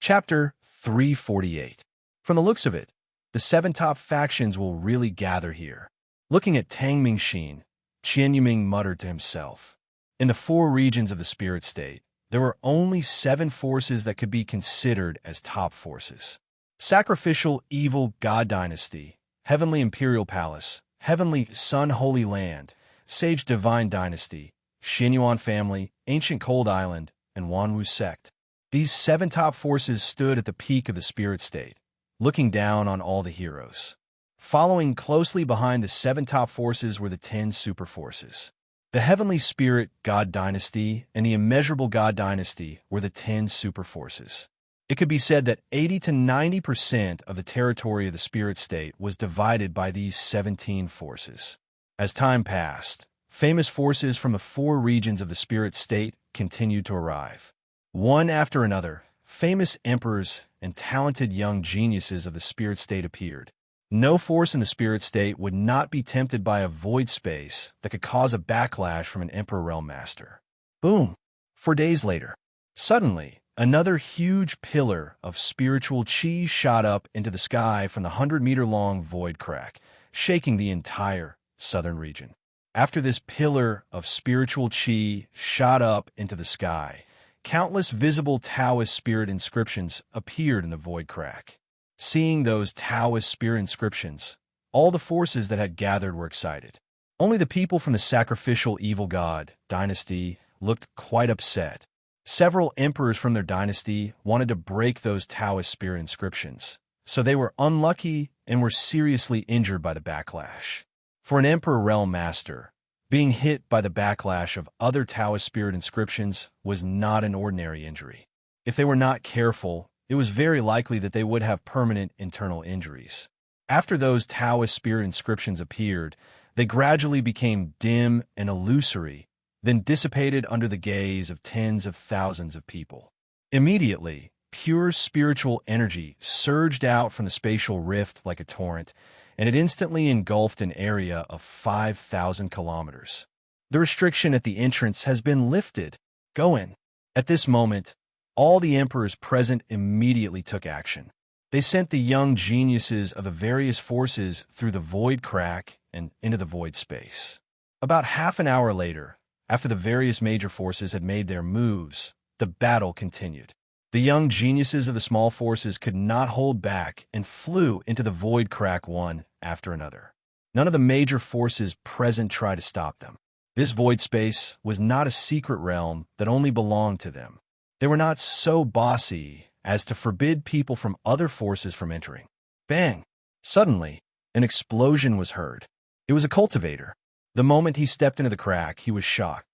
Chapter 348. From the looks of it, the seven top factions will really gather here. Looking at Tang Mingxin, Qian Yuming muttered to himself. In the four regions of the spirit state, there were only 7 forces that could be considered as top forces. Sacrificial Evil God Dynasty, Heavenly Imperial Palace, Heavenly Sun Holy Land, Sage Divine Dynasty, Xinyuan Family, Ancient Cold Island, and Wanwu Sect. These 7 top forces stood at the peak of the spirit state, looking down on all the heroes. Following closely behind the 7 top forces were the 10 super forces. The Heavenly Spirit God Dynasty and the Immeasurable God Dynasty were the 10 super forces. It could be said that 80 to 90% of the territory of the spirit state was divided by these 17 forces. As time passed, famous forces from the 4 regions of the spirit state continued to arrive. One after another, famous emperors and talented young geniuses of the spirit state appeared. No force in the spirit state would not be tempted by a void space that could cause a backlash from an Emperor Realm Master. Boom! 4 days later, suddenly, another huge pillar of spiritual chi shot up into the sky from the 100-meter-long void crack, shaking the entire southern region. After this pillar of spiritual chi shot up into the sky, countless visible Taoist spirit inscriptions appeared in the void crack. Seeing those Taoist spirit inscriptions, all the forces that had gathered were excited. Only the people from the Sacrificial Evil God Dynasty looked quite upset. Several emperors from their dynasty wanted to break those Taoist spirit inscriptions, so they were unlucky and were seriously injured by the backlash. For an Emperor Realm Master, being hit by the backlash of other Taoist spirit inscriptions was not an ordinary injury. If they were not careful, it was very likely that they would have permanent internal injuries. After those Taoist spirit inscriptions appeared, they gradually became dim and illusory, then dissipated under the gaze of tens of thousands of people. Immediately, pure spiritual energy surged out from the spatial rift like a torrent, and it instantly engulfed an area of 5,000 kilometers. The restriction at the entrance has been lifted. Go in. At this moment, all the emperors present immediately took action. They sent the young geniuses of the various forces through the void crack and into the void space. About half an hour later, after the various major forces had made their moves, the battle continued. The young geniuses of the small forces could not hold back and flew into the void crack one after another. None of the major forces present tried to stop them. This void space was not a secret realm that only belonged to them. They were not so bossy as to forbid people from other forces from entering. Bang! Suddenly, an explosion was heard. It was a cultivator. The moment he stepped into the crack, he was shocked.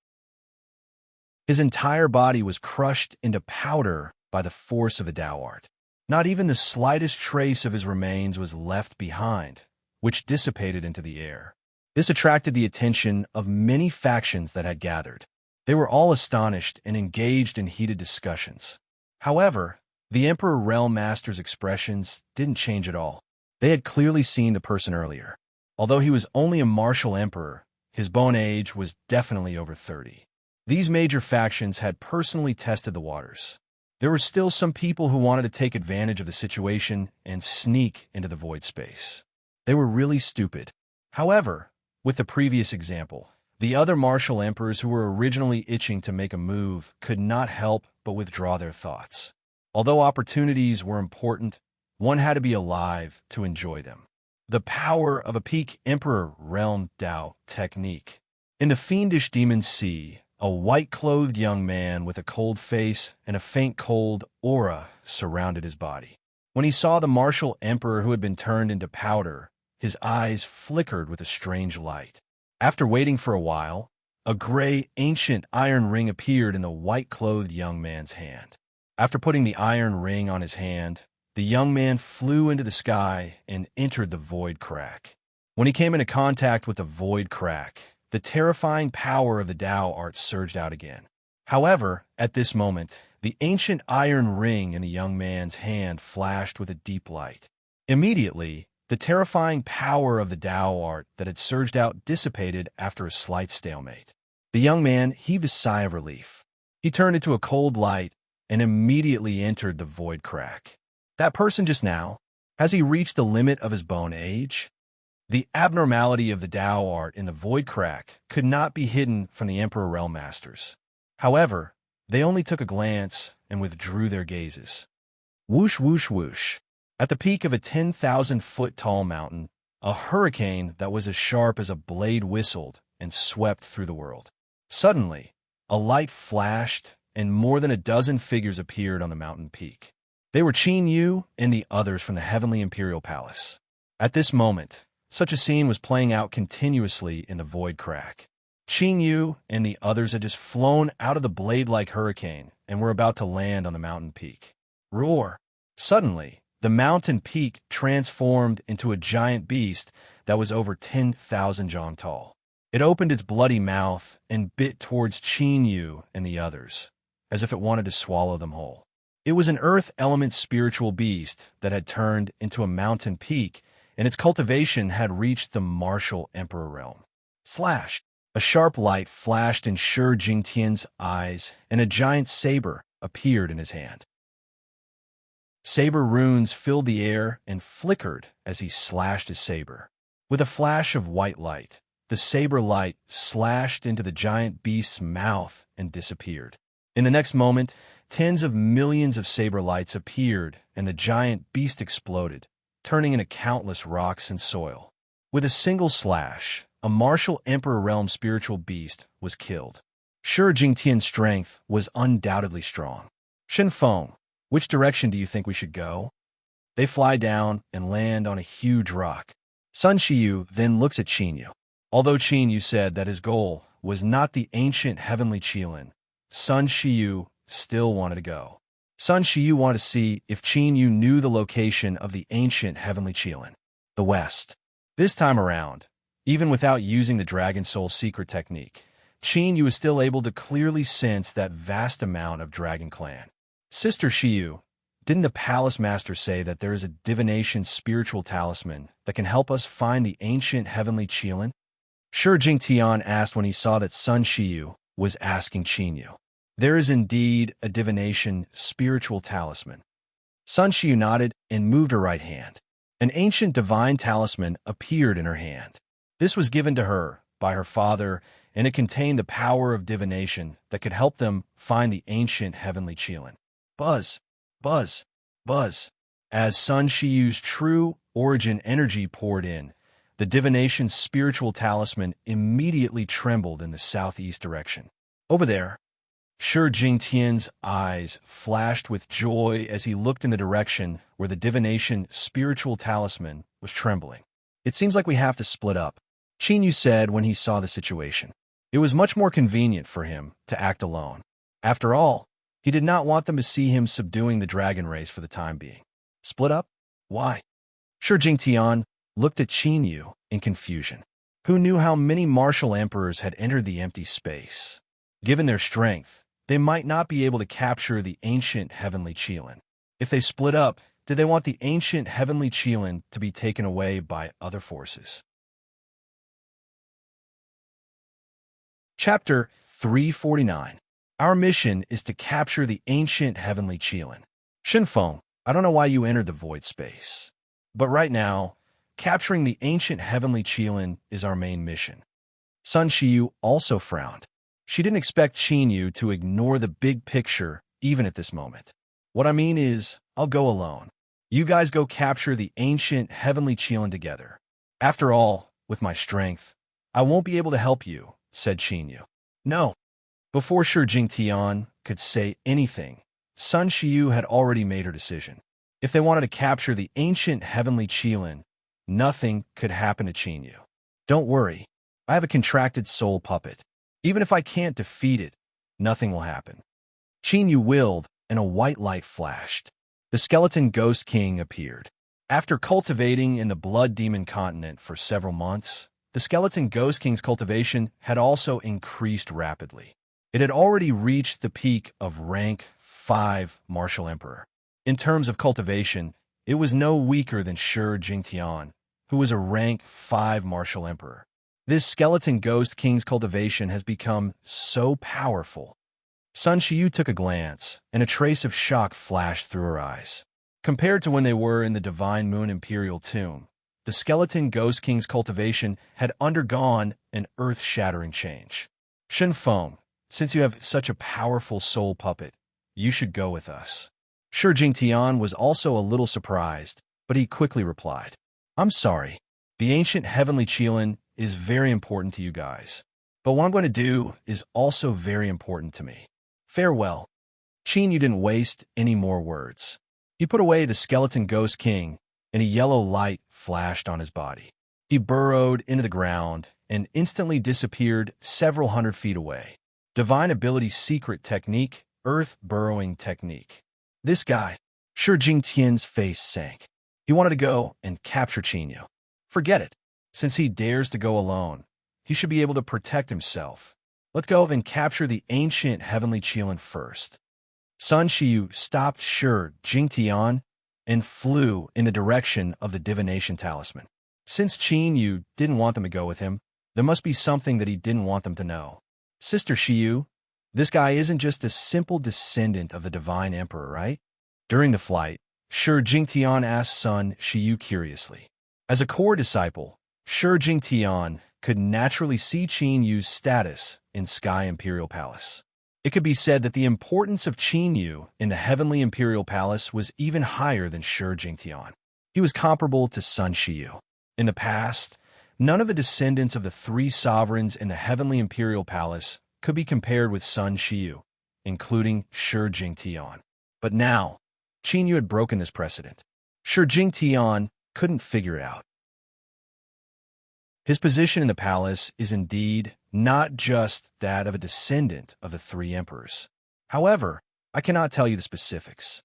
His entire body was crushed into powder by the force of the Tao art. Not even the slightest trace of his remains was left behind, which dissipated into the air. This attracted the attention of many factions that had gathered. They were all astonished and engaged in heated discussions. However, the Emperor Realm Master's expressions didn't change at all. They had clearly seen the person earlier. Although he was only a martial emperor, his bone age was definitely over 30. These major factions had personally tested the waters. There were still some people who wanted to take advantage of the situation and sneak into the void space. They were really stupid. However, with the previous example, the other martial emperors who were originally itching to make a move could not help but withdraw their thoughts. Although opportunities were important, one had to be alive to enjoy them. The power of a peak Emperor Realm Tao technique. In the fiendish demon sea, a white-clothed young man with a cold face and a faint cold aura surrounded his body. When he saw the martial emperor who had been turned into powder, his eyes flickered with a strange light. After waiting for a while, a gray, ancient iron ring appeared in the white-clothed young man's hand. After putting the iron ring on his hand, the young man flew into the sky and entered the void crack. When he came into contact with the void crack, the terrifying power of the Tao art surged out again. However, at this moment, the ancient iron ring in the young man's hand flashed with a deep light. Immediately, the terrifying power of the Tao art that had surged out dissipated after a slight stalemate. The young man heaved a sigh of relief. He turned into a cold light and immediately entered the void crack. That person just now, has he reached the limit of his bone age? The abnormality of the Tao art in the void crack could not be hidden from the Emperor Realm Masters. However, they only took a glance and withdrew their gazes. Whoosh, whoosh, whoosh. At the peak of a 10,000-foot-tall mountain, a hurricane that was as sharp as a blade whistled and swept through the world. Suddenly, a light flashed, and more than a dozen figures appeared on the mountain peak. They were Qin Yu and the others from the Heavenly Imperial Palace. At this moment, such a scene was playing out continuously in the void crack. Qin Yu and the others had just flown out of the blade-like hurricane and were about to land on the mountain peak. Roar! Suddenly, the mountain peak transformed into a giant beast that was over 10,000 jong tall. It opened its bloody mouth and bit towards Qin Yu and the others, as if it wanted to swallow them whole. It was an earth element spiritual beast that had turned into a mountain peak, and its cultivation had reached the martial emperor realm. Slash! A sharp light flashed in Shi Jingtian's eyes, and a giant saber appeared in his hand. Saber runes filled the air and flickered as he slashed his saber. With a flash of white light, the saber light slashed into the giant beast's mouth and disappeared. In the next moment, tens of millions of saber lights appeared, and the giant beast exploded, turning into countless rocks and soil. With a single slash, a martial Emperor Realm spiritual beast was killed. Shi Jingtian's strength was undoubtedly strong. Shenfeng, which direction do you think we should go? They fly down and land on a huge rock. Sun Shiyu then looks at Qin Yu. Although Qin Yu said that his goal was not the ancient heavenly Qilin, Sun Shiyu still wanted to go. Sun Shiyu wanted to see if Qin Yu knew the location of the ancient heavenly Qilin, the west. This time around, even without using the Dragon Soul secret technique, Qin Yu was still able to clearly sense that vast amount of Dragon Clan. Sister Shiyu, didn't the Palace Master say that there is a divination spiritual talisman that can help us find the ancient heavenly Qilin? Shi Jingtian asked when he saw that Sun Shiyu was asking Qin Yu. There is indeed a divination spiritual talisman. Sun Shiyu nodded and moved her right hand. An ancient divine talisman appeared in her hand. This was given to her by her father, and it contained the power of divination that could help them find the ancient heavenly Qilin. Buzz, buzz, buzz. As Sun Shiyu's true origin energy poured in, the divination spiritual talisman immediately trembled in the southeast direction. Over there, Shi Jingtian's eyes flashed with joy as he looked in the direction where the divination spiritual talisman was trembling. It seems like we have to split up, Qin Yu said when he saw the situation. It was much more convenient for him to act alone. After all, he did not want them to see him subduing the dragon race for the time being. Split up? Why? Shi Jingtian looked at Qin Yu in confusion. Who knew how many martial emperors had entered the empty space? Given their strength, they might not be able to capture the ancient heavenly Qilin. If they split up, did they want the ancient heavenly Qilin to be taken away by other forces? Chapter 349. Our mission is to capture the ancient heavenly Qilin. Shenfeng, I don't know why you entered the void space. But right now, capturing the ancient heavenly Qilin is our main mission. Sun Shiyu also frowned. She didn't expect Qin Yu to ignore the big picture even at this moment. What I mean is, I'll go alone. You guys go capture the ancient heavenly Qilin together. After all, with my strength, I won't be able to help you, said Qin Yu. No. Before Shi Jingtian could say anything, Sun Shiyu had already made her decision. If they wanted to capture the ancient heavenly Qilin, nothing could happen to Qin Yu. Don't worry, I have a contracted soul puppet. Even if I can't defeat it, nothing will happen. Qin Yu willed, and a white light flashed. The skeleton ghost king appeared. After cultivating in the blood demon continent for several months, the skeleton ghost king's cultivation had also increased rapidly. It had already reached the peak of rank 5 martial emperor. In terms of cultivation, it was no weaker than Shi Jingtian, who was a rank 5 martial emperor. This skeleton ghost king's cultivation has become so powerful Sun Xiu took a glance, and a trace of shock flashed through her eyes. Compared to when they were in the Divine Moon Imperial Tomb, the skeleton Ghost King's cultivation had undergone an earth-shattering change. Shen Feng, since you have such a powerful soul puppet, you should go with us. Shi Jingtian was also a little surprised, but he quickly replied, I'm sorry. The ancient heavenly Qilin is very important to you guys, but what I'm going to do is also very important to me. Farewell. Qin Yu didn't waste any more words. He put away the skeleton Ghost King, and a yellow light flashed on his body. He burrowed into the ground and instantly disappeared several hundred feet away. Divine Ability Secret Technique, Earth Burrowing Technique. This guy, Shi Jingtian's face sank. He wanted to go and capture Qin Yu. Forget it. Since he dares to go alone, he should be able to protect himself. Let's go and capture the ancient heavenly Qilin first. Sun Xiu stopped Shi Jingtian and flew in the direction of the divination talisman. Since Qin Yu didn't want them to go with him, there must be something that he didn't want them to know. Sister Xiu, this guy isn't just a simple descendant of the Divine Emperor, right? During the flight, Shi Jingtian asked Sun Xiu curiously. As a core disciple, Shi Jingtian could naturally see Qin Yu's status in Sky Imperial Palace. It could be said that the importance of Qin Yu in the Heavenly Imperial Palace was even higher than Shi Jingtian. He was comparable to Sun Xiu. In the past, none of the descendants of the three sovereigns in the Heavenly Imperial Palace could be compared with Sun Xiu, including Shi Jingtian. But now, Qin Yu had broken this precedent. Shi Jingtian couldn't figure it out. His position in the palace is indeed not just that of a descendant of the three emperors. However, I cannot tell you the specifics.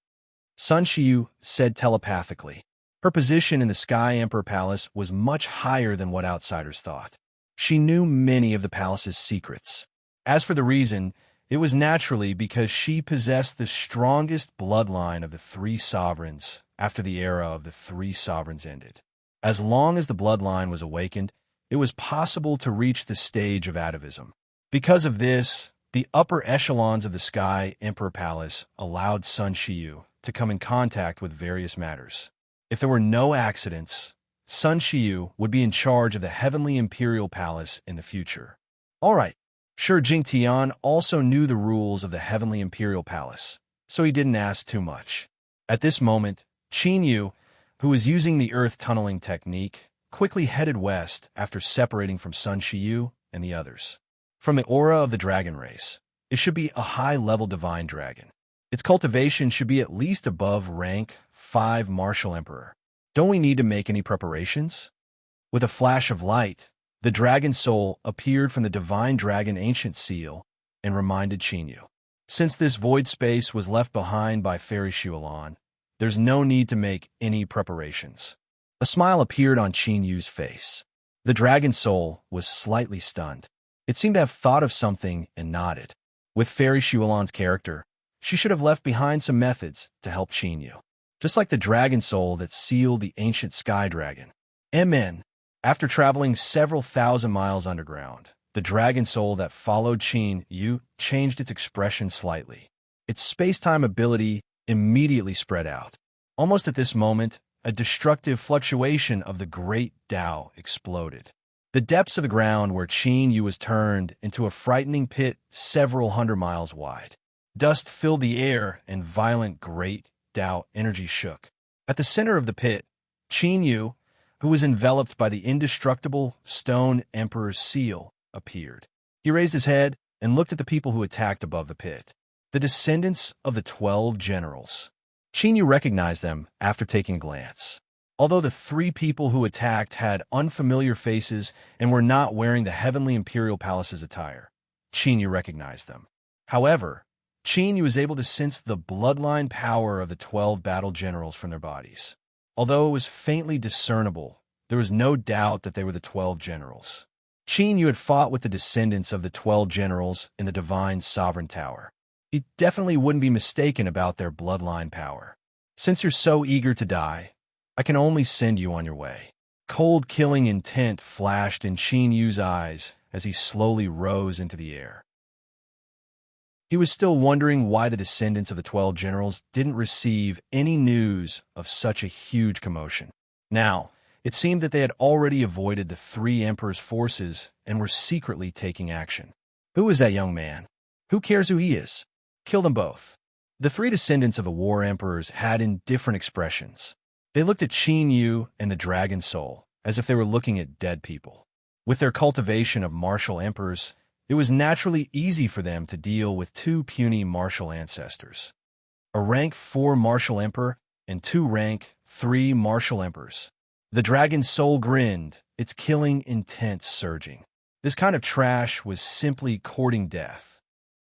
Sun Xiu said telepathically. Her position in the Sky Emperor Palace was much higher than what outsiders thought. She knew many of the palace's secrets. As for the reason, it was naturally because she possessed the strongest bloodline of the three sovereigns after the era of the three sovereigns ended. As long as the bloodline was awakened, it was possible to reach the stage of atavism. Because of this, the upper echelons of the Sky Emperor Palace allowed Sun Xiu to come in contact with various matters. If there were no accidents, Sun Xiu would be in charge of the Heavenly Imperial Palace in the future. All right, Shi Jingtian also knew the rules of the Heavenly Imperial Palace, so he didn't ask too much. At this moment, Qin Yu, who was using the earth tunneling technique, quickly headed west after separating from Sun Xiu and the others. From the aura of the dragon race, it should be a high-level divine dragon. Its cultivation should be at least above rank 5 Martial Emperor. Don't we need to make any preparations? With a flash of light, the dragon soul appeared from the divine dragon ancient seal and reminded Qin Yu. Since this void space was left behind by Fairy Shualan, there's no need to make any preparations. A smile appeared on Qin Yu's face. The dragon soul was slightly stunned. It seemed to have thought of something and nodded. With Fairy Shualan's character, she should have left behind some methods to help Qin Yu. Just like the dragon soul that sealed the ancient sky dragon. MN. After traveling several thousand miles underground, the dragon soul that followed Qin Yu changed its expression slightly. Its space-time ability immediately spread out. Almost at this moment, a destructive fluctuation of the great Tao exploded. The depths of the ground where Qin Yu was turned into a frightening pit several hundred miles wide. Dust filled the air and violent great Tao energy shook. At the center of the pit, Qin Yu, who was enveloped by the indestructible Stone Emperor's seal, appeared. He raised his head and looked at the people who attacked above the pit. The descendants of the 12 generals. Qin Yu recognized them after taking a glance. Although the 3 people who attacked had unfamiliar faces and were not wearing the Heavenly Imperial Palace's attire, Qin Yu recognized them. However, Qin Yu was able to sense the bloodline power of the 12 battle generals from their bodies. Although it was faintly discernible, there was no doubt that they were the 12 generals. Qin Yu had fought with the descendants of the 12 generals in the Divine Sovereign Tower. He definitely wouldn't be mistaken about their bloodline power. Since you're so eager to die, I can only send you on your way. Cold killing intent flashed in Qin Yu's eyes as he slowly rose into the air. He was still wondering why the descendants of the 12 generals didn't receive any news of such a huge commotion. Now, it seemed that they had already avoided the 3 emperors' forces and were secretly taking action. Who is that young man? Who cares who he is? Kill them both. The 3 descendants of the war emperors had indifferent expressions. They looked at Qin Yu and the dragon soul as if they were looking at dead people. With their cultivation of martial emperors, it was naturally easy for them to deal with 2 puny martial ancestors. A rank 4 martial emperor and 2 rank 3 martial emperors. The dragon's soul grinned, its killing intent surging. This kind of trash was simply courting death.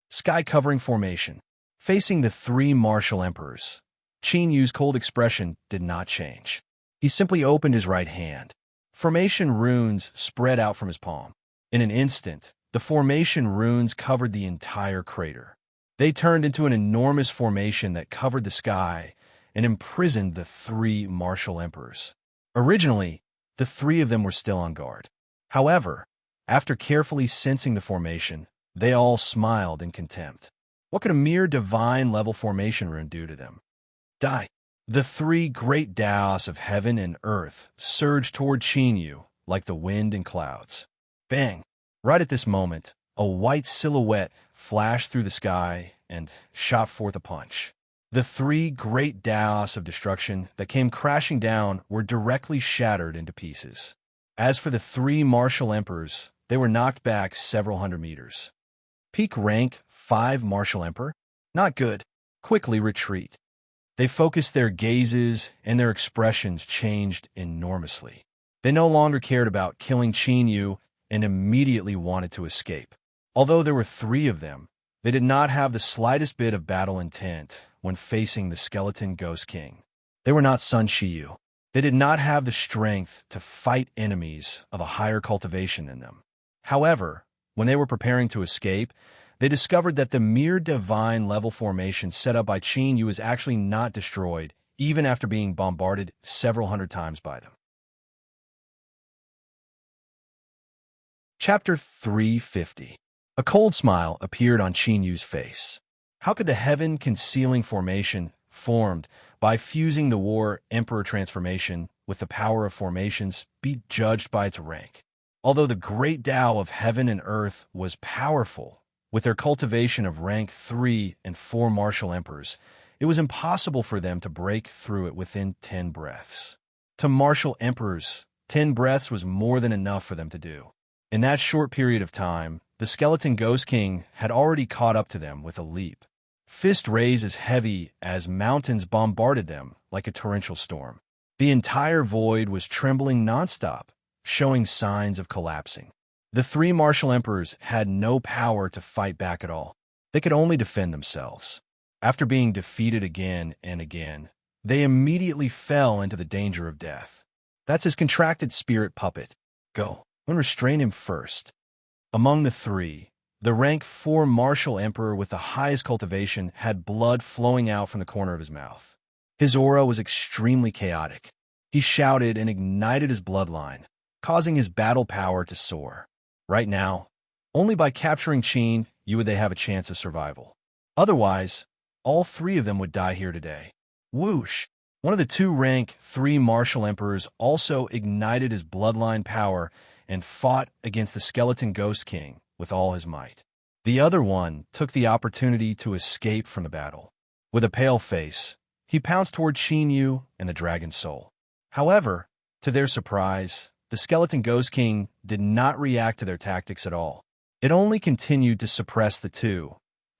Sky-covering formation. Facing the 3 martial emperors, Qin Yu's cold expression did not change. He simply opened his right hand. Formation runes spread out from his palm. In an instant, the formation runes covered the entire crater. They turned into an enormous formation that covered the sky and imprisoned the 3 martial emperors. Originally, the 3 of them were still on guard. However, after carefully sensing the formation, they all smiled in contempt. What could a mere divine-level formation rune do to them? Die. The 3 great Taos of heaven and earth surged toward Qin Yu like the wind and clouds. Bang! Right at this moment, a white silhouette flashed through the sky and shot forth a punch. The 3 great Taos of destruction that came crashing down were directly shattered into pieces. As for the 3 martial emperors, they were knocked back several hundred meters. Peak rank 5 martial emperor? Not good. Quickly retreat. They focused their gazes and their expressions changed enormously. They no longer cared about killing Qin Yu and immediately wanted to escape. Although there were 3 of them, they did not have the slightest bit of battle intent when facing the skeleton Ghost King. They were not Sun Shiyu. They did not have the strength to fight enemies of a higher cultivation than them. However, when they were preparing to escape, they discovered that the mere divine-level formation set up by Qin Yu was actually not destroyed, even after being bombarded several hundred times by them. Chapter 350. A cold smile appeared on Qin Yu's face. How could the heaven-concealing formation, formed by fusing the war emperor transformation with the power of formations, be judged by its rank? Although the great Tao of heaven and earth was powerful, with their cultivation of rank 3 and 4 martial emperors, it was impossible for them to break through it within 10 breaths. To martial emperors, 10 breaths was more than enough for them to do. In that short period of time, the skeleton Ghost King had already caught up to them with a leap. Fist raised as heavy as mountains bombarded them like a torrential storm. The entire void was trembling nonstop, showing signs of collapsing. The 3 martial emperors had no power to fight back at all. They could only defend themselves. After being defeated again and again, they immediately fell into the danger of death. That's his contracted spirit puppet. Go and restrain him first. Among the 3, the rank 4 martial emperor with the highest cultivation had blood flowing out from the corner of his mouth. His aura was extremely chaotic. He shouted and ignited his bloodline, causing his battle power to soar. Right now, only by capturing Qin Yu would they have a chance of survival. Otherwise, all 3 of them would die here today. Whoosh! One of the 2 rank 3 martial emperors also ignited his bloodline power and fought against the skeleton Ghost King with all his might. The other one took the opportunity to escape from the battle. With a pale face, he pounced toward Qin Yu and the dragon soul. However, to their surprise, the skeleton Ghost King did not react to their tactics at all. It only continued to suppress the 2,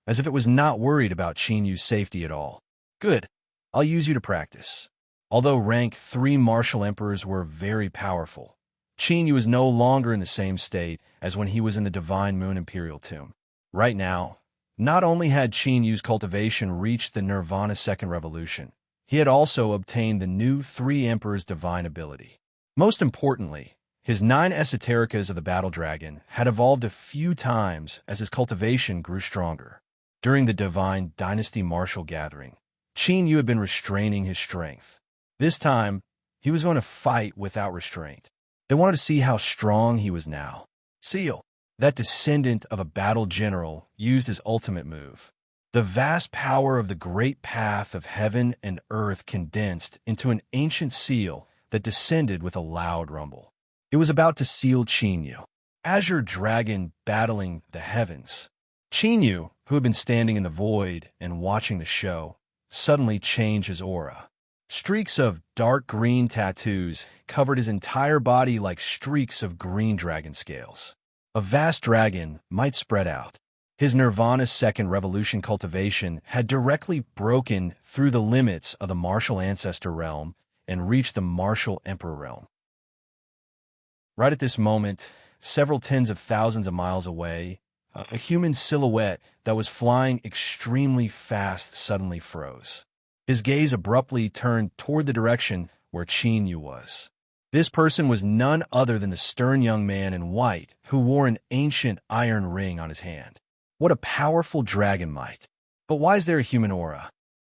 as if it was not worried about Qin Yu's safety at all. Good, I'll use you to practice. Although rank 3 martial emperors were very powerful, Qin Yu was no longer in the same state as when he was in the Divine Moon Imperial Tomb. Right now, not only had Qin Yu's cultivation reached the Nirvana Second Revolution, he had also obtained the new 3 Emperors' divine ability. Most importantly, his 9 esotericas of the Battle Dragon had evolved a few times as his cultivation grew stronger. During the Divine Dynasty Martial Gathering, Qin Yu had been restraining his strength. This time, he was going to fight without restraint. They wanted to see how strong he was now. Seal. that descendant of a battle general, used his ultimate move. The vast power of the great path of heaven and earth condensed into an ancient seal that descended with a loud rumble. It was about to seal Chinyu, azure dragon battling the heavens. Chinyu, who had been standing in the void and watching the show, suddenly changed his aura. Streaks of dark green tattoos covered his entire body like streaks of green dragon scales. A vast dragon might spread out. His Nirvana's second revolution cultivation had directly broken through the limits of the martial ancestor realm and reached the martial emperor realm. Right at this moment, several tens of thousands of miles away, a human silhouette that was flying extremely fast suddenly froze. His gaze abruptly turned toward the direction where Chinyu was. This person was none other than the stern young man in white who wore an ancient iron ring on his hand. What a powerful dragon might! But why is there a human aura?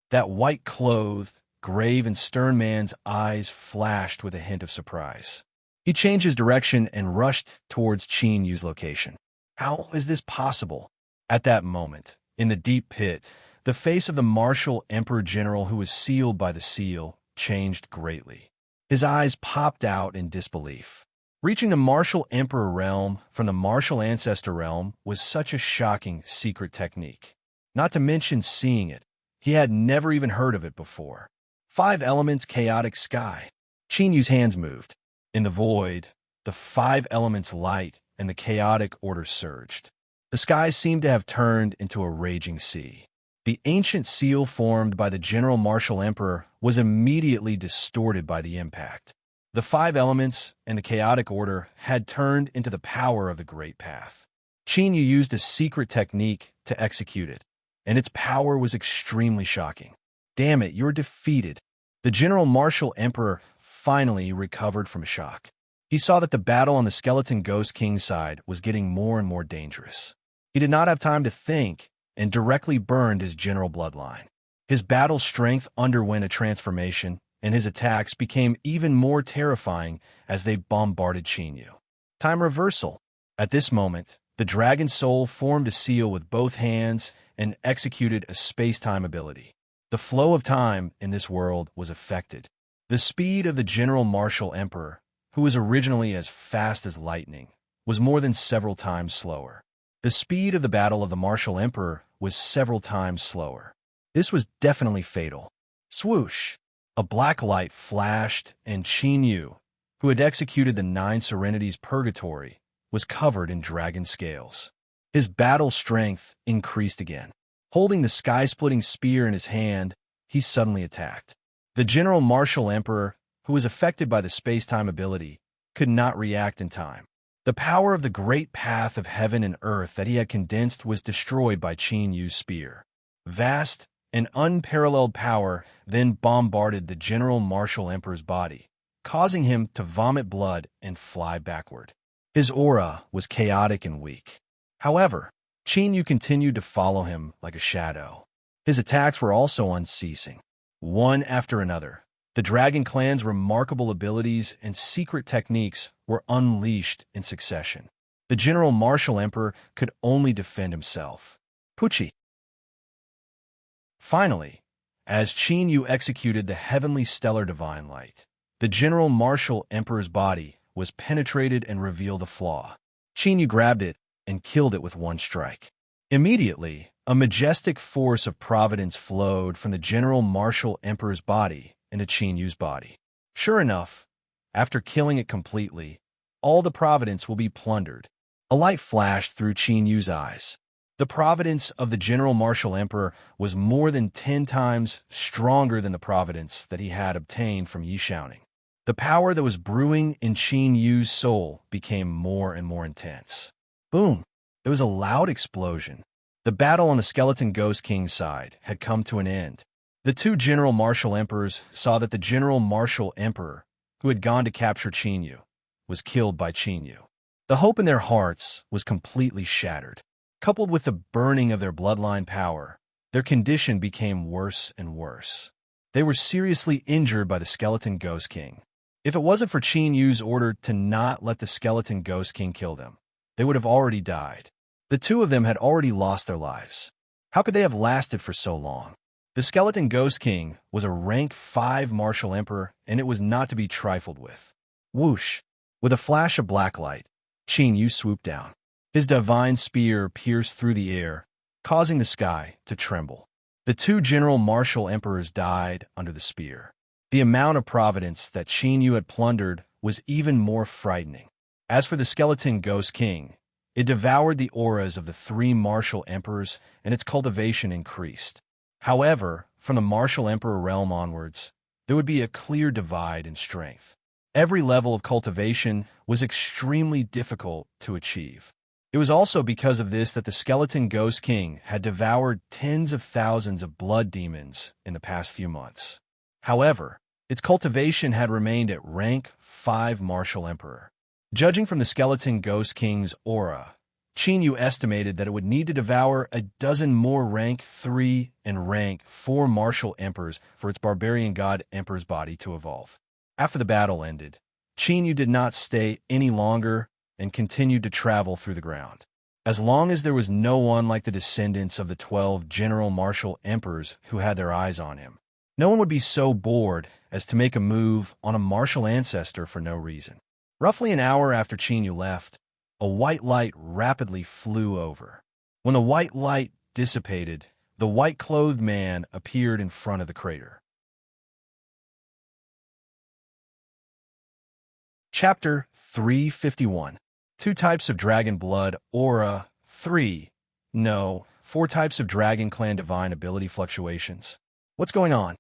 That white-clothed, grave and stern man's eyes flashed with a hint of surprise. He changed his direction and rushed towards Chinyu's location. How is this possible? At that moment, in the deep pit, the face of the martial emperor general who was sealed by the seal changed greatly. His eyes popped out in disbelief. Reaching the martial emperor realm from the martial ancestor realm was such a shocking secret technique. Not to mention seeing it. He had never even heard of it before. 5 elements chaotic sky. Chinyu's hands moved. In the void, the 5 elements light and the chaotic order surged. The sky seemed to have turned into a raging sea. The ancient seal formed by the general martial emperor was immediately distorted by the impact. The 5 elements and the chaotic order had turned into the power of the great path. Chinyu used a secret technique to execute it, and its power was extremely shocking. Damn it, you're defeated. The general martial emperor finally recovered from shock. He saw that the battle on the skeleton ghost king's side was getting more and more dangerous. He did not have time to think and directly burned his general bloodline. His battle strength underwent a transformation, and his attacks became even more terrifying as they bombarded Chinyu. Time reversal. At this moment, the dragon soul formed a seal with both hands and executed a space-time ability. The flow of time in this world was affected. The speed of the general martial emperor, who was originally as fast as lightning, was more than several times slower. The speed of the battle of the martial emperor was several times slower. This was definitely fatal. Swoosh! A black light flashed, and Chinyu, who had executed the 9 serenities purgatory, was covered in dragon scales. His battle strength increased again. Holding the sky-splitting spear in his hand, he suddenly attacked. The general martial emperor, who was affected by the space-time ability, could not react in time. The power of the great path of heaven and earth that he had condensed was destroyed by Chinyu's spear. Vast and unparalleled power then bombarded the general martial emperor's body, causing him to vomit blood and fly backward. His aura was chaotic and weak. However, Chinyu continued to follow him like a shadow. His attacks were also unceasing. One after another, the Dragon Clan's remarkable abilities and secret techniques were unleashed in succession. The general martial emperor could only defend himself. Pucci. Finally, as Chinyu executed the heavenly stellar divine light, the general martial emperor's body was penetrated and revealed a flaw. Chinyu grabbed it and killed it with one strike. Immediately, a majestic force of providence flowed from the general martial emperor's body into Chinyu's body. Sure enough, after killing it completely, all the providence will be plundered. A light flashed through Chinyu's eyes. The providence of the general martial emperor was more than 10 times stronger than the providence that he had obtained from Yi Xiaoning. The power that was brewing in Chinyu's soul became more and more intense. Boom! There was a loud explosion. The battle on the skeleton ghost king's side had come to an end. The 2 general martial emperors saw that the general martial emperor, who had gone to capture Chinyu, was killed by Chinyu. The hope in their hearts was completely shattered. Coupled with the burning of their bloodline power, their condition became worse and worse. They were seriously injured by the skeleton ghost king. If it wasn't for Chinyu's order to not let the skeleton ghost king kill them, they would have already died. The two of them had already lost their lives. How could they have lasted for so long? The Skeleton Ghost King was a rank 5 martial emperor, and it was not to be trifled with. Whoosh! With a flash of black light, Qin Yu swooped down. His divine spear pierced through the air, causing the sky to tremble. The two general martial emperors died under the spear. The amount of providence that Qin Yu had plundered was even more frightening. As for the Skeleton Ghost King, it devoured the auras of the 3 martial emperors, and its cultivation increased. However, from the martial emperor realm onwards, there would be a clear divide in strength. Every level of cultivation was extremely difficult to achieve. It was also because of this that the Skeleton Ghost King had devoured tens of thousands of blood demons in the past few months. However, its cultivation had remained at rank 5 martial emperor. Judging from the Skeleton Ghost King's aura, Qin Yu estimated that it would need to devour a dozen more rank 3 and rank 4 martial emperors for its barbarian god emperor's body to evolve. After the battle ended, Qin Yu did not stay any longer and continued to travel through the ground. As long as there was no one like the descendants of the 12 general martial emperors who had their eyes on him, no one would be so bored as to make a move on a martial ancestor for no reason. Roughly an hour after Qin Yu left, a white light rapidly flew over. When the white light dissipated, the white-clothed man appeared in front of the crater. Chapter 351. 2 types of dragon blood aura. 4 types of dragon clan divine ability fluctuations. What's going on?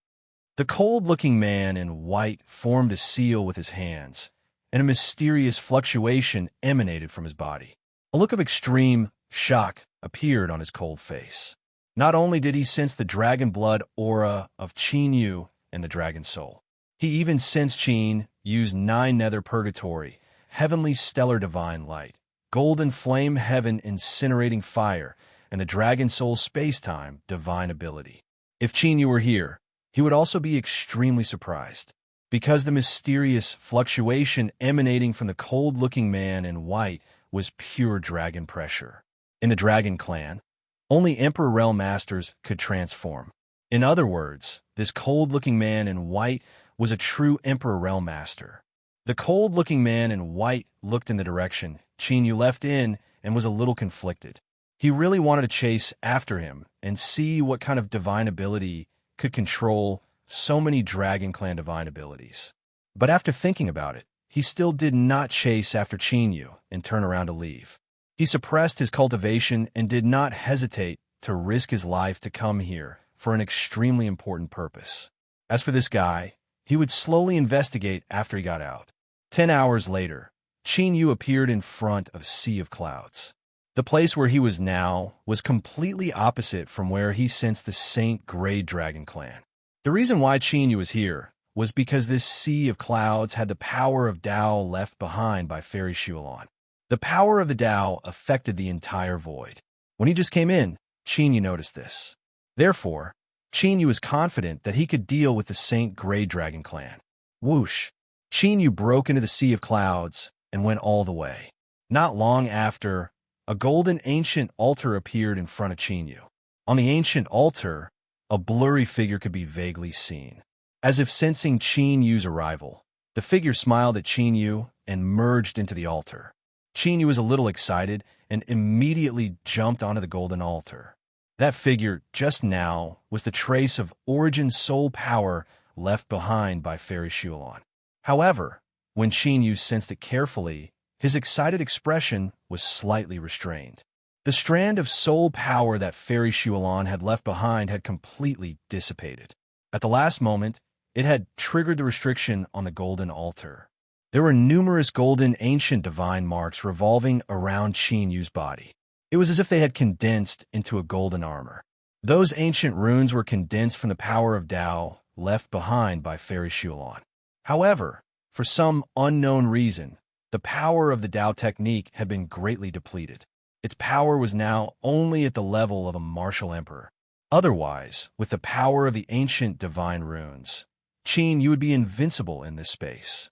The cold-looking man in white formed a seal with his hands, and a mysterious fluctuation emanated from his body. A look of extreme shock appeared on his cold face. Not only did he sense the dragon blood aura of Qin Yu and the dragon soul, he even sensed Qin Yu's 9 nether purgatory, heavenly stellar divine light, golden flame heaven incinerating fire, and the dragon soul space-time divine ability. If Qin Yu were here, he would also be extremely surprised, because the mysterious fluctuation emanating from the cold-looking man in white was pure dragon pressure. In the Dragon Clan, only Emperor Realm Masters could transform. In other words, this cold-looking man in white was a true Emperor Realm Master. The cold-looking man in white looked in the direction Qin Yu left in and was a little conflicted. He really wanted to chase after him and see what kind of divine ability could control so many Dragon Clan divine abilities. But after thinking about it, he still did not chase after Qin Yu and turn around to leave. He suppressed his cultivation and did not hesitate to risk his life to come here for an extremely important purpose. As for this guy, he would slowly investigate after he got out. 10 hours later, Qin Yu appeared in front of a sea of clouds. The place where he was now was completely opposite from where he sensed the Saint Grey Dragon Clan. The reason why Qin Yu was here was because this sea of clouds had the power of Tao left behind by Fairy Shualon. The power of the Tao affected the entire void. When he just came in, Qin Yu noticed this. Therefore, Qin Yu was confident that he could deal with the Saint Grey Dragon Clan. Whoosh! Qin Yu broke into the sea of clouds and went all the way. Not long after, a golden ancient altar appeared in front of Qin Yu. On the ancient altar, a blurry figure could be vaguely seen. As if sensing Qin Yu's arrival, the figure smiled at Qin Yu and merged into the altar. Qin Yu was a little excited and immediately jumped onto the golden altar. That figure, just now, was the trace of origin soul power left behind by Fairy Shualon. However, when Qin Yu sensed it carefully, his excited expression was slightly restrained. The strand of soul power that Fairy Shualon had left behind had completely dissipated. At the last moment, it had triggered the restriction on the golden altar. There were numerous golden ancient divine marks revolving around Qin Yu's body. It was as if they had condensed into a golden armor. Those ancient runes were condensed from the power of Tao left behind by Fairy Shualon. However, for some unknown reason, the power of the Tao technique had been greatly depleted. Its power was now only at the level of a martial emperor. Otherwise, with the power of the ancient divine runes, Qin Yu would be invincible in this space.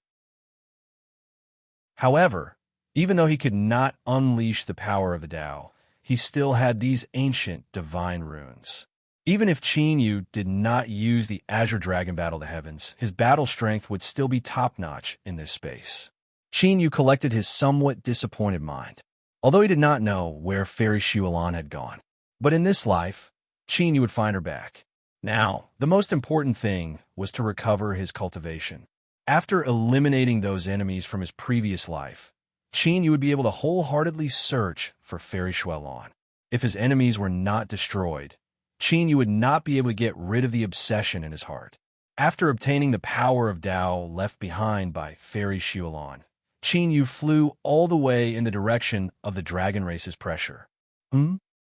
However, Even though he could not unleash the power of the Tao, he still had these ancient divine runes. Even if Qin Yu did not use the Azure Dragon battle the heavens, his battle strength would still be top-notch in this space. Qin Yu collected his somewhat disappointed mind, although he did not know where Fairy Shualan had gone. But in this life, Qin Yu would find her back. Now, the most important thing was to recover his cultivation. After eliminating those enemies from his previous life, Qin Yu would be able to wholeheartedly search for Fairy Shualan. If his enemies were not destroyed, Qin Yu would not be able to get rid of the obsession in his heart. After obtaining the power of Tao left behind by Fairy Shualan, Qin Yu flew all the way in the direction of the dragon race's pressure.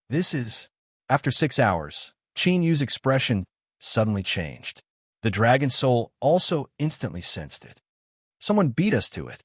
This is... After 6 hours, Qin Yu's expression suddenly changed. The dragon soul also instantly sensed it. Someone beat us to it.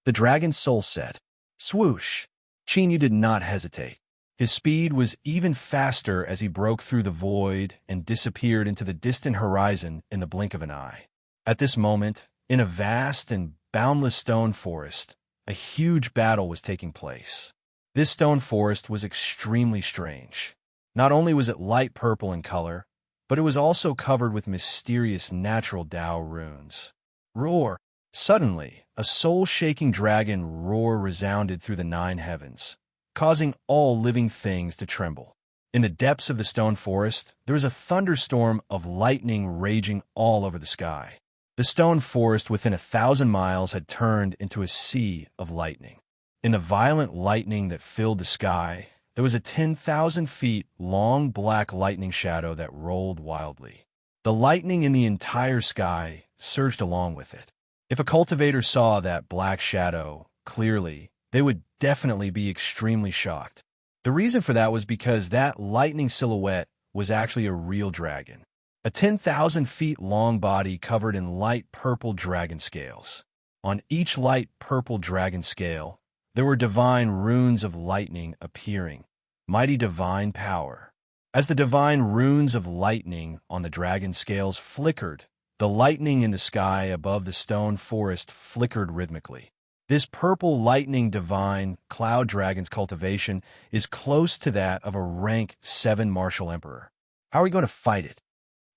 The dragon soul said. Swoosh! Qin Yu did not hesitate. His speed was even faster as he broke through the void and disappeared into the distant horizon in the blink of an eye. At this moment, in a vast and boundless stone forest, a huge battle was taking place. This stone forest was extremely strange. Not only was it light purple in color, but it was also covered with mysterious natural Tao runes. Roar! Suddenly, a soul-shaking dragon roar resounded through the 9 heavens, causing all living things to tremble. In the depths of the stone forest, there was a thunderstorm of lightning raging all over the sky. The stone forest within 1,000 miles had turned into a sea of lightning. In the violent lightning that filled the sky, there was a 10,000 feet long black lightning shadow that rolled wildly. The lightning in the entire sky surged along with it. If a cultivator saw that black shadow clearly, they would definitely be extremely shocked. The reason for that was because that lightning silhouette was actually a real dragon. A 10,000 feet long body covered in light purple dragon scales. On each light purple dragon scale, there were divine runes of lightning appearing, mighty divine power. As the divine runes of lightning on the dragon scales flickered, the lightning in the sky above the stone forest flickered rhythmically. This purple lightning divine cloud dragon's cultivation is close to that of a rank 7 martial emperor. How are we going to fight it?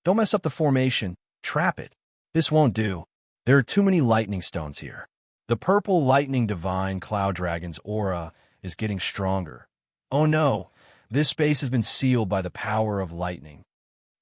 Don't mess up the formation. Trap it. This won't do. There are too many lightning stones here. The purple lightning divine cloud dragon's aura is getting stronger. Oh no, this space has been sealed by the power of lightning.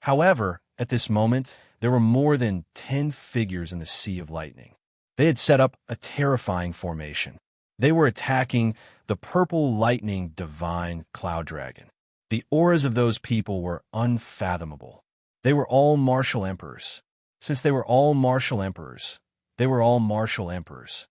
However, at this moment, there were more than 10 figures in the sea of lightning. They had set up a terrifying formation. They were attacking the purple lightning divine cloud dragon. The auras of those people were unfathomable. They were all martial emperors. Since they were all martial emperors, they were all martial emperors.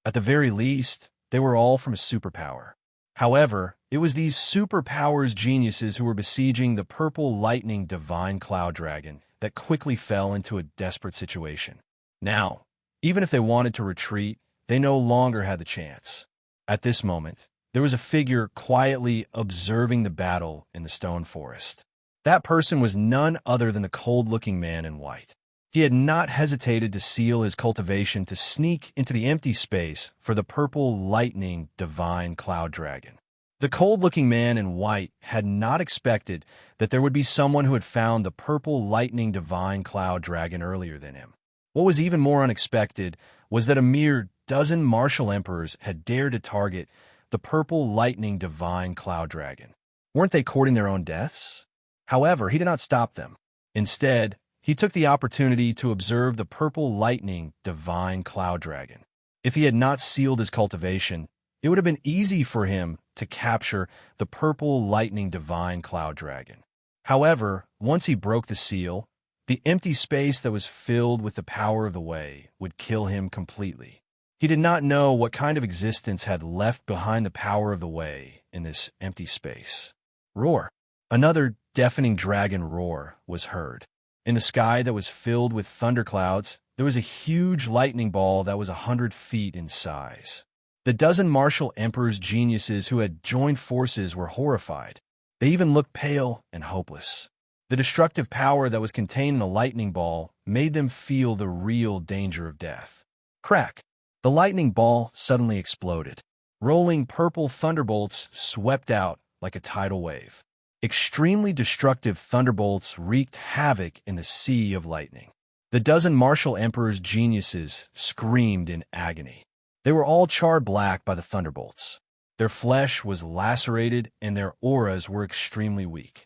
At the very least, they were all from a superpower. However, it was these superpowers geniuses who were besieging the purple lightning divine cloud dragon that quickly fell into a desperate situation. Now, even if they wanted to retreat, they no longer had the chance. At this moment, there was a figure quietly observing the battle in the stone forest. That person was none other than the cold-looking man in white. He had not hesitated to seal his cultivation to sneak into the empty space for the purple lightning divine cloud dragon. The cold-looking man in white had not expected that there would be someone who had found the purple lightning divine cloud dragon earlier than him. What was even more unexpected was that a mere dozen martial emperors had dared to target the purple lightning divine cloud dragon. Weren't they courting their own deaths? However, he did not stop them. Instead, he took the opportunity to observe the purple lightning divine cloud dragon. If he had not sealed his cultivation, it would have been easy for him to capture the purple lightning divine cloud dragon. However, once he broke the seal, the empty space that was filled with the power of the way would kill him completely. He did not know what kind of existence had left behind the power of the way in this empty space. Roar! Another deafening dragon roar was heard. In the sky that was filled with thunderclouds, there was a huge lightning ball that was 100 feet in size. The dozen martial emperor's geniuses who had joined forces were horrified. They even looked pale and hopeless. The destructive power that was contained in the lightning ball made them feel the real danger of death. Crack! The lightning ball suddenly exploded. Rolling purple thunderbolts swept out like a tidal wave. Extremely destructive thunderbolts wreaked havoc in the sea of lightning. The dozen martial emperor's geniuses screamed in agony. They were all charred black by the thunderbolts. Their flesh was lacerated and their auras were extremely weak.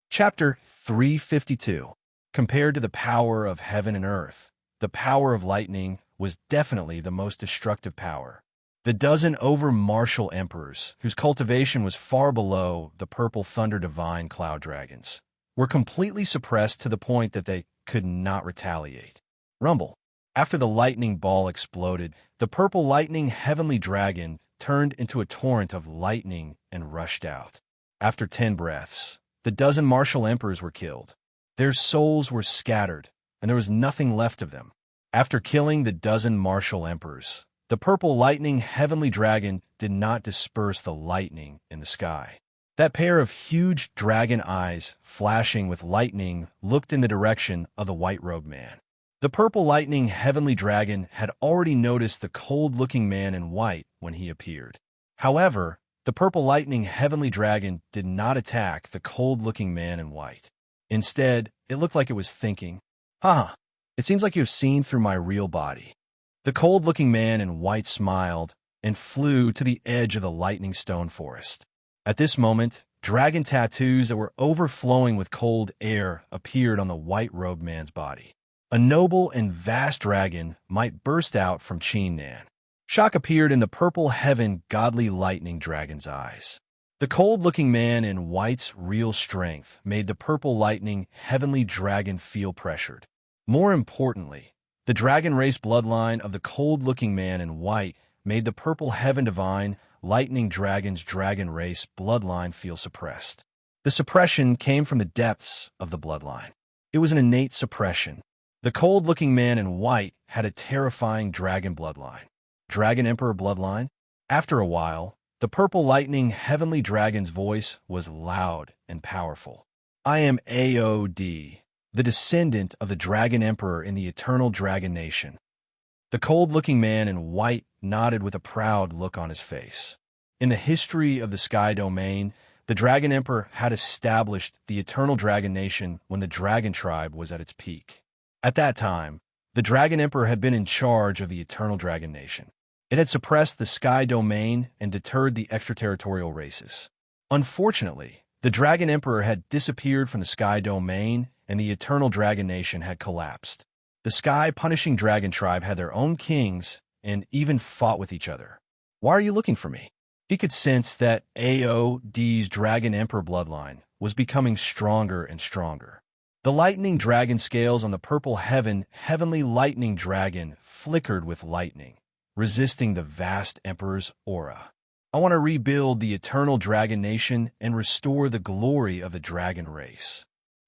Chapter 352. Compared to the power of heaven and earth, the power of lightning was definitely the most destructive power. The dozen over-martial emperors, whose cultivation was far below the purple thunder divine cloud dragons, were completely suppressed to the point that they could not retaliate. Rumble. After the lightning ball exploded, the purple lightning heavenly dragon turned into a torrent of lightning and rushed out. After 10 breaths, the dozen martial emperors were killed. Their souls were scattered, and there was nothing left of them. After killing the dozen martial emperors, the purple lightning heavenly dragon did not disperse the lightning in the sky. That pair of huge dragon eyes, flashing with lightning, looked in the direction of the white-robed man. The purple lightning heavenly dragon had already noticed the cold-looking man in white when he appeared. However, the purple lightning heavenly dragon did not attack the cold-looking man in white. Instead, it looked like it was thinking, "Haha, it seems like you have seen through my real body." The cold-looking man in white smiled and flew to the edge of the lightning stone forest. At this moment, dragon tattoos that were overflowing with cold air appeared on the white-robed man's body. A noble and vast dragon might burst out from Chin Nan. Shock appeared in the purple heaven godly lightning dragon's eyes. The cold-looking man in white's real strength made the purple lightning heavenly dragon feel pressured. More importantly, the dragon race bloodline of the cold-looking man in white made the purple heaven divine lightning dragon's dragon race bloodline feel suppressed. The suppression came from the depths of the bloodline. It was an innate suppression. The cold-looking man in white had a terrifying dragon bloodline. Dragon Emperor bloodline? After a while, the purple lightning heavenly dragon's voice was loud and powerful. I am AOD, the descendant of the Dragon Emperor in the eternal Dragon Nation. The cold-looking man in white nodded with a proud look on his face. In the history of the Sky Domain, the Dragon Emperor had established the eternal Dragon Nation when the Dragon Tribe was at its peak. At that time, the Dragon Emperor had been in charge of the eternal Dragon Nation. It had suppressed the Sky Domain and deterred the extraterritorial races. Unfortunately, the Dragon Emperor had disappeared from the Sky Domain and the Eternal Dragon Nation had collapsed. The Sky-punishing Dragon Tribe had their own kings and even fought with each other. Why are you looking for me? He could sense that AOD's Dragon Emperor bloodline was becoming stronger and stronger. The lightning dragon scales on the purple heavenly lightning dragon flickered with lightning, resisting the vast Emperor's aura. I want to rebuild the eternal Dragon Nation and restore the glory of the dragon race.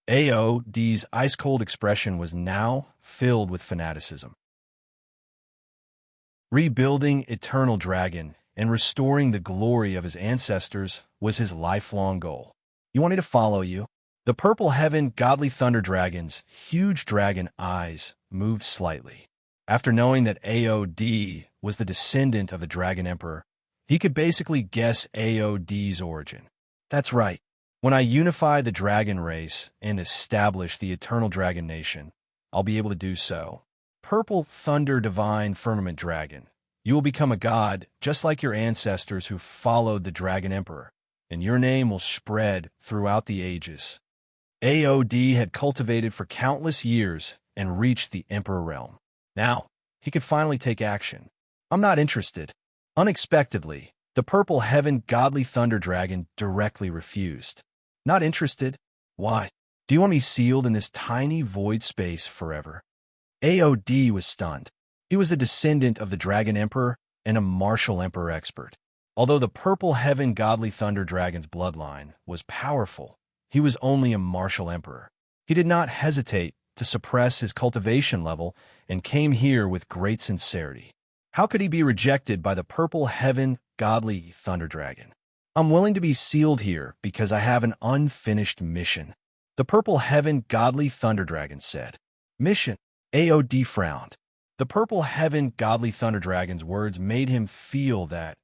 AOD's ice-cold expression was now filled with fanaticism. Rebuilding Eternal Dragon and restoring the glory of his ancestors was his lifelong goal. You want me to follow you? The purple heaven godly thunder dragon's huge dragon eyes moved slightly. After knowing that AOD was the descendant of the Dragon Emperor, he could basically guess AOD's origin. That's right. When I unify the dragon race and establish the Eternal Dragon Nation, I'll be able to do so. Purple Thunder Divine Firmament Dragon, you will become a god just like your ancestors who followed the Dragon Emperor, and your name will spread throughout the ages. AOD had cultivated for countless years and reached the Emperor realm. Now, he could finally take action. I'm not interested. Unexpectedly, the purple heaven godly thunder dragon directly refused. Not interested? Why? Do you want me sealed in this tiny void space forever? AOD was stunned. He was the descendant of the Dragon Emperor and a martial emperor expert. Although the purple heaven godly thunder dragon's bloodline was powerful, he was only a martial emperor. He did not hesitate to suppress his cultivation level and came here with great sincerity. How could he be rejected by the purple heaven godly thunder dragon? I'm willing to be sealed here because I have an unfinished mission, the purple heaven godly thunder dragon said. Mission. Aod frowned. The purple heaven godly thunder dragon's words made him feel that.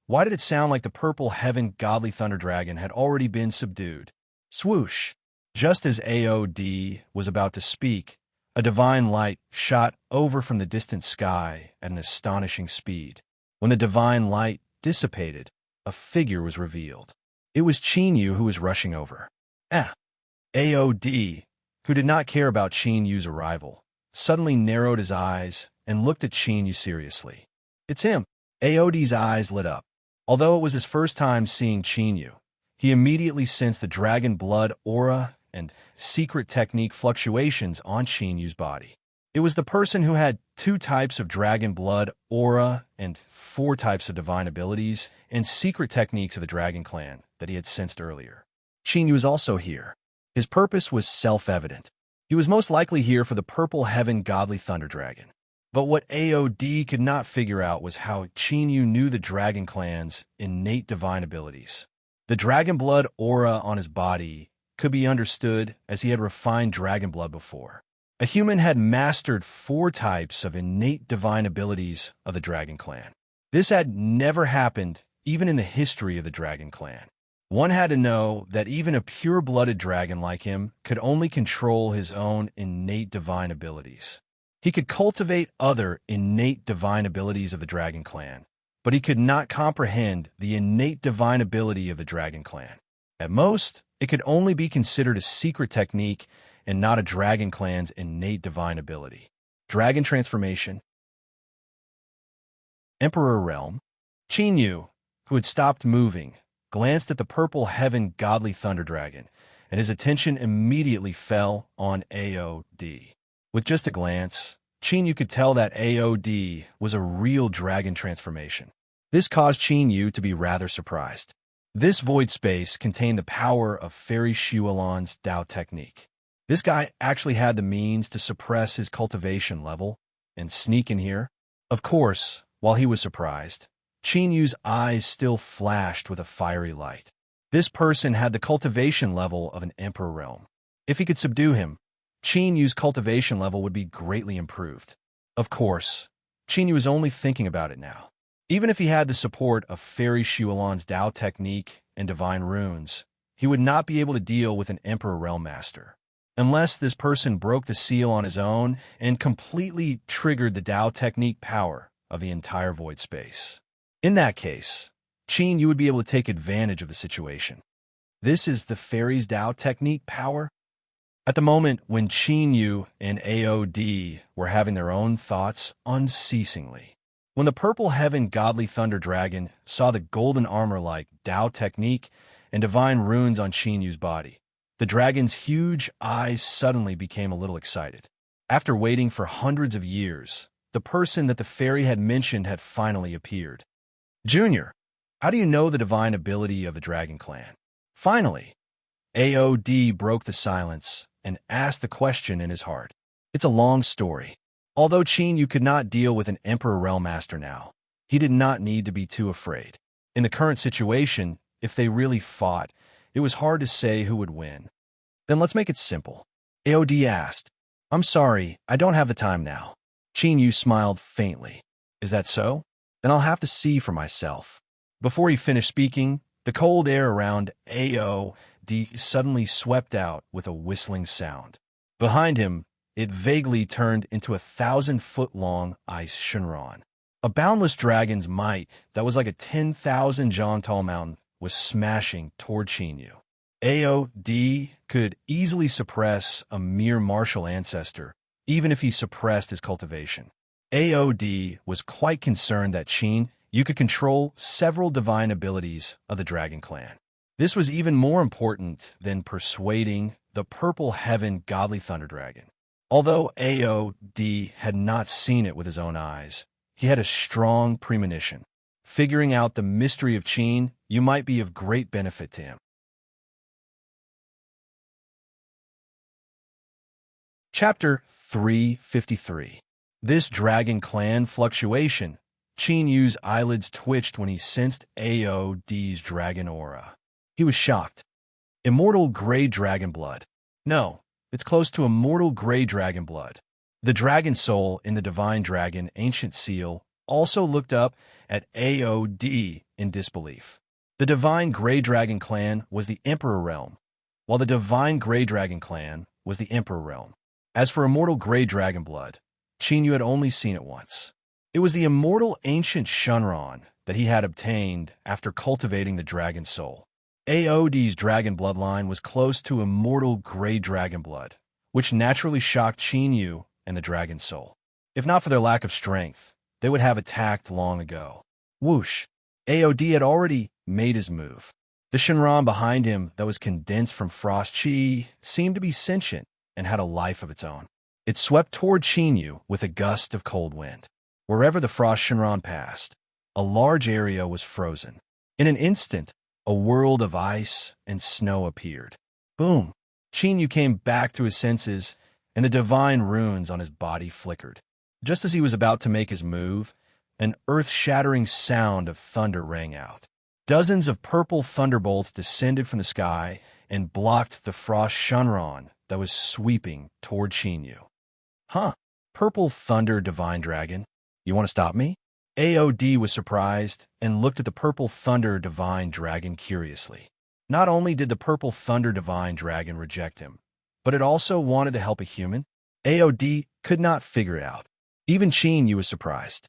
Why did it sound like the purple heaven godly thunder dragon had already been subdued? Swoosh. Just as Aod was about to speak, a divine light shot over from the distant sky at an astonishing speed. When the divine light dissipated, a figure was revealed. It was Chinyu who was rushing over. Aod, who did not care about Chinyu's arrival, suddenly narrowed his eyes and looked at Chinyu seriously. It's him. Aod's eyes lit up. Although it was his first time seeing Chinyu, he immediately sensed the dragon blood aura and secret technique fluctuations on Chinyu's body. It was the person who had 2 types of dragon blood aura and 4 types of divine abilities and secret techniques of the dragon clan that he had sensed earlier. Chinyu was also here. His purpose was self-evident. He was most likely here for the purple heaven godly thunder dragon. But what Aod could not figure out was how Chinyu knew the dragon clan's innate divine abilities. The dragon blood aura on his body could be understood as he had refined dragon blood before. A human had mastered 4 types of innate divine abilities of the dragon clan. This had never happened even in the history of the dragon clan. One had to know that even a pure-blooded dragon like him could only control his own innate divine abilities. He could cultivate other innate divine abilities of the dragon clan, but he could not comprehend the innate divine ability of the dragon clan. At most, it could only be considered a secret technique and not a dragon clan's innate divine ability. Dragon transformation. Emperor realm. Chinyu, who had stopped moving, glanced at the purple heaven godly thunder dragon, and his attention immediately fell on Aod. With just a glance, Chinyu could tell that Aod was a real dragon transformation. This caused Chinyu to be rather surprised. This void space contained the power of Fairy Shualon's Dao technique. This guy actually had the means to suppress his cultivation level and sneak in here. Of course, while he was surprised, Chinyu's eyes still flashed with a fiery light. This person had the cultivation level of an emperor realm. If he could subdue him, Chinyu's cultivation level would be greatly improved. Of course, Chinyu was only thinking about it now. Even if he had the support of Fairy Shualon's Dao technique and divine runes, he would not be able to deal with an Emperor Realm Master, unless this person broke the seal on his own and completely triggered the Dao technique power of the entire void space. In that case, Chinyu would be able to take advantage of the situation. This is the Fairy's Dao technique power? At the moment when Chinyu and Aod were having their own thoughts unceasingly, when the purple heaven godly thunder dragon saw the golden armor-like Dao technique and divine runes on Chinyu's body, the dragon's huge eyes suddenly became a little excited. After waiting for hundreds of years, the person that the fairy had mentioned had finally appeared. Junior, how do you know the divine ability of the dragon clan? Finally, Aod broke the silence and asked the question in his heart. It's a long story. Although Chinyu could not deal with an Emperor Realm Master now, he did not need to be too afraid. In the current situation, if they really fought, it was hard to say who would win. Then let's make it simple. Aod asked. I'm sorry, I don't have the time now. Chinyu smiled faintly. Is that so? Then I'll have to see for myself. Before he finished speaking, the cold air around Aod suddenly swept out with a whistling sound. Behind him, it vaguely turned into a 1,000-foot-long ice Shinran. A boundless dragon's might that was like a 10,000-jong-tall mountain was smashing toward Chinyu. Aod could easily suppress a mere martial ancestor, even if he suppressed his cultivation. Aod was quite concerned that Chinyu could control several divine abilities of the Dragon Clan. This was even more important than persuading the Purple Heaven Godly Thunder Dragon. Although Aod had not seen it with his own eyes, he had a strong premonition. Figuring out the mystery of Chinyu might be of great benefit to him. Chapter 353. This Dragon Clan fluctuation. Chinyu's eyelids twitched when he sensed Aod's dragon aura. He was shocked. Immortal gray dragon blood. No, It's close to immortal gray dragon blood. The dragon soul in the divine dragon ancient seal also looked up at Aod in disbelief. The divine gray dragon clan was the emperor realm, while the divine gray dragon clan was the emperor realm. As for immortal gray dragon blood, Chinyu had only seen it once. It was the immortal ancient Shunron that he had obtained after cultivating the dragon soul. Aod's dragon bloodline was close to immortal gray dragon blood, which naturally shocked Chinyu and the dragon soul. If not for their lack of strength, they would have attacked long ago. Whoosh! Aod had already made his move. The Shinran behind him that was condensed from frost chi seemed to be sentient and had a life of its own. It swept toward Chinyu with a gust of cold wind. Wherever the frost Shinran passed, a large area was frozen. In an instant, a world of ice and snow appeared. Boom! Chinyu came back to his senses, and the divine runes on his body flickered. Just as he was about to make his move, an earth-shattering sound of thunder rang out. Dozens of purple thunderbolts descended from the sky and blocked the frost Shunran that was sweeping toward Chinyu. Huh? Purple thunder divine dragon? You want to stop me? Aod was surprised and looked at the purple thunder divine dragon curiously. Not only did the purple thunder divine dragon reject him, but it also wanted to help a human. Aod could not figure it out. Even Chinyu was surprised.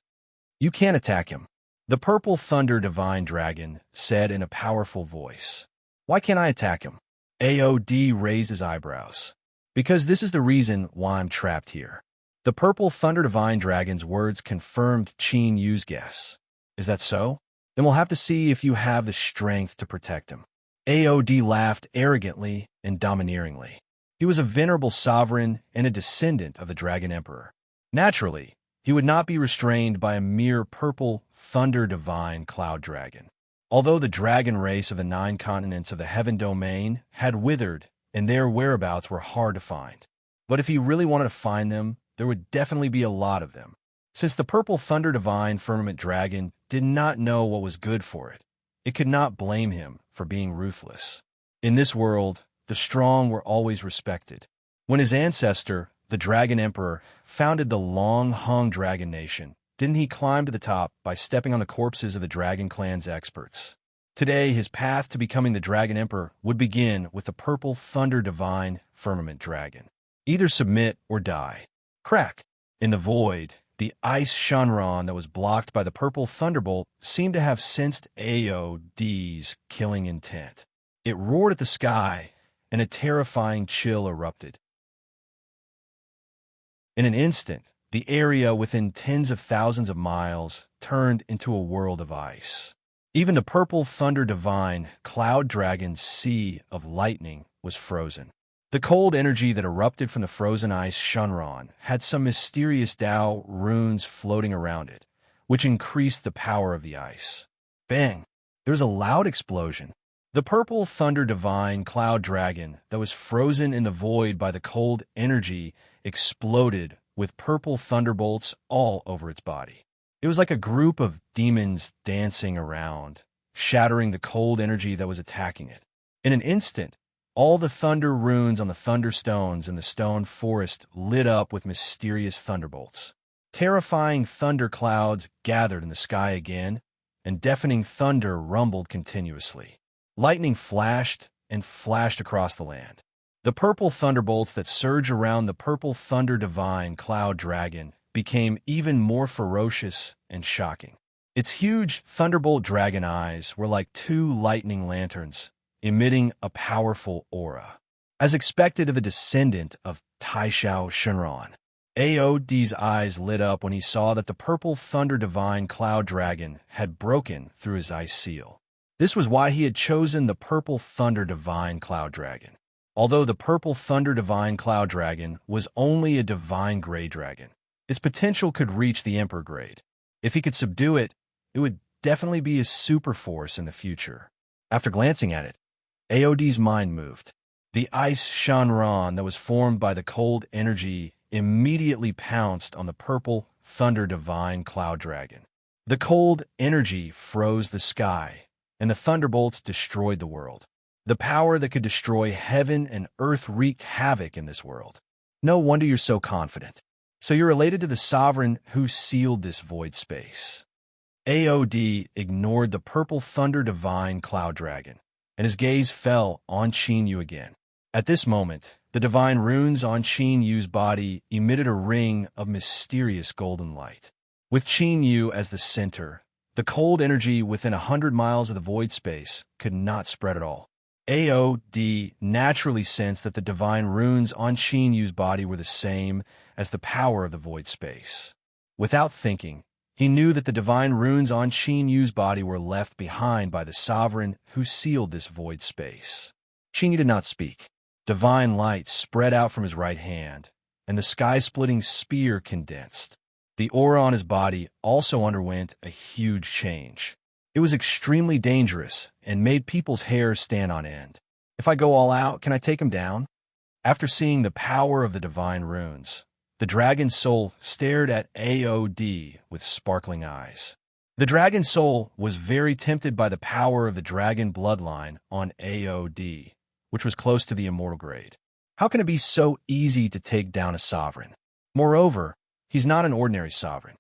You can't attack him. The purple thunder divine dragon said in a powerful voice. Why can't I attack him? Aod raised his eyebrows. Because this is the reason why I'm trapped here. The purple thunder divine dragon's words confirmed Chinyu's guess. Is that so? Then we'll have to see if you have the strength to protect him. Aod laughed arrogantly and domineeringly. He was a venerable sovereign and a descendant of the Dragon Emperor. Naturally, he would not be restrained by a mere purple thunder divine cloud dragon. Although the dragon race of the 9 continents of the heaven domain had withered and their whereabouts were hard to find. But if he really wanted to find them, there would definitely be a lot of them. Since the purple thunder divine firmament dragon did not know what was good for it, it could not blame him for being ruthless. In this world, the strong were always respected. When his ancestor, the Dragon Emperor, founded the long-hung Dragon Nation, didn't he climb to the top by stepping on the corpses of the Dragon Clan's experts? Today, his path to becoming the Dragon Emperor would begin with the purple thunder divine firmament dragon. Either submit or die. Crack! In the void, the ice Shunran that was blocked by the purple thunderbolt seemed to have sensed Aod's killing intent. It roared at the sky, and a terrifying chill erupted. In an instant, the area within tens of thousands of miles turned into a world of ice. Even the purple thunder divine cloud dragon's sea of lightning was frozen. The cold energy that erupted from the frozen ice Shunran had some mysterious Tao runes floating around it, which increased the power of the ice. Bang! There was a loud explosion. The purple thunder divine cloud dragon that was frozen in the void by the cold energy exploded with purple thunderbolts all over its body. It was like a group of demons dancing around, shattering the cold energy that was attacking it. In an instant, all the thunder runes on the thunderstones in the stone forest lit up with mysterious thunderbolts. Terrifying thunder clouds gathered in the sky again, and deafening thunder rumbled continuously. Lightning flashed and flashed across the land. The purple thunderbolts that surged around the purple thunder divine cloud dragon became even more ferocious and shocking. Its huge thunderbolt dragon eyes were like 2 lightning lanterns, emitting a powerful aura. As expected of a descendant of Taishao Shinran, Aod's eyes lit up when he saw that the purple thunder divine cloud dragon had broken through his ice seal. This was why he had chosen the purple thunder divine cloud dragon. Although the purple thunder divine cloud dragon was only a divine gray dragon, its potential could reach the emperor grade. If he could subdue it, it would definitely be a super force in the future. After glancing at it, Aod's mind moved. The ice Shanran that was formed by the cold energy immediately pounced on the purple thunder divine cloud dragon. The cold energy froze the sky, and the thunderbolts destroyed the world. The power that could destroy heaven and earth wreaked havoc in this world. No wonder you're so confident. So you're related to the sovereign who sealed this void space. AOD ignored the purple thunder divine cloud dragon, and his gaze fell on Qin Yu again. At this moment, the divine runes on Qin Yu's body emitted a ring of mysterious golden light. With Qin Yu as the center, the cold energy within 100 miles of the void space could not spread at all. AOD naturally sensed that the divine runes on Qin Yu's body were the same as the power of the void space. Without thinking, he knew that the divine runes on Qin Yu's body were left behind by the sovereign who sealed this void space. Qin Yu did not speak. Divine light spread out from his right hand, and the sky-splitting spear condensed. The aura on his body also underwent a huge change. It was extremely dangerous and made people's hair stand on end. If I go all out, can I take him down? After seeing the power of the divine runes, the dragon's soul stared at AOD with sparkling eyes. The dragon soul was very tempted by the power of the dragon bloodline on AOD, which was close to the immortal grade. How can it be so easy to take down a sovereign? Moreover, he's not an ordinary sovereign.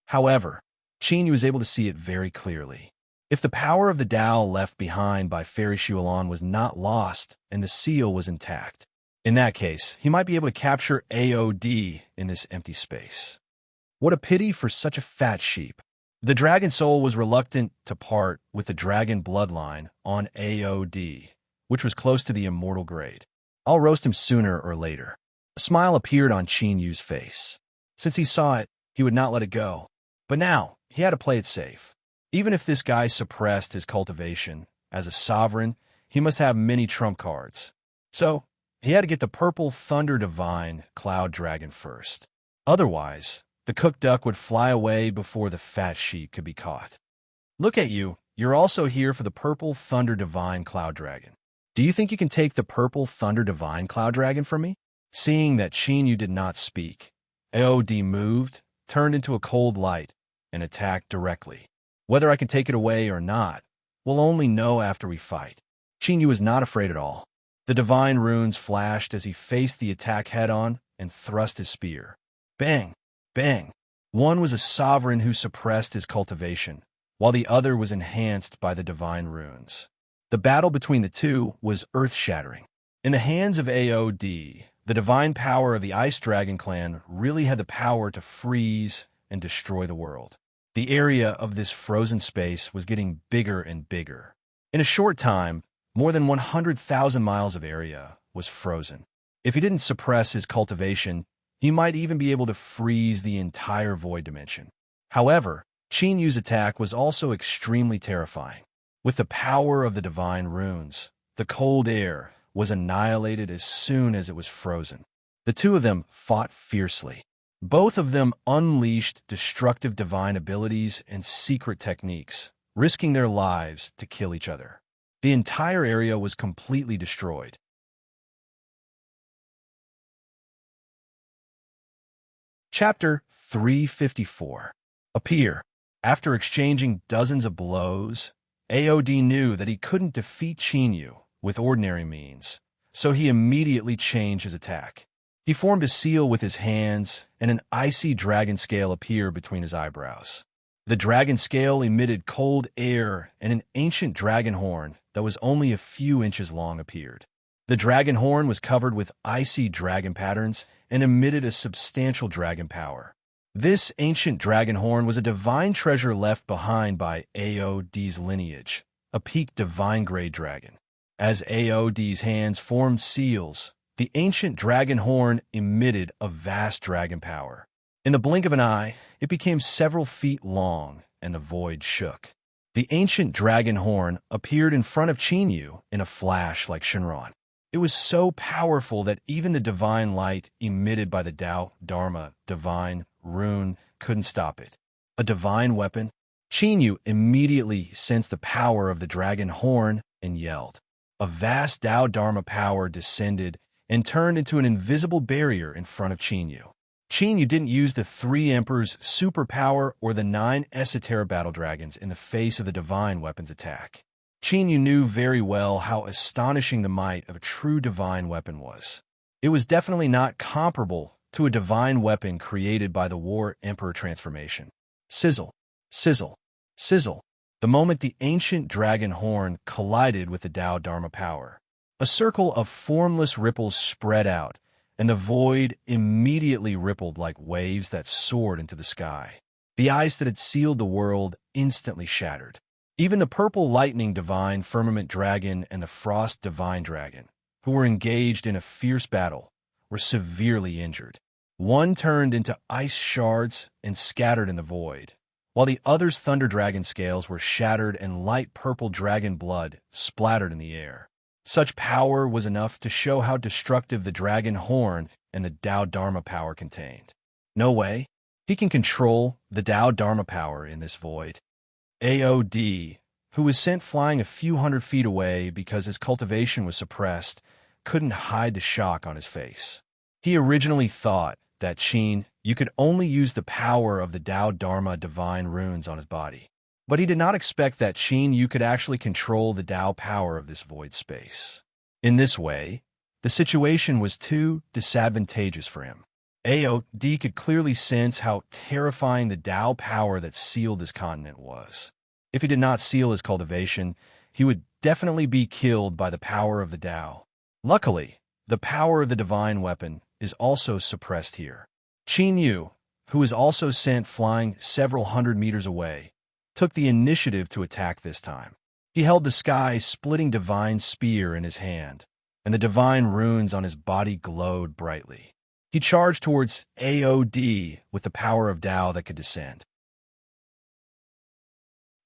However, Qin Yu was able to see it very clearly. If the power of the Tao left behind by Fairy Shualon was not lost and the seal was intact, in that case, he might be able to capture AOD in this empty space. What a pity for such a fat sheep. The dragon soul was reluctant to part with the dragon bloodline on AOD, which was close to the immortal grade. I'll roast him sooner or later. A smile appeared on Qin Yu's face. Since he saw it, he would not let it go. But now, he had to play it safe. Even if this guy suppressed his cultivation, as a sovereign, he must have many trump cards. So, he had to get the purple thunder divine cloud dragon first. Otherwise, the cooked duck would fly away before the fat sheep could be caught. Look at you, you're also here for the purple thunder divine cloud dragon. Do you think you can take the purple thunder divine cloud dragon from me? Seeing that Qin Yu did not speak, AOD moved, turned into a cold light, and attacked directly. Whether I can take it away or not, we'll only know after we fight. Qin Yu was not afraid at all. The divine runes flashed as he faced the attack head-on and thrust his spear. Bang! Bang! One was a sovereign who suppressed his cultivation, while the other was enhanced by the divine runes. The battle between the two was earth-shattering. In the hands of AOD, the divine power of the Ice Dragon clan really had the power to freeze and destroy the world. The area of this frozen space was getting bigger and bigger. In a short time, more than 100,000 miles of area was frozen. If he didn't suppress his cultivation, he might even be able to freeze the entire void dimension. However, Qin Yu's attack was also extremely terrifying. With the power of the divine runes, the cold air was annihilated as soon as it was frozen. The two of them fought fiercely. Both of them unleashed destructive divine abilities and secret techniques, risking their lives to kill each other. The entire area was completely destroyed. Chapter 354. Appear. After exchanging dozens of blows, AOD knew that he couldn't defeat Qin Yu with ordinary means, so he immediately changed his attack. He formed a seal with his hands, and an icy dragon scale appeared between his eyebrows. The dragon scale emitted cold air, and an ancient dragon horn that was only a few inches long appeared. The dragon horn was covered with icy dragon patterns and emitted a substantial dragon power. This ancient dragon horn was a divine treasure left behind by AOD's lineage, a peak divine grade dragon. As AOD's hands formed seals, the ancient dragon horn emitted a vast dragon power. In the blink of an eye, it became several feet long, and the void shook. The ancient dragon horn appeared in front of Qin Yu in a flash like Shinran. It was so powerful that even the divine light emitted by the Tao, Dharma, divine rune couldn't stop it. A divine weapon? Qin Yu immediately sensed the power of the dragon horn and yelled. A vast Tao Dharma power descended and turned into an invisible barrier in front of Qin Yu. Qin Yu didn't use the 3 Emperors' superpower or the 9 Esoteric battle dragons in the face of the divine weapon's attack. Qin Yu knew very well how astonishing the might of a true divine weapon was. It was definitely not comparable to a divine weapon created by the War Emperor transformation. Sizzle, sizzle, sizzle. The moment the ancient dragon horn collided with the Tao Dharma power, a circle of formless ripples spread out, and the void immediately rippled like waves that soared into the sky. The ice that had sealed the world instantly shattered. Even the purple lightning divine firmament dragon and the frost divine dragon, who were engaged in a fierce battle, were severely injured. One turned into ice shards and scattered in the void, while the other's thunder dragon scales were shattered and light purple dragon blood splattered in the air. Such power was enough to show how destructive the dragon horn and the Tao Dharma power contained. No way. He can control the Tao Dharma power in this void. AOD, who was sent flying a few hundred feet away because his cultivation was suppressed, couldn't hide the shock on his face. He originally thought that Qin Yu could only use the power of the Tao Dharma divine runes on his body. But he did not expect that Qin Yu could actually control the Tao power of this void space. In this way, the situation was too disadvantageous for him. AOD could clearly sense how terrifying the Tao power that sealed this continent was. If he did not seal his cultivation, he would definitely be killed by the power of the Tao. Luckily, the power of the divine weapon is also suppressed here. Qin Yu, who was also sent flying several hundred meters away, took the initiative to attack this time. He held the sky-splitting divine spear in his hand, and the divine runes on his body glowed brightly. He charged towards AOD with the power of Tao that could descend.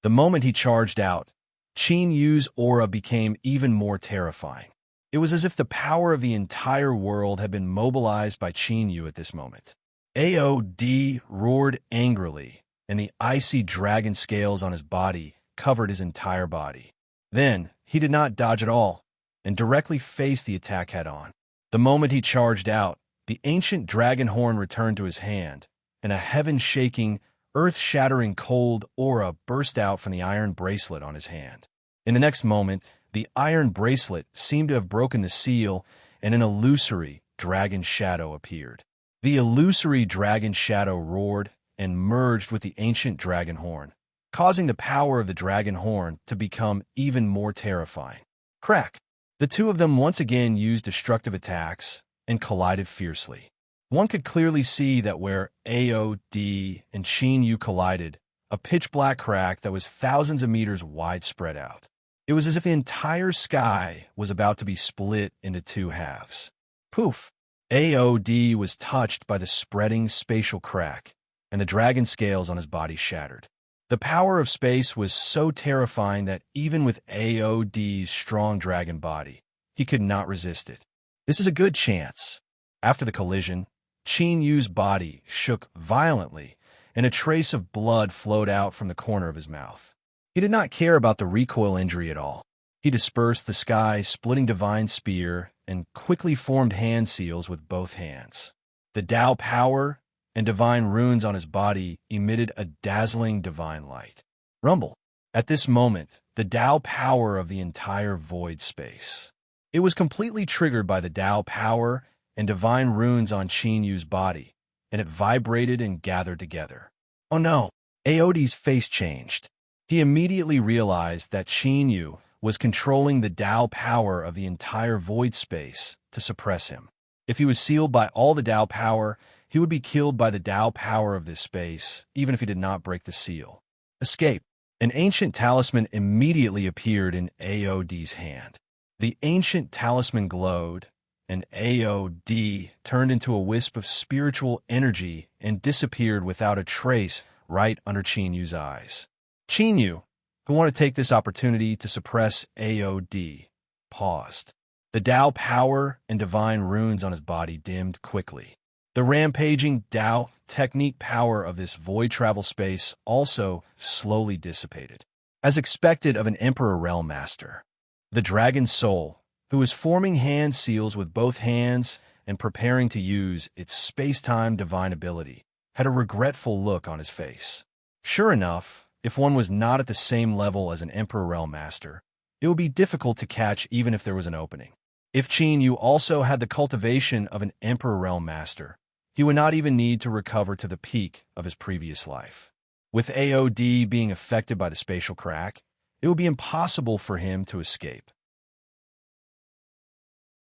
The moment he charged out, Qin Yu's aura became even more terrifying. It was as if the power of the entire world had been mobilized by Qin Yu at this moment. AOD roared angrily, and the icy dragon scales on his body covered his entire body. Then, he did not dodge at all, and directly faced the attack head-on. The moment he charged out, the ancient dragon horn returned to his hand, and a heaven-shaking, earth-shattering cold aura burst out from the iron bracelet on his hand. In the next moment, the iron bracelet seemed to have broken the seal, and an illusory dragon shadow appeared. The illusory dragon shadow roared and merged with the ancient dragon horn, causing the power of the dragon horn to become even more terrifying. Crack! The two of them once again used destructive attacks and collided fiercely. One could clearly see that where AOD and Qin Yu collided, a pitch-black crack that was thousands of meters wide spread out. It was as if the entire sky was about to be split into two halves. Poof! AOD was touched by the spreading spatial crack, and the dragon scales on his body shattered. The power of space was so terrifying that even with AOD's strong dragon body, he could not resist it. This is a good chance. After the collision, Qin Yu's body shook violently, and a trace of blood flowed out from the corner of his mouth. He did not care about the recoil injury at all. He dispersed the sky-splitting divine spear and quickly formed hand seals with both hands. The Tao power and divine runes on his body emitted a dazzling divine light. Rumble. At this moment, the Tao power of the entire void space. It was completely triggered by the Tao power and divine runes on Qin Yu's body, and it vibrated and gathered together. Oh no! AOD's face changed. He immediately realized that Qin Yu was controlling the Tao power of the entire void space to suppress him. If he was sealed by all the Tao power, he would be killed by the Tao power of this space, even if he did not break the seal. Escape. An ancient talisman immediately appeared in AOD's hand. The ancient talisman glowed, and AOD turned into a wisp of spiritual energy and disappeared without a trace right under Qin Yu's eyes. Qin Yu, who wanted to take this opportunity to suppress AOD, paused. The Tao power and divine runes on his body dimmed quickly. The rampaging Tao technique power of this void travel space also slowly dissipated. As expected of an Emperor Realm Master, the Dragon Soul, who was forming hand seals with both hands and preparing to use its space-time divine ability, had a regretful look on his face. Sure enough, if one was not at the same level as an Emperor Realm Master, it would be difficult to catch even if there was an opening. If Qin Yu also had the cultivation of an Emperor Realm Master, he would not even need to recover to the peak of his previous life. With AOD being affected by the spatial crack, it would be impossible for him to escape.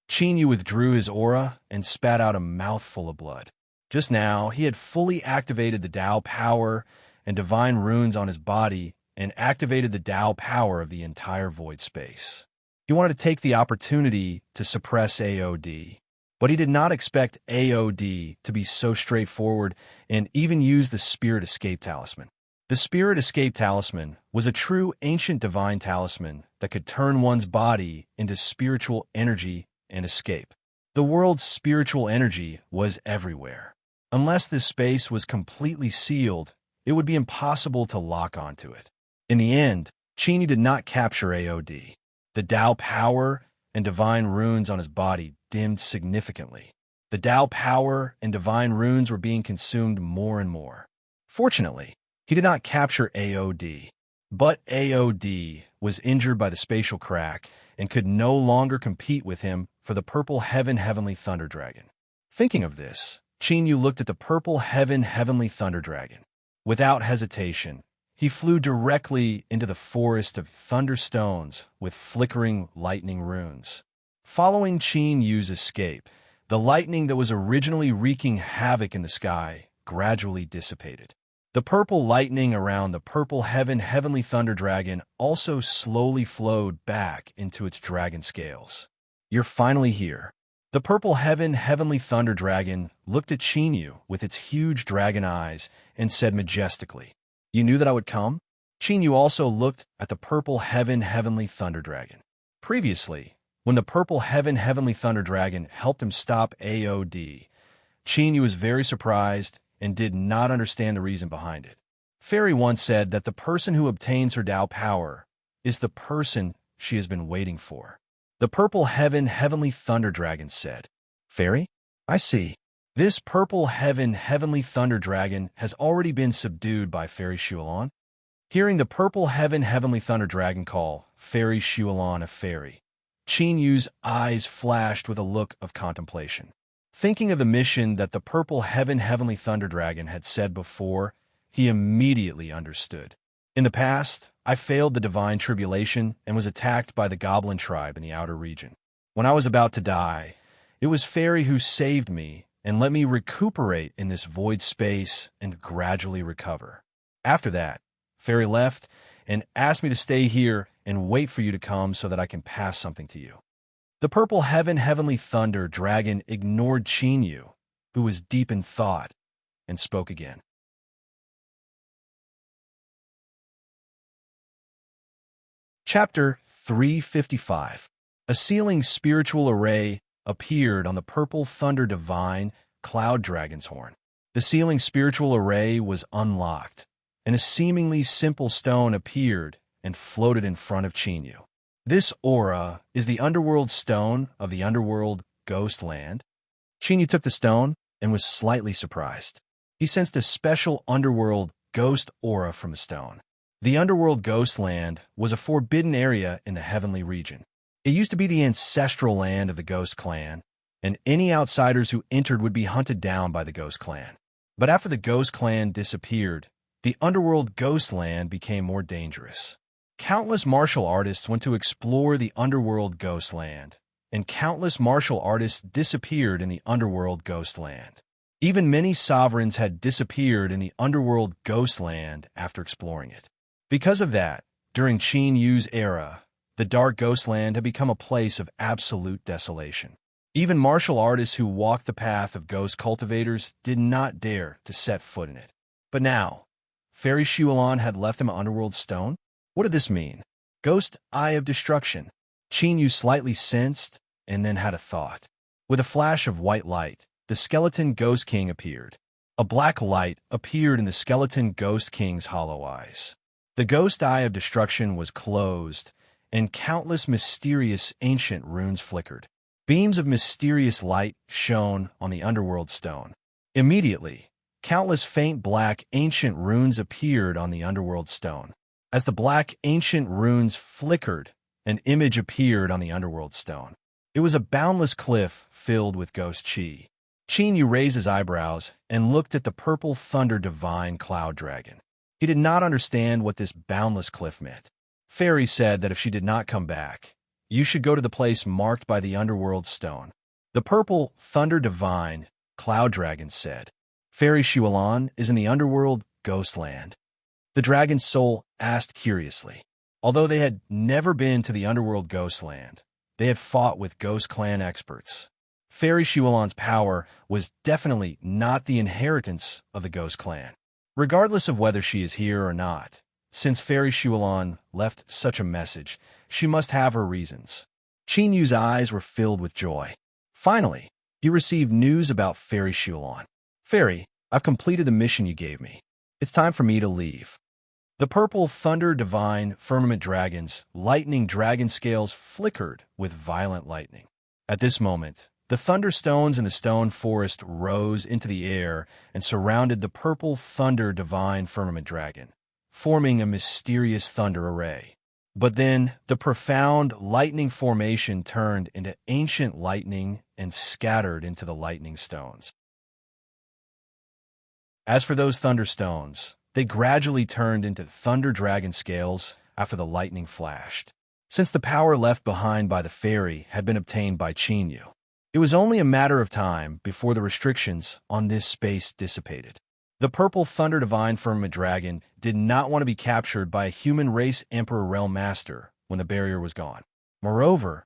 Qin Yu withdrew his aura and spat out a mouthful of blood. Just now, he had fully activated the Tao power and divine runes on his body and activated the Tao power of the entire void space. He wanted to take the opportunity to suppress AOD, but he did not expect AOD to be so straightforward and even use the Spirit Escape Talisman. The Spirit Escape Talisman was a true ancient divine talisman that could turn one's body into spiritual energy and escape. The world's spiritual energy was everywhere. Unless this space was completely sealed, it would be impossible to lock onto it. In the end, Qin Yu did not capture AOD. The Tao power and divine runes on his body dimmed significantly. The Tao power and divine runes were being consumed more and more. Fortunately, he did not capture AOD, but AOD was injured by the spatial crack and could no longer compete with him for the Purple Heavenly Thunder Dragon. Thinking of this, Qin Yu looked at the Purple Heavenly Thunder Dragon. Without hesitation, he flew directly into the forest of thunderstones with flickering lightning runes. Following Qin Yu's escape, the lightning that was originally wreaking havoc in the sky gradually dissipated. The purple lightning around the Purple Heavenly Thunder Dragon also slowly flowed back into its dragon scales. "You're finally here." The Purple Heavenly Thunder Dragon looked at Qin Yu with its huge dragon eyes and said majestically, "You knew that I would come?" Qin Yu also looked at the Purple Heavenly Thunder Dragon. Previously, when the Purple Heavenly Thunder Dragon helped him stop AOD, Qin Yu was very surprised and did not understand the reason behind it. Fairy once said that the person who obtains her Tao power is the person she has been waiting for. The Purple Heavenly Thunder Dragon said, "Fairy? I see. This Purple Heavenly Thunder Dragon has already been subdued by Fairy Shualon." Hearing the Purple Heavenly Thunder Dragon call Fairy Shualon a fairy, Qin Yu's eyes flashed with a look of contemplation. Thinking of the mission that the Purple Heavenly Thunder Dragon had said before, he immediately understood. "In the past, I failed the divine tribulation and was attacked by the goblin tribe in the outer region. When I was about to die, it was Fairy who saved me and let me recuperate in this void space and gradually recover. After that, Fairy left and asked me to stay here and wait for you to come so that I can pass something to you." The Purple Heavenly Thunder Dragon ignored Qin Yu, who was deep in thought, and spoke again. Chapter 355. A sealing spiritual array appeared on the Purple Thunder Divine Cloud Dragon's horn. The sealing spiritual array was unlocked, and a seemingly simple stone appeared and floated in front of Qin Yu. This aura is the underworld stone of the underworld ghost land. Qin Yu took the stone and was slightly surprised. He sensed a special underworld ghost aura from the stone. The underworld ghost land was a forbidden area in the heavenly region. It used to be the ancestral land of the ghost clan, and any outsiders who entered would be hunted down by the ghost clan. But after the ghost clan disappeared, the underworld ghost land became more dangerous. Countless martial artists went to explore the underworld ghost land, and countless martial artists disappeared in the underworld ghost land. Even many sovereigns had disappeared in the underworld ghost land after exploring it. Because of that, during Qin Yu's era, the dark ghost land had become a place of absolute desolation. Even martial artists who walked the path of ghost cultivators did not dare to set foot in it. But now, Fairy Shualon had left them an underworld stone? What did this mean? Ghost Eye of Destruction. Qin Yu slightly sensed and then had a thought. With a flash of white light, the skeleton Ghost King appeared. A black light appeared in the skeleton Ghost King's hollow eyes. The Ghost Eye of Destruction was closed, and countless mysterious ancient runes flickered. Beams of mysterious light shone on the underworld stone. Immediately, countless faint black ancient runes appeared on the underworld stone. As the black ancient runes flickered, An image appeared on the underworld stone. It was a boundless cliff filled with ghost chi. Chinyu raised his eyebrows and looked at the purple thunder divine cloud dragon. He did not understand what this boundless cliff meant. Fairy said that if she did not come back, you should go to the place marked by the underworld stone. The purple thunder divine cloud dragon said, Fairy Shualan is in the underworld ghost land. The dragon's soul asked curiously. Although they had never been to the underworld ghost land, they had fought with ghost clan experts. Fairy Shualan's power was definitely not the inheritance of the ghost clan. Regardless of whether she is here or not, since Fairy Shualan left such a message, she must have her reasons. Chinyu's eyes were filled with joy. Finally, he received news about Fairy Shualan. Fairy, I've completed the mission you gave me. It's time for me to leave. The purple thunder divine firmament dragon's lightning dragon scales flickered with violent lightning. At this moment, the thunderstones in the stone forest rose into the air and surrounded the purple thunder divine firmament dragon, forming a mysterious thunder array. But then, the profound lightning formation turned into ancient lightning and scattered into the lightning stones. As for those thunderstones, they gradually turned into thunder dragon scales after the lightning flashed. Since the power left behind by the fairy had been obtained by Chinyu, it was only a matter of time before the restrictions on this space dissipated. The purple thunder divine firmament dragon did not want to be captured by a human race emperor realm master when the barrier was gone. Moreover,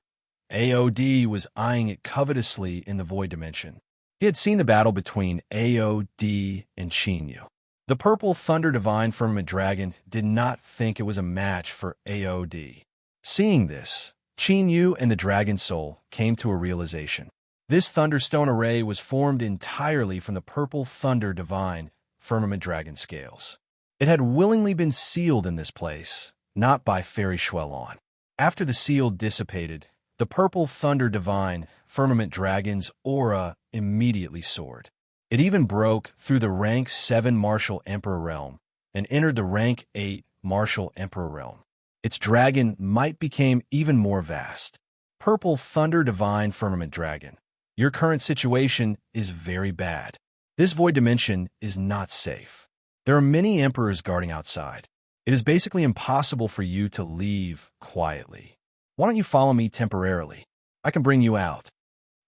AOD was eyeing it covetously in the void dimension. He had seen the battle between AOD and Chinyu. The purple thunder divine firmament dragon did not think it was a match for AOD. Seeing this, Chinyu and the dragon soul came to a realization. This thunderstone array was formed entirely from the purple thunder divine firmament dragon scales. It had willingly been sealed in this place, not by Fairy Shualan. After the seal dissipated, the purple thunder divine firmament dragon's aura immediately soared. It even broke through the rank 7 martial emperor realm and entered the rank 8 martial emperor realm. Its dragon might became even more vast. Purple thunder divine firmament dragon, your current situation is very bad. This void dimension is not safe. There are many emperors guarding outside. It is basically impossible for you to leave quietly. Why don't you follow me temporarily? I can bring you out.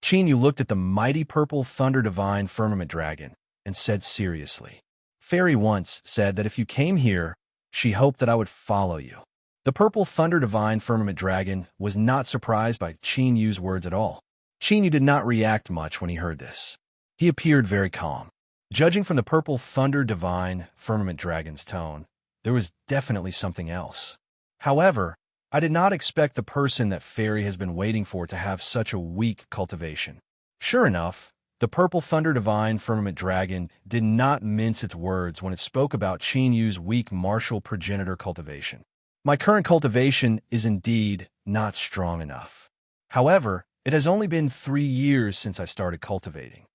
Chinyu looked at the mighty purple thunder divine firmament dragon and said seriously, Fairy once said that if you came here, she hoped that I would follow you. The purple thunder divine firmament dragon was not surprised by Chinyu's words at all. Chinyu did not react much when he heard this. He appeared very calm. Judging from the purple thunder divine firmament dragon's tone, there was definitely something else. However, I did not expect the person that Fairy has been waiting for to have such a weak cultivation. Sure enough, the purple thunder divine firmament dragon did not mince its words when it spoke about Chinyu's weak martial progenitor cultivation. My current cultivation is indeed not strong enough. However, it has only been 3 years since I started cultivating.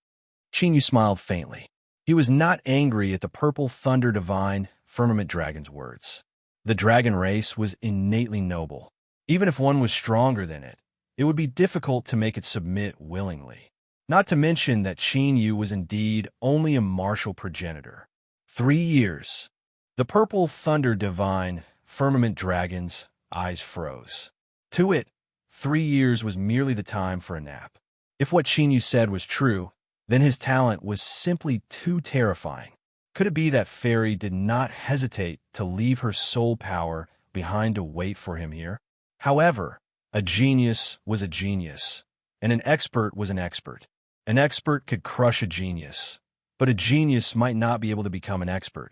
Chinyu smiled faintly. He was not angry at the purple thunder divine firmament dragon's words. The dragon race was innately noble. Even if one was stronger than it, it would be difficult to make it submit willingly. Not to mention that Chinyu was indeed only a martial progenitor. 3 years. The purple thunder divine firmament dragon's eyes froze. To it, 3 years was merely the time for a nap. If what Chinyu said was true, then his talent was simply too terrifying. Could it be that Fairy did not hesitate to leave her soul power behind to wait for him here? However, a genius was a genius, and an expert was an expert. An expert could crush a genius, but a genius might not be able to become an expert.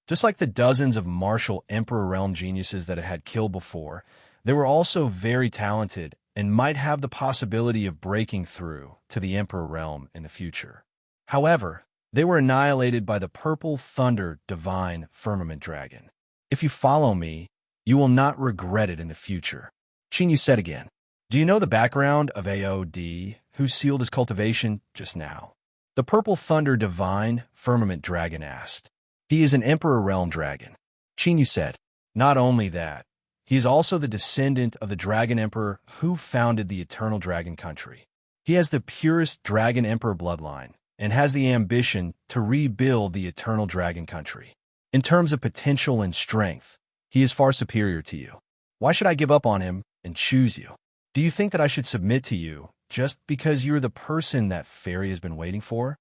Just like the dozens of martial Emperor Realm geniuses that it had killed before, they were also very talented and might have the possibility of breaking through to the Emperor Realm in the future. However, they were annihilated by the purple thunder divine firmament dragon. If you follow me, you will not regret it in the future. Chinyu said again, do you know the background of AOD, who sealed his cultivation just now? The purple thunder divine firmament dragon asked. He is an Emperor Realm dragon. Chinyu said, not only that, He is also the descendant of the Dragon Emperor who founded the Eternal Dragon Country. He has the purest Dragon Emperor bloodline and has the ambition to rebuild the Eternal Dragon Country. In terms of potential and strength, he is far superior to you. Why should I give up on him and choose you? Do you think that I should submit to you just because you're the person that fairy has been waiting for?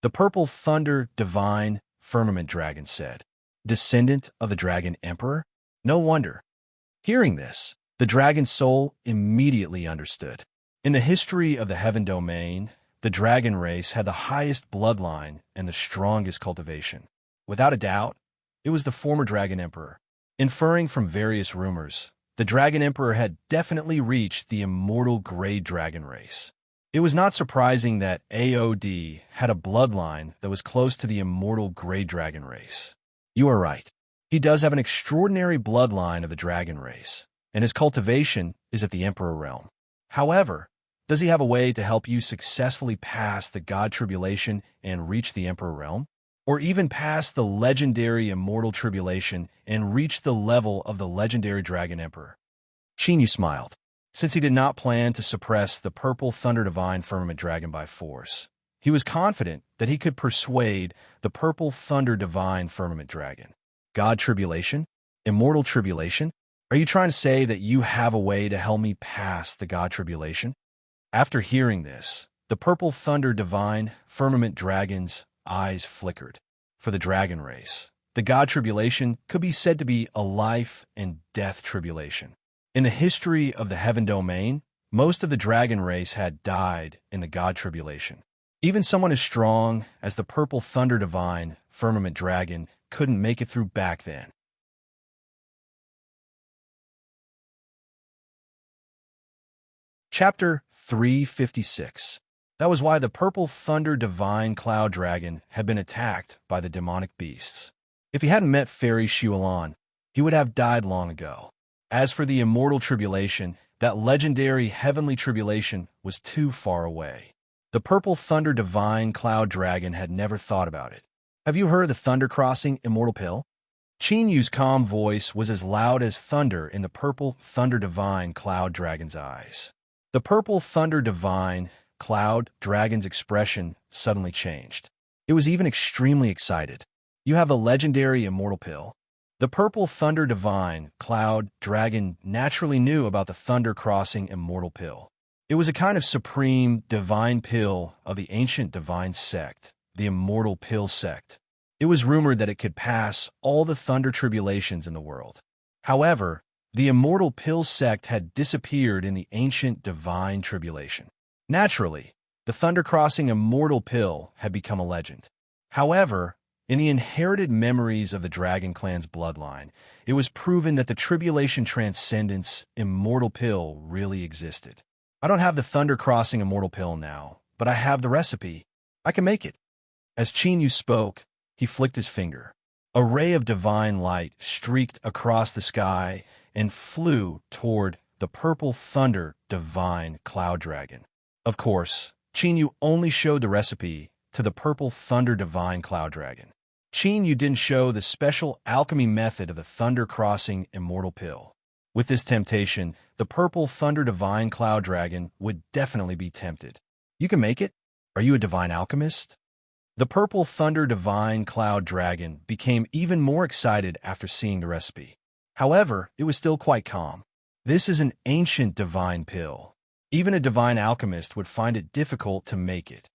The purple thunder divine firmament dragon said, descendant of the Dragon Emperor? No wonder. Hearing this, the dragon's soul immediately understood. In the history of the heaven domain, the dragon race had the highest bloodline and the strongest cultivation. Without a doubt, it was the former Dragon Emperor. Inferring from various rumors, the Dragon Emperor had definitely reached the immortal Grey Dragon race. It was not surprising that AOD had a bloodline that was close to the immortal Grey Dragon race. You are right. He does have an extraordinary bloodline of the dragon race, and his cultivation is at the Emperor realm. However, does he have a way to help you successfully pass the God Tribulation and reach the Emperor realm? Or even pass the legendary Immortal Tribulation and reach the level of the legendary Dragon Emperor? Chinyu smiled. Since he did not plan to suppress the purple Thunder Divine Firmament Dragon by force, he was confident that he could persuade the purple Thunder Divine Firmament Dragon. God Tribulation? Immortal Tribulation? Are you trying to say that you have a way to help me pass the God Tribulation? After hearing this, the purple Thunder Divine Firmament Dragon's eyes flickered. For the dragon race, the God Tribulation could be said to be a life and death tribulation. In the history of the heaven domain, most of the dragon race had died in the God Tribulation. Even someone as strong as the purple Thunder Divine Firmament Dragon couldn't make it through back then. Chapter 356. That was why the purple Thunder Divine Cloud Dragon had been attacked by the demonic beasts. If he hadn't met Fairy Shualan, he would have died long ago. As for the immortal tribulation, that legendary heavenly tribulation was too far away. The purple Thunder Divine Cloud Dragon had never thought about it. Have you heard of the Thunder Crossing Immortal Pill? Chinyu's calm voice was as loud as thunder in the purple Thunder Divine Cloud Dragon's eyes. The purple Thunder Divine Cloud Dragon's expression suddenly changed. It was even extremely excited. You have the legendary Immortal Pill. The purple Thunder Divine Cloud Dragon naturally knew about the Thunder Crossing Immortal Pill. It was a kind of supreme divine pill of the ancient divine sect, the Immortal Pill sect. It was rumored that it could pass all the thunder tribulations in the world. However, the Immortal Pill sect had disappeared in the ancient divine tribulation. Naturally, the Thunder Crossing Immortal Pill had become a legend. However, in the inherited memories of the Dragon Clan's bloodline, it was proven that the Tribulation Transcendence Immortal Pill really existed. I don't have the Thunder Crossing Immortal Pill now, but I have the recipe. I can make it. As Chinyu spoke, he flicked his finger. A ray of divine light streaked across the sky and flew toward the purple Thunder Divine Cloud Dragon. Of course, Chinyu only showed the recipe to the purple Thunder Divine Cloud Dragon. Chinyu didn't show the special alchemy method of the Thunder Crossing Immortal Pill. With this temptation, the purple Thunder Divine Cloud Dragon would definitely be tempted. You can make it? Are you a divine alchemist? The purple Thunder Divine Cloud Dragon became even more excited after seeing the recipe. However, it was still quite calm. This is an ancient divine pill. Even a divine alchemist would find it difficult to make it.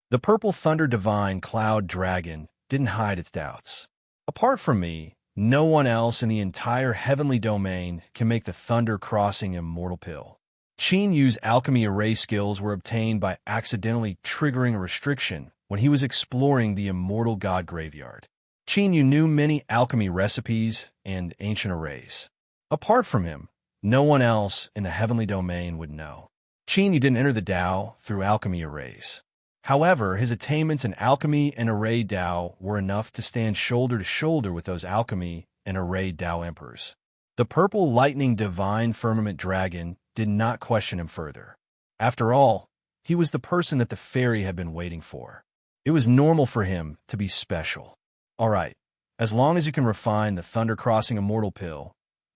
The purple Thunder Divine Cloud Dragon didn't hide its doubts. Apart from me, no one else in the entire heavenly domain can make the Thunder Crossing Immortal Pill. Chinyu's alchemy array skills were obtained by accidentally triggering a restriction when he was exploring the Immortal God Graveyard. Chinyu knew many alchemy recipes and ancient arrays. Apart from him, no one else in the heavenly domain would know. Chinyu didn't enter the Tao through alchemy arrays. However, his attainments in alchemy and array Tao were enough to stand shoulder to shoulder with those alchemy and array Tao emperors. The purple lightning divine firmament dragon did not question him further. After all, he was the person that the fairy had been waiting for. It was normal for him to be special. All right, as long as you can refine the Thunder Crossing Immortal Pill,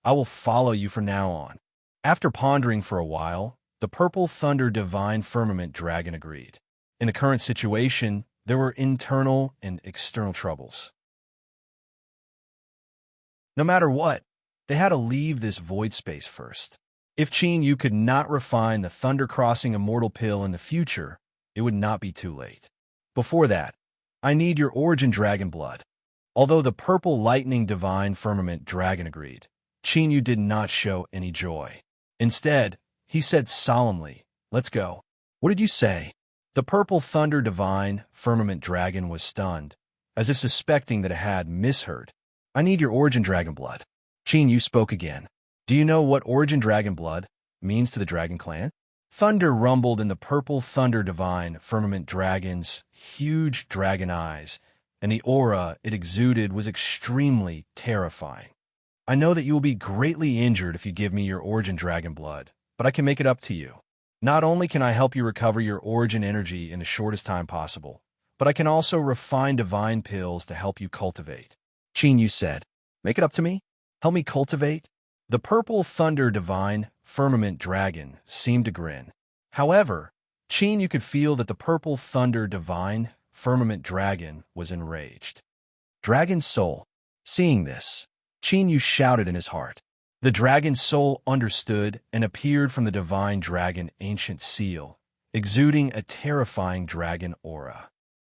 I will follow you from now on." After pondering for a while, the purple thunder divine firmament dragon agreed. In the current situation, there were internal and external troubles. No matter what, they had to leave this void space first. If Qin Yu could not refine the thunder-crossing immortal pill in the future, it would not be too late. Before that, I need your origin dragon blood. Although the purple lightning divine firmament dragon agreed, Qin Yu did not show any joy. Instead, he said solemnly, "Let's go." "What did you say?" The purple thunder divine firmament dragon was stunned, as if suspecting that it had misheard. "I need your origin dragon blood." Qin Yu spoke again. "Do you know what origin dragon blood means to the dragon clan?" Thunder rumbled in the purple thunder divine firmament dragon's huge dragon eyes, and the aura it exuded was extremely terrifying. "I know that you will be greatly injured if you give me your origin dragon blood, but I can make it up to you. Not only can I help you recover your origin energy in the shortest time possible, but I can also refine divine pills to help you cultivate." Qin Yu said, "Make it up to me? Help me cultivate?" The purple thunder divine firmament dragon seemed to grin. However, Qin Yu could feel that the purple thunder divine firmament dragon was enraged. "Dragon soul." Seeing this, Qin Yu shouted in his heart. The dragon soul understood and appeared from the divine dragon ancient seal, exuding a terrifying dragon aura.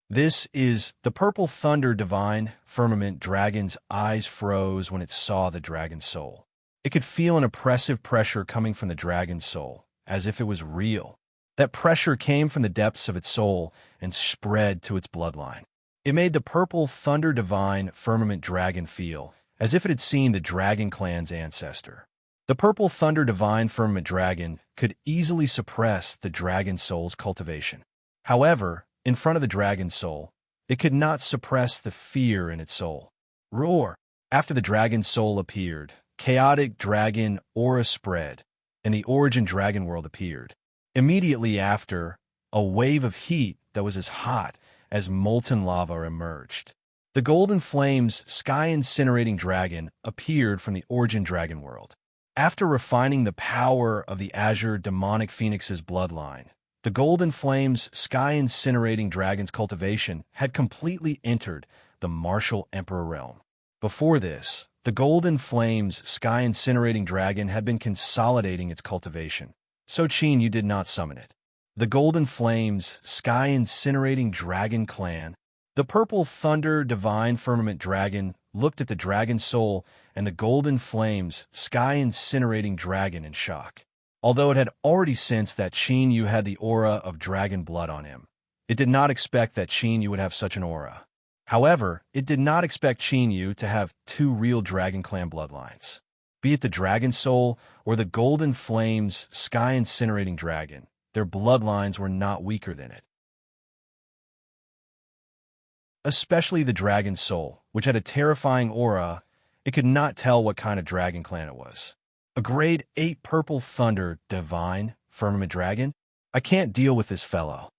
This is the purple thunder divine firmament dragon's eyes froze when it saw the dragon soul. It could feel an oppressive pressure coming from the dragon soul, as if it was real. That pressure came from the depths of its soul and spread to its bloodline. It made the purple thunder divine firmament dragon feel as if it had seen the dragon clan's ancestor. The purple thunder divine firmament dragon could easily suppress the dragon soul's cultivation. However, in front of the dragon soul, it could not suppress the fear in its soul. Roar! After the dragon soul appeared, chaotic dragon aura spread, and the origin dragon world appeared. Immediately after, a wave of heat that was as hot as molten lava emerged. The golden flames sky incinerating dragon appeared from the origin dragon world. After refining the power of the azure demonic phoenix's bloodline, the golden flames sky incinerating dragon's cultivation had completely entered the martial emperor realm. Before this, the golden flames sky incinerating dragon had been consolidating its cultivation, so Qin Yu did not summon it. The golden flames sky incinerating dragon clan. The purple thunder divine firmament dragon looked at the dragon soul and the golden flames sky incinerating dragon in shock. Although it had already sensed that Qin Yu had the aura of dragon blood on him, it did not expect that Qin Yu would have such an aura. However, it did not expect Qin Yu to have two real dragon clan bloodlines. Be it the dragon soul or the golden flames sky incinerating dragon, their bloodlines were not weaker than it. Especially the dragon soul, which had a terrifying aura, it could not tell what kind of dragon clan it was. A grade 8 purple thunder divine firmament dragon? I can't deal with this fellow.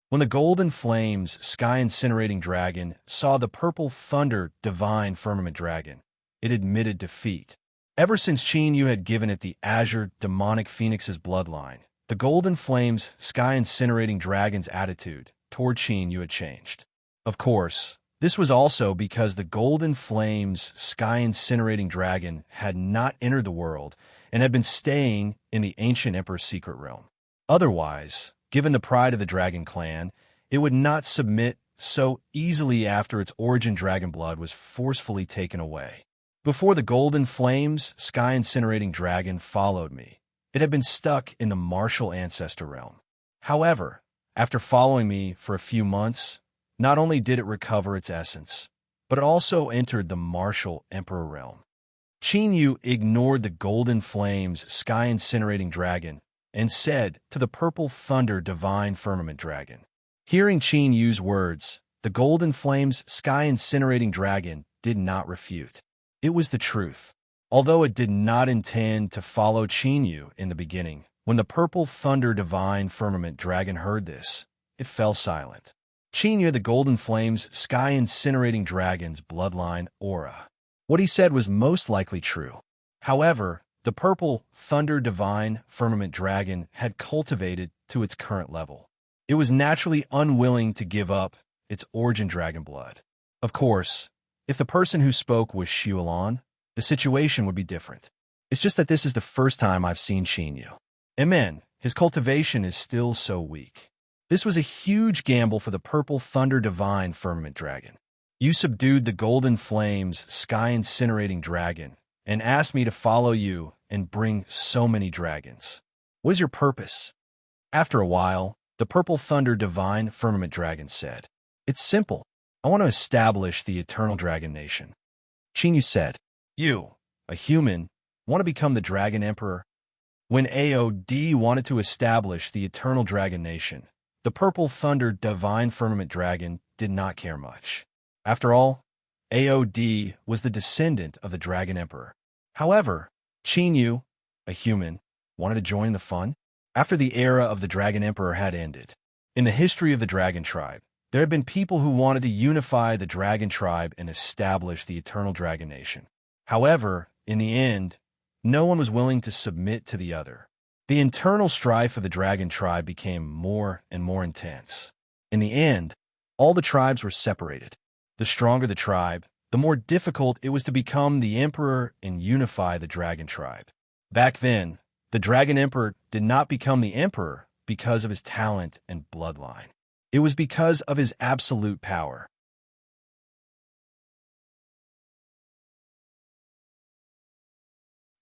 When the golden flames sky incinerating dragon saw the purple thunder divine firmament dragon, it admitted defeat. Ever since Qin Yu had given it the azure demonic phoenix's bloodline, the golden flames sky incinerating dragon's attitude toward Qin Yu had changed. Of course, this was also because the golden flames sky incinerating dragon had not entered the world and had been staying in the ancient emperor's secret realm. Otherwise, given the pride of the dragon clan, it would not submit so easily after its origin dragon blood was forcefully taken away. Before the golden flames sky incinerating dragon followed me, it had been stuck in the martial ancestor realm. However, after following me for a few months, not only did it recover its essence, but it also entered the martial emperor realm. Qin Yu ignored the golden flames sky incinerating dragon and said to the purple thunder divine firmament dragon. Hearing Qin Yu's words, the golden flames sky incinerating dragon did not refute. It was the truth. Although it did not intend to follow Qin Yu in the beginning, when the purple thunder divine firmament dragon heard this, it fell silent. Qin Yu had the golden flames sky incinerating dragon's bloodline aura. What he said was most likely true. However, the purple thunder divine firmament dragon had cultivated to its current level. It was naturally unwilling to give up its origin dragon blood. Of course, if the person who spoke was Xiulan, the situation would be different. It's just that this is the first time I've seen Xinyu. Amen. His cultivation is still so weak. This was a huge gamble for the purple thunder divine firmament dragon. You subdued the golden flames, sky incinerating dragon, and asked me to follow you and bring so many dragons. What is your purpose? After a while, the purple thunder divine firmament dragon said, "It's simple. I want to establish the eternal dragon nation." Xinyu said, "You, a human, want to become the dragon emperor?" When AOD wanted to establish the eternal dragon nation, the purple thunder divine firmament dragon did not care much. After all, AOD was the descendant of the dragon emperor. However, Xinyu, a human, wanted to join the fun. After the era of the dragon emperor had ended, in the history of the dragon tribe, there had been people who wanted to unify the dragon tribe and establish the eternal dragon nation. However, in the end, no one was willing to submit to the other. The internal strife of the dragon tribe became more and more intense. In the end, all the tribes were separated. The stronger the tribe, the more difficult it was to become the emperor and unify the dragon tribe. Back then, the dragon emperor did not become the emperor because of his talent and bloodline. It was because of his absolute power.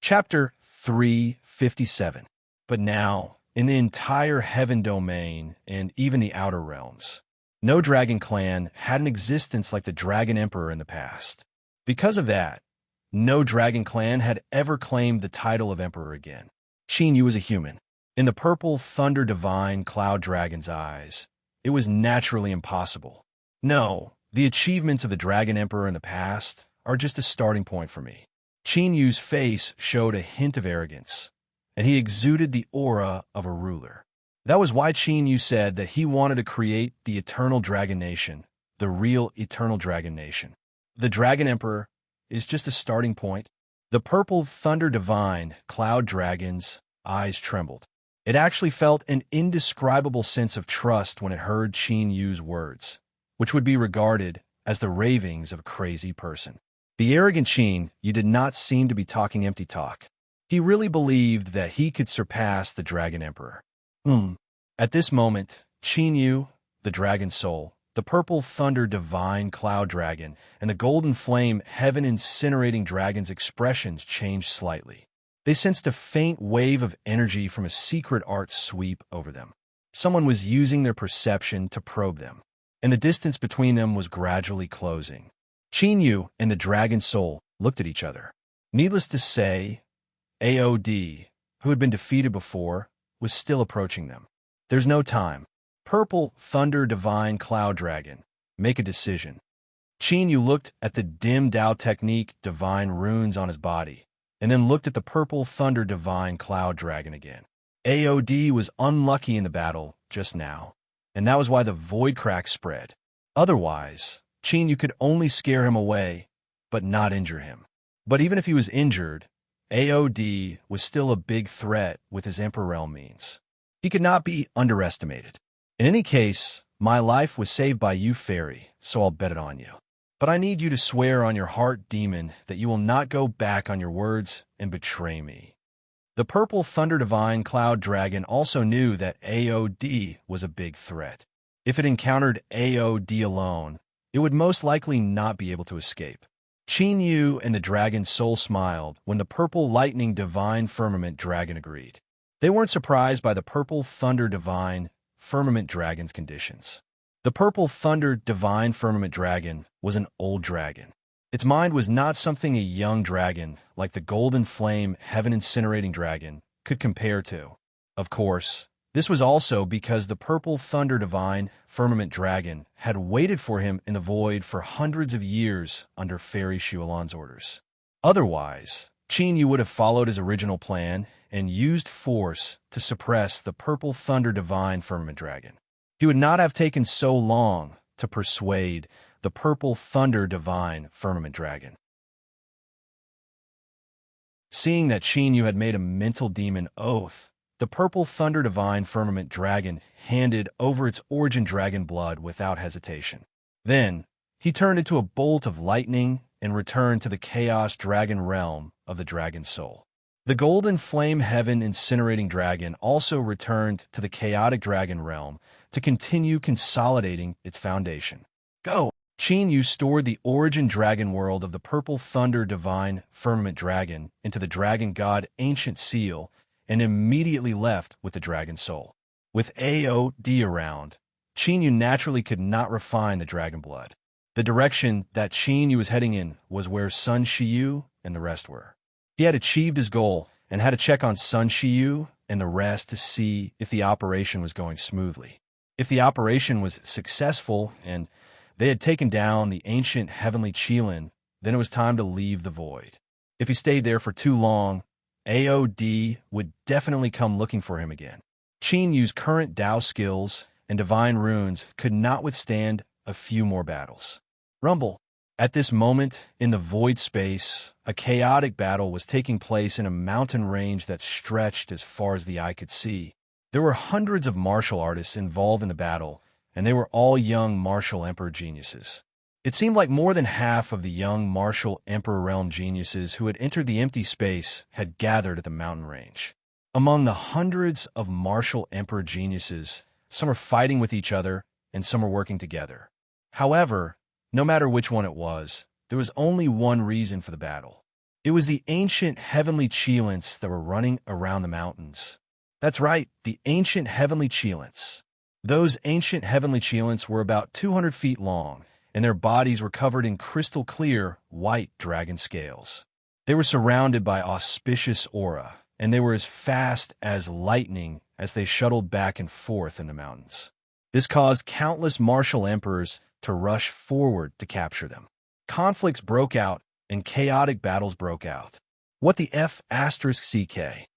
Chapter 357. But now, in the entire heaven domain and even the outer realms, no dragon clan had an existence like the dragon emperor in the past. Because of that, no dragon clan had ever claimed the title of emperor again. Xinyu was a human. In the purple thunder divine cloud dragon's eyes, it was naturally impossible. No, the achievements of the dragon emperor in the past are just a starting point for me. Qinyu's face showed a hint of arrogance, and he exuded the aura of a ruler. That was why Qinyu said that he wanted to create the eternal dragon nation, the real eternal dragon nation. The dragon emperor is just a starting point. The purple thunder divine cloud dragon's eyes trembled. It actually felt an indescribable sense of trust when it heard Qinyu's words, which would be regarded as the ravings of a crazy person. The arrogant Qinyu did not seem to be talking empty talk. He really believed that he could surpass the dragon emperor. At this moment, Qinyu, the dragon soul, the purple thunder divine cloud dragon, and the golden flame heaven incinerating dragon's expressions changed slightly. They sensed a faint wave of energy from a secret art sweep over them. Someone was using their perception to probe them, and the distance between them was gradually closing. Qinyu and the dragon soul looked at each other. Needless to say, AOD, who had been defeated before, was still approaching them. There's no time. Purple thunder divine cloud dragon, make a decision. Qinyu looked at the dim Dao technique divine runes on his body, and then looked at the purple thunder divine cloud dragon again. AOD was unlucky in the battle just now, and that was why the void crack spread. Otherwise, Qinyu could only scare him away, but not injure him. But even if he was injured, AOD was still a big threat with his Emperor realm means. He could not be underestimated. In any case, my life was saved by you, Fairy, so I'll bet it on you. But I need you to swear on your heart demon that you will not go back on your words and betray me. The purple thunder divine cloud dragon also knew that AOD was a big threat. If it encountered AOD alone, it would most likely not be able to escape. Qinyu and the dragon soul smiled when the purple lightning divine firmament dragon agreed. They weren't surprised by the purple thunder divine firmament dragon's conditions. The purple thunder divine firmament dragon was an old dragon. Its mind was not something a young dragon, like the golden flame heaven incinerating dragon, could compare to. Of course, this was also because the purple thunder divine firmament dragon had waited for him in the void for hundreds of years under Fairy Shualan's orders. Otherwise, Qinyu would have followed his original plan and used force to suppress the purple thunder divine firmament dragon. He would not have taken so long to persuade the purple thunder divine firmament dragon. Seeing that Yu had made a mental demon oath, the purple thunder divine firmament dragon handed over its origin dragon blood without hesitation. Then, he turned into a bolt of lightning and returned to the chaos dragon realm of the dragon soul. The golden flame heaven incinerating dragon also returned to the chaotic dragon realm to continue consolidating its foundation. Go! Yu stored the origin dragon world of the purple thunder divine firmament dragon into the dragon god ancient seal and immediately left with the dragon soul. With AOD around, Yu naturally could not refine the dragon blood. The direction that Yu was heading in was where Sun Shiyu and the rest were. He had achieved his goal and had to check on Sun Shiyu and the rest to see if the operation was going smoothly. If the operation was successful and they had taken down the ancient heavenly Qilin, then it was time to leave the void. If he stayed there for too long, AOD would definitely come looking for him again. Yu's current Dao skills and divine runes could not withstand a few more battles. Rumble. At this moment, in the void space, a chaotic battle was taking place in a mountain range that stretched as far as the eye could see. There were hundreds of martial artists involved in the battle, and they were all young martial emperor geniuses. It seemed like more than half of the young martial emperor realm geniuses who had entered the empty space had gathered at the mountain range. Among the hundreds of martial emperor geniuses, some were fighting with each other, and some were working together. However, no matter which one it was, there was only one reason for the battle. It was the ancient heavenly Qilins that were running around the mountains. That's right, the ancient heavenly Qilins. Those ancient heavenly Qilins were about 200 feet long, and their bodies were covered in crystal clear, white dragon scales. They were surrounded by auspicious aura, and they were as fast as lightning as they shuttled back and forth in the mountains. This caused countless martial emperors to rush forward to capture them. Conflicts broke out, and chaotic battles broke out. What the F***CK?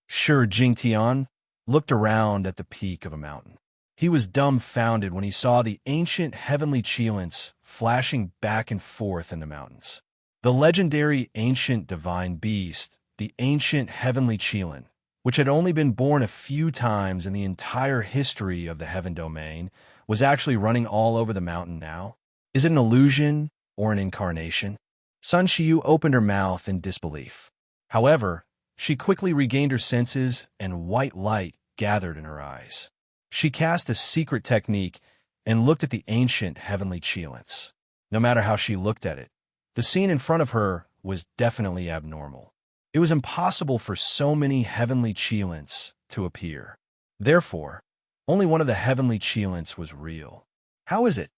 Shi Jingtian looked around at the peak of a mountain. He was dumbfounded when he saw the ancient heavenly Qilins flashing back and forth in the mountains. The legendary ancient divine beast, the ancient heavenly Qilin, which had only been born a few times in the entire history of the heaven domain, was actually running all over the mountain now. Is it an illusion or an incarnation? Sun Shiyu opened her mouth in disbelief. However, she quickly regained her senses and white light gathered in her eyes. She cast a secret technique and looked at the ancient heavenly Qilins. No matter how she looked at it, the scene in front of her was definitely abnormal. It was impossible for so many heavenly Qilins to appear. Therefore, only one of the heavenly Qilins was real. How is it?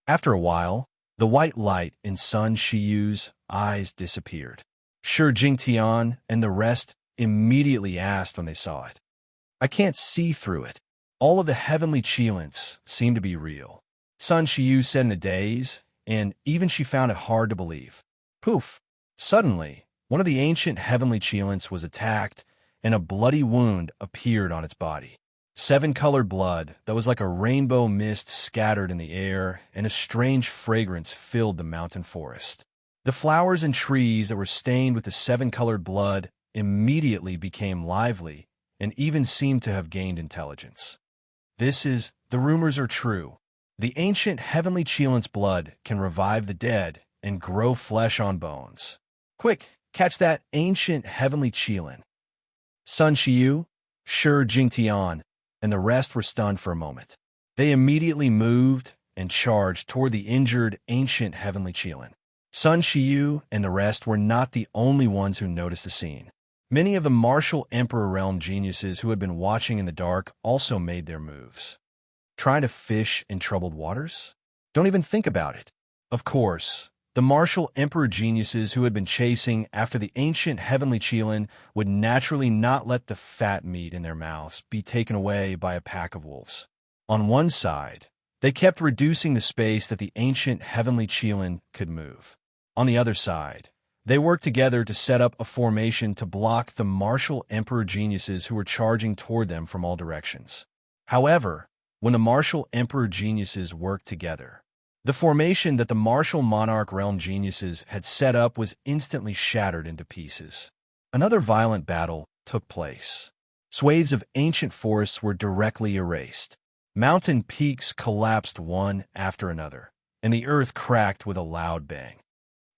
After a while, the white light in Sun Shiyu's eyes disappeared. Shi Jingtian and the rest immediately asked when they saw it. I can't see through it. All of the heavenly Qilins seem to be real. Sun Shiyu said in a daze, and even she found it hard to believe. Poof! Suddenly, one of the ancient heavenly Qilins was attacked, and a bloody wound appeared on its body. 7-colored blood that was like a rainbow mist scattered in the air, and a strange fragrance filled the mountain forest. The flowers and trees that were stained with the 7-colored blood immediately became lively, and even seemed to have gained intelligence. The rumors are true. The ancient heavenly Qilin's blood can revive the dead and grow flesh on bones. Quick, catch that ancient heavenly Qilin. Sun Shiyu, Shi Jingtian, and the rest were stunned for a moment. They immediately moved and charged toward the injured ancient heavenly Qilin. Sun Shiyu and the rest were not the only ones who noticed the scene. Many of the martial Emperor Realm geniuses who had been watching in the dark also made their moves. Trying to fish in troubled waters? Don't even think about it. Of course, the martial Emperor geniuses who had been chasing after the ancient heavenly Qilin would naturally not let the fat meat in their mouths be taken away by a pack of wolves. On one side, they kept reducing the space that the ancient heavenly Qilin could move. On the other side, they worked together to set up a formation to block the martial Emperor geniuses who were charging toward them from all directions. However, when the martial Emperor geniuses worked together, The formation that the martial monarch realm geniuses had set up was instantly shattered into pieces. Another violent battle took place. Swathes of ancient forests were directly erased. Mountain peaks collapsed one after another, and the earth cracked with a loud bang.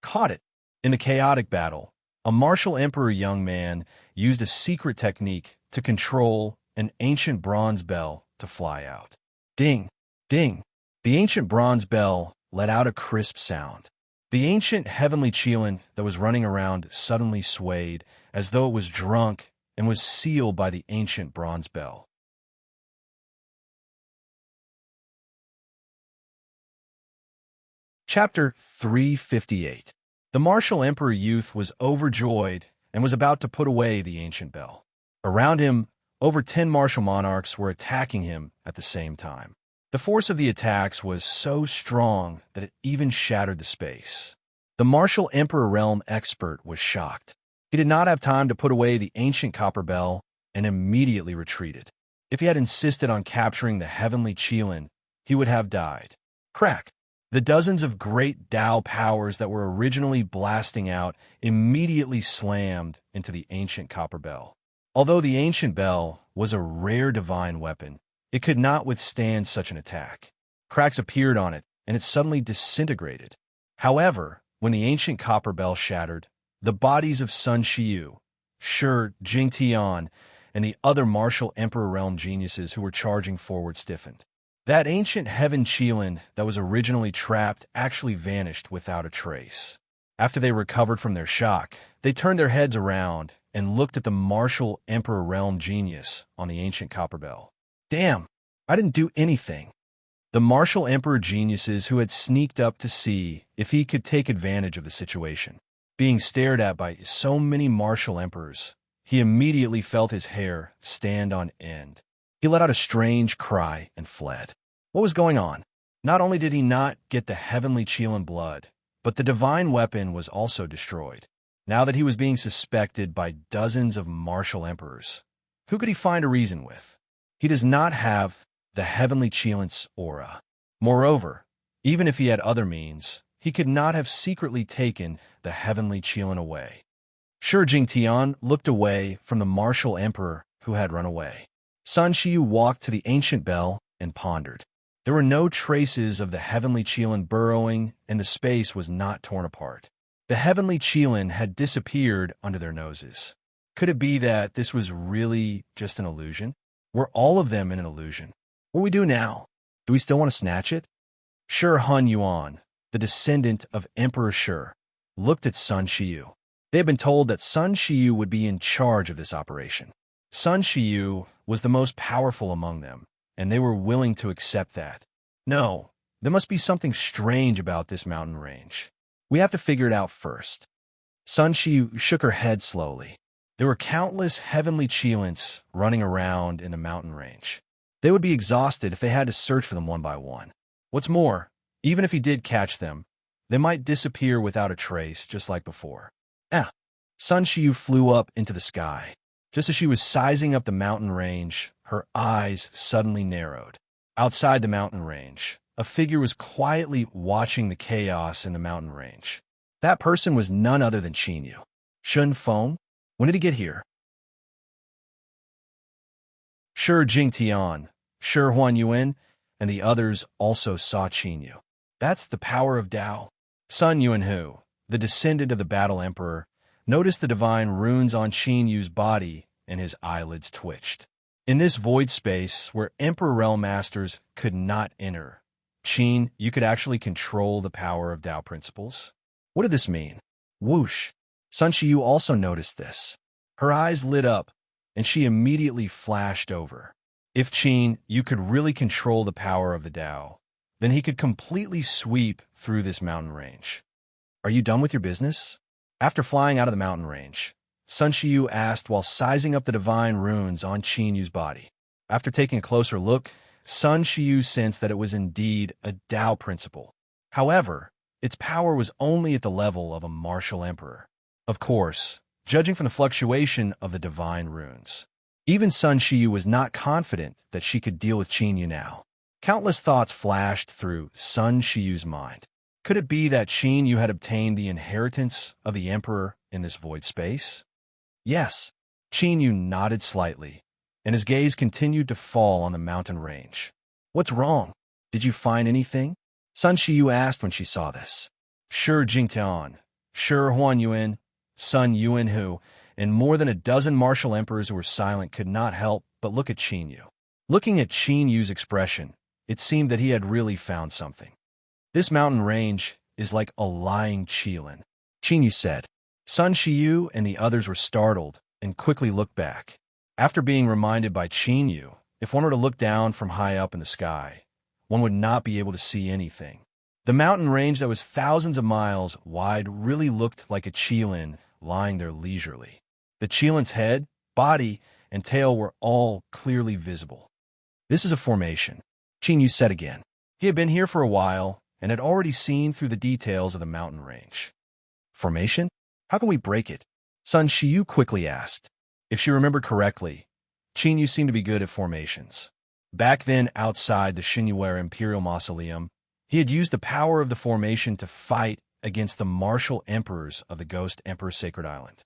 Caught it! In the chaotic battle, a martial emperor young man used a secret technique to control an ancient bronze bell to fly out. Ding! Ding! The ancient bronze bell let out a crisp sound. The ancient heavenly Qilin that was running around suddenly swayed, as though it was drunk, and was sealed by the ancient bronze bell. Chapter 358. The martial emperor youth was overjoyed and was about to put away the ancient bell. Around him, over 10 martial monarchs were attacking him at the same time. The force of the attacks was so strong that it even shattered the space. The martial emperor realm expert was shocked. He did not have time to put away the ancient copper bell and immediately retreated. If he had insisted on capturing the heavenly Qilin, he would have died. Crack! The dozens of great Tao powers that were originally blasting out immediately slammed into the ancient copper bell. Although the ancient bell was a rare divine weapon, it could not withstand such an attack. Cracks appeared on it, and it suddenly disintegrated. However, when the ancient copper bell shattered, the bodies of Sun Shiyu, Shi Jingtian, and the other martial emperor realm geniuses who were charging forward stiffened. That ancient heaven Qilin that was originally trapped actually vanished without a trace. After they recovered from their shock, they turned their heads around and looked at the martial emperor realm genius on the ancient copper bell. Damn, I didn't do anything. The martial emperor geniuses who had sneaked up to see if he could take advantage of the situation. Being stared at by so many martial emperors, he immediately felt his hair stand on end. He let out a strange cry and fled. What was going on? Not only did he not get the heavenly Qilin blood, but the divine weapon was also destroyed. Now that he was being suspected by dozens of martial emperors, who could he find a reason with? He does not have the heavenly Qilin's aura. Moreover, even if he had other means, he could not have secretly taken the heavenly Qilin away. Shi Jingtian looked away from the martial emperor who had run away. Sun Shiyu walked to the ancient bell and pondered. There were no traces of the heavenly Qilin burrowing, and the space was not torn apart. The heavenly Qilin had disappeared under their noses. Could it be that this was really just an illusion? Were all of them in an illusion? What do we do now? Do we still want to snatch it? Shi Hunyuan, the descendant of Emperor Shi, looked at Sun Shiyu. They had been told that Sun Shiyu would be in charge of this operation. Sun Shiyu was the most powerful among them, and they were willing to accept that. No, there must be something strange about this mountain range. We have to figure it out first. Sun Shiyu shook her head slowly. There were countless heavenly Qilins running around in the mountain range. They would be exhausted if they had to search for them one by one. What's more, even if he did catch them, they might disappear without a trace, just like before. Sun Shiyu flew up into the sky. Just as she was sizing up the mountain range, her eyes suddenly narrowed. Outside the mountain range, a figure was quietly watching the chaos in the mountain range. That person was none other than Qinyu. Shun Feng? When did he get here? Shi Jingtian, Shi Huanyuan, and the others also saw Qinyu. That's the power of Tao. Sun Yuanhu, the descendant of the battle emperor, noticed the divine runes on Qinyu's body, and his eyelids twitched. In this void space where Emperor Realm Masters could not enter, Qin, you could actually control the power of Tao principles. What did this mean? Whoosh! Sun Shiyu also noticed this. Her eyes lit up, and she immediately flashed over. If Qin, you could really control the power of the Tao, then he could completely sweep through this mountain range. Are you done with your business? After flying out of the mountain range, Sun Shiyu asked while sizing up the divine runes on Qinyu's body. After taking a closer look, Sun Shiyu sensed that it was indeed a Tao principle. However, its power was only at the level of a martial emperor. Of course, judging from the fluctuation of the divine runes. Even Sun Shiyu was not confident that she could deal with Qinyu now. Countless thoughts flashed through Sun Shiyu's mind. Could it be that Qin Yu had obtained the inheritance of the emperor in this void space? Yes. Qin Yu nodded slightly, and his gaze continued to fall on the mountain range. What's wrong? Did you find anything? Sun Shiyu asked when she saw this. Sure Jingtian, sure Huan Yuan, Sun Yuan Hu, and more than a dozen martial emperors who were silent could not help but look at Qin Yu. Looking at Qin Yu's expression, it seemed that he had really found something. This mountain range is like a lying Qilin, Qin Yu said. Sun Shiyu and the others were startled and quickly looked back. After being reminded by Qin Yu, if one were to look down from high up in the sky, one would not be able to see anything. The mountain range that was thousands of miles wide really looked like a Qilin lying there leisurely. The Qilin's head, body, and tail were all clearly visible. This is a formation, Qin Yu said again. He had been here for a while and had already seen through the details of the mountain range. Formation? How can we break it? Sun Shiyu quickly asked. If she remembered correctly, Qin Yu seemed to be good at formations. Back then, outside the Xinyuera Imperial Mausoleum, he had used the power of the formation to fight against the martial emperors of the Ghost Emperor Sacred Island.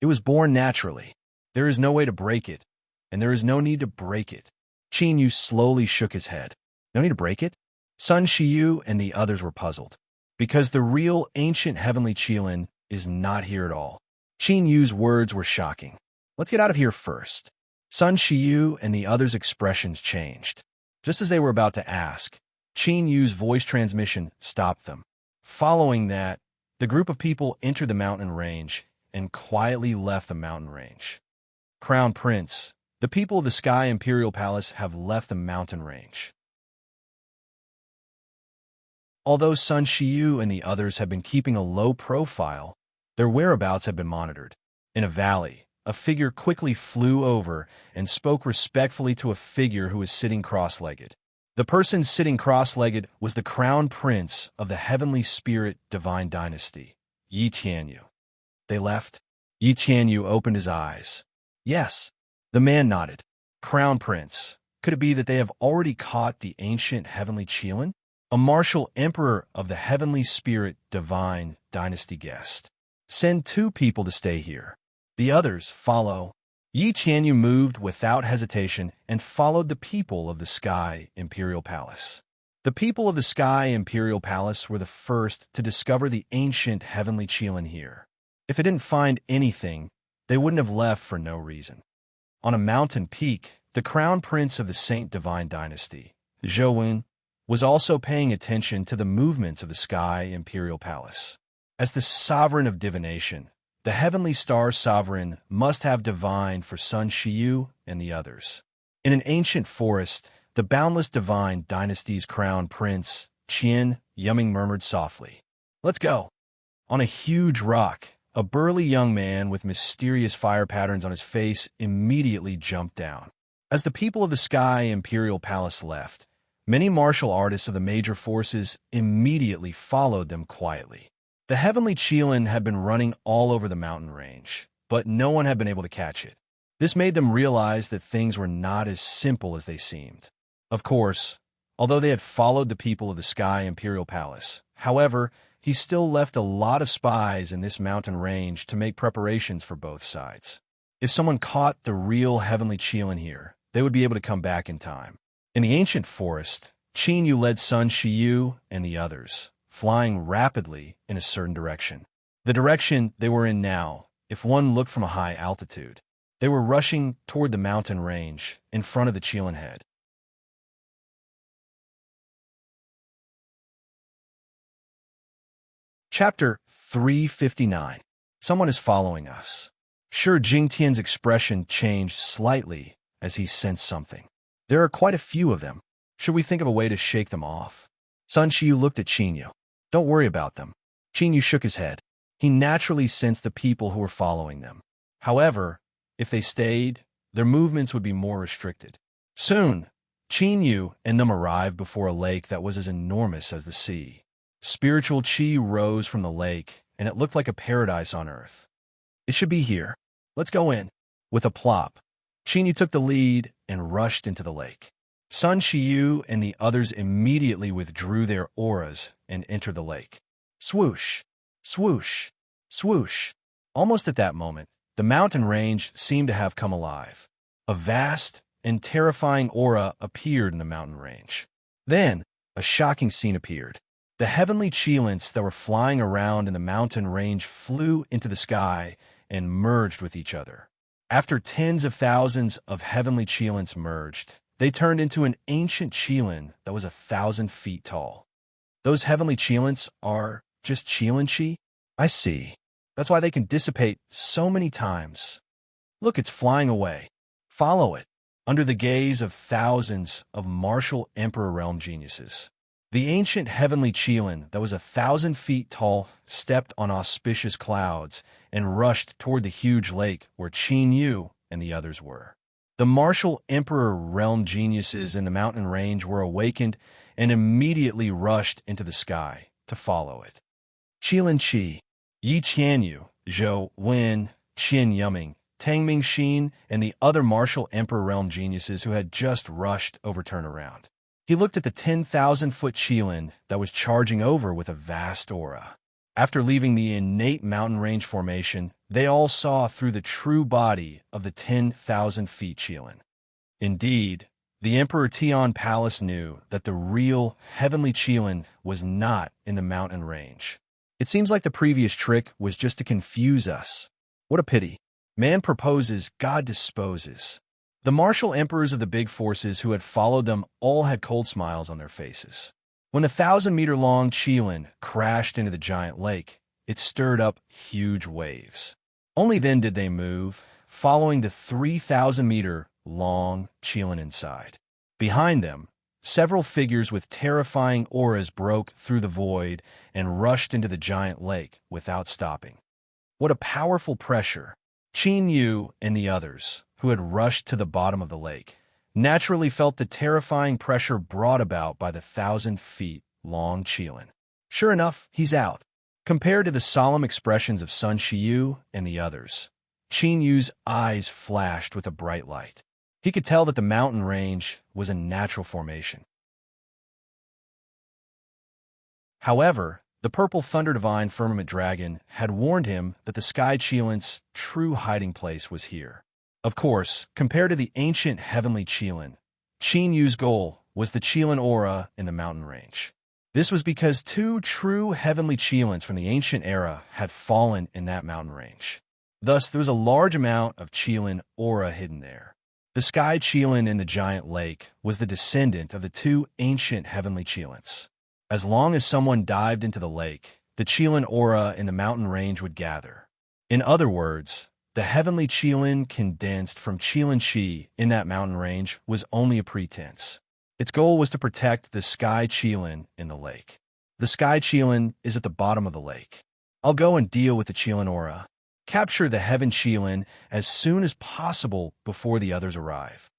It was born naturally. There is no way to break it, and there is no need to break it. Qin Yu slowly shook his head. No need to break it? Sun Shiyu and the others were puzzled, because the real ancient heavenly Qilin is not here at all. Qin Yu's words were shocking. Let's get out of here first. Sun Shiyu and the others' expressions changed. Just as they were about to ask, Qin Yu's voice transmission stopped them. Following that, the group of people entered the mountain range and quietly left the mountain range. Crown Prince, the people of the Sky Imperial Palace have left the mountain range. Although Sun Shiyu and the others had been keeping a low profile, their whereabouts had been monitored. In a valley, a figure quickly flew over and spoke respectfully to a figure who was sitting cross-legged. The person sitting cross-legged was the Crown Prince of the Heavenly Spirit Divine Dynasty, Yi Tianyu. They left. Yi Tianyu opened his eyes. Yes. The man nodded. Crown Prince. Could it be that they have already caught the ancient Heavenly Qilin? A martial emperor of the Heavenly Spirit Divine Dynasty guest. Send 2 people to stay here. The others follow. Yi Tianyu moved without hesitation and followed the people of the Sky Imperial Palace. The people of the Sky Imperial Palace were the first to discover the ancient heavenly Qilin here. If they didn't find anything, they wouldn't have left for no reason. On a mountain peak, the Crown Prince of the Saint Divine Dynasty, Zhou, was also paying attention to the movements of the Sky Imperial Palace. As the sovereign of divination, the Heavenly Star Sovereign must have divined for Sun Shiyu and the others. In an ancient forest, the boundless divine dynasty's crown prince, Qian Yumming murmured softly, "Let's go." On a huge rock, a burly young man with mysterious fire patterns on his face immediately jumped down. As the people of the Sky Imperial Palace left, many martial artists of the major forces immediately followed them quietly. The heavenly Qilin had been running all over the mountain range, but no one had been able to catch it. This made them realize that things were not as simple as they seemed. Of course, although they had followed the people of the Sky Imperial Palace, however, he still left a lot of spies in this mountain range to make preparations for both sides. If someone caught the real heavenly Qilin here, they would be able to come back in time. In the ancient forest, Qin Yu led Sun Shiyu and the others, flying rapidly in a certain direction. The direction they were in now, if one looked from a high altitude. They were rushing toward the mountain range in front of the Qilin head. Chapter 359. Someone is following us. Sure, Jingtian's expression changed slightly as he sensed something. There are quite a few of them. Should we think of a way to shake them off? Sun Shiyu looked at Qin Yu. Don't worry about them. Qin Yu shook his head. He naturally sensed the people who were following them. However, if they stayed, their movements would be more restricted. Soon, Qin Yu and them arrived before a lake that was as enormous as the sea. Spiritual qi rose from the lake, and it looked like a paradise on earth. It should be here. Let's go in. With a plop, Qin Yu took the lead and rushed into the lake. Sun Shiyu and the others immediately withdrew their auras and entered the lake. Swoosh, swoosh, swoosh. Almost at that moment, the mountain range seemed to have come alive. A vast and terrifying aura appeared in the mountain range. Then, a shocking scene appeared. The heavenly cheelants that were flying around in the mountain range flew into the sky and merged with each other. After tens of thousands of heavenly cheelants merged, they turned into an ancient cheelan that was 1,000 feet tall. Those heavenly cheelants are just cheelan-chi? I see. That's why they can dissipate so many times. Look, it's flying away. Follow it, under the gaze of thousands of martial Emperor Realm geniuses. The ancient heavenly cheelan that was 1,000 feet tall stepped on auspicious clouds and rushed toward the huge lake where Qin Yu and the others were. The martial Emperor Realm geniuses in the mountain range were awakened and immediately rushed into the sky to follow it. Qilin Qi, Yi Qianyu, Zhou Wen, Qian Yuming, Tang Mingxin, and the other martial Emperor Realm geniuses who had just rushed overturned around. He looked at the 10,000-foot Qilin that was charging over with a vast aura. After leaving the innate mountain range formation, they all saw through the true body of the 10,000 feet Qilin. Indeed, the Emperor Tian Palace knew that the real heavenly Qilin was not in the mountain range. It seems like the previous trick was just to confuse us. What a pity. Man proposes, God disposes. The martial emperors of the big forces who had followed them all had cold smiles on their faces. When the 1,000-meter-long Qilin crashed into the giant lake, it stirred up huge waves. Only then did they move, following the 3,000-meter-long Qilin inside. Behind them, several figures with terrifying auras broke through the void and rushed into the giant lake without stopping. What a powerful pressure! Qin Yu and the others, who had rushed to the bottom of the lake, naturally felt the terrifying pressure brought about by the 1,000-feet-long Qilin. Sure enough, he's out. Compared to the solemn expressions of Sun Shiyu and the others, Qin Yu's eyes flashed with a bright light. He could tell that the mountain range was a natural formation. However, the purple Thunder Divine Firmament Dragon had warned him that the Sky Cheelant's true hiding place was here. Of course, compared to the ancient heavenly Qilin, Qin Yu's goal was the Qilin aura in the mountain range. This was because 2 true heavenly Qilins from the ancient era had fallen in that mountain range. Thus, there was a large amount of Qilin aura hidden there. The Sky Qilin in the giant lake was the descendant of the 2 ancient heavenly Qilins. As long as someone dived into the lake, the Qilin aura in the mountain range would gather. In other words, the heavenly Qilin condensed from Qilin Qi in that mountain range was only a pretense. Its goal was to protect the Sky Qilin in the lake. The Sky Qilin is at the bottom of the lake. I'll go and deal with the Qilin aura. Capture the Heaven Qilin as soon as possible before the others arrive.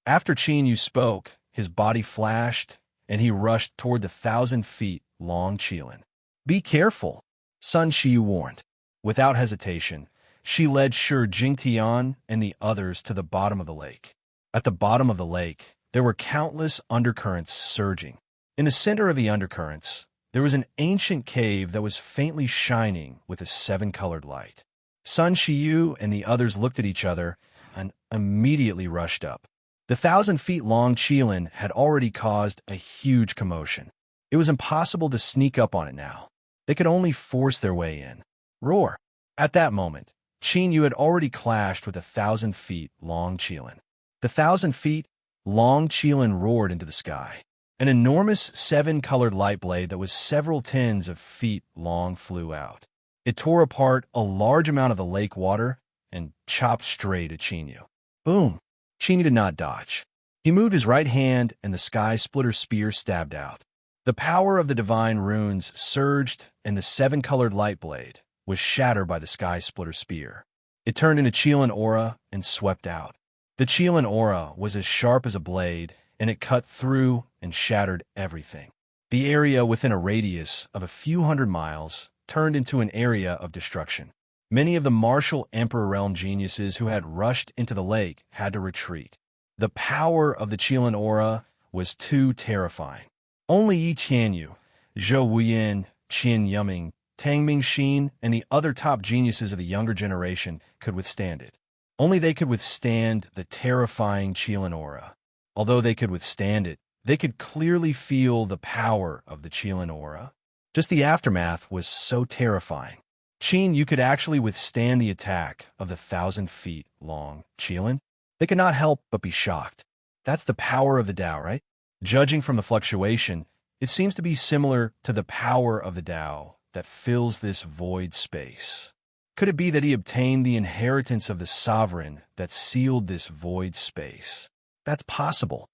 After Qin Yu spoke, his body flashed, and he rushed toward the 1,000-feet-long Qilin. Be careful, Sun Shiyu warned. Without hesitation, she led Shi Jingtian and the others to the bottom of the lake. At the bottom of the lake, there were countless undercurrents surging. In the center of the undercurrents, there was an ancient cave that was faintly shining with a 7-colored light. Sun Shiyu and the others looked at each other and immediately rushed up. The 1,000-feet-long Qilin had already caused a huge commotion. It was impossible to sneak up on it now. They could only force their way in. Roar! At that moment, Qin Yu had already clashed with a 1,000-feet-long Qilin. The 1,000-feet-long Qilin roared into the sky. An enormous 7-colored light blade that was several tens of feet long flew out. It tore apart a large amount of the lake water and chopped straight at Qin Yu. Boom! Qin Yu did not dodge. He moved his right hand and the Sky Splitter Spear stabbed out. The power of the divine runes surged and the 7-colored light blade was shattered by the Sky Splitter Spear. It turned into Qilin aura and swept out. The Qilin aura was as sharp as a blade, and it cut through and shattered everything. The area within a radius of a few hundred miles turned into an area of destruction. Many of the martial Emperor Realm geniuses who had rushed into the lake had to retreat. The power of the Qilin aura was too terrifying. Only Yi Tianyu, Zhou Wuyin, Qin Yuming, Tang Mingxin, and the other top geniuses of the younger generation could withstand it. Only they could withstand the terrifying Qilin aura. Although they could withstand it, they could clearly feel the power of the Qilin aura. Just the aftermath was so terrifying. Qin, you could actually withstand the attack of the 1,000 feet long Qilin? They could not help but be shocked. That's the power of the Tao, right? Judging from the fluctuation, it seems to be similar to the power of the Tao that fills this void space. Could it be that he obtained the inheritance of the sovereign that sealed this void space? That's possible.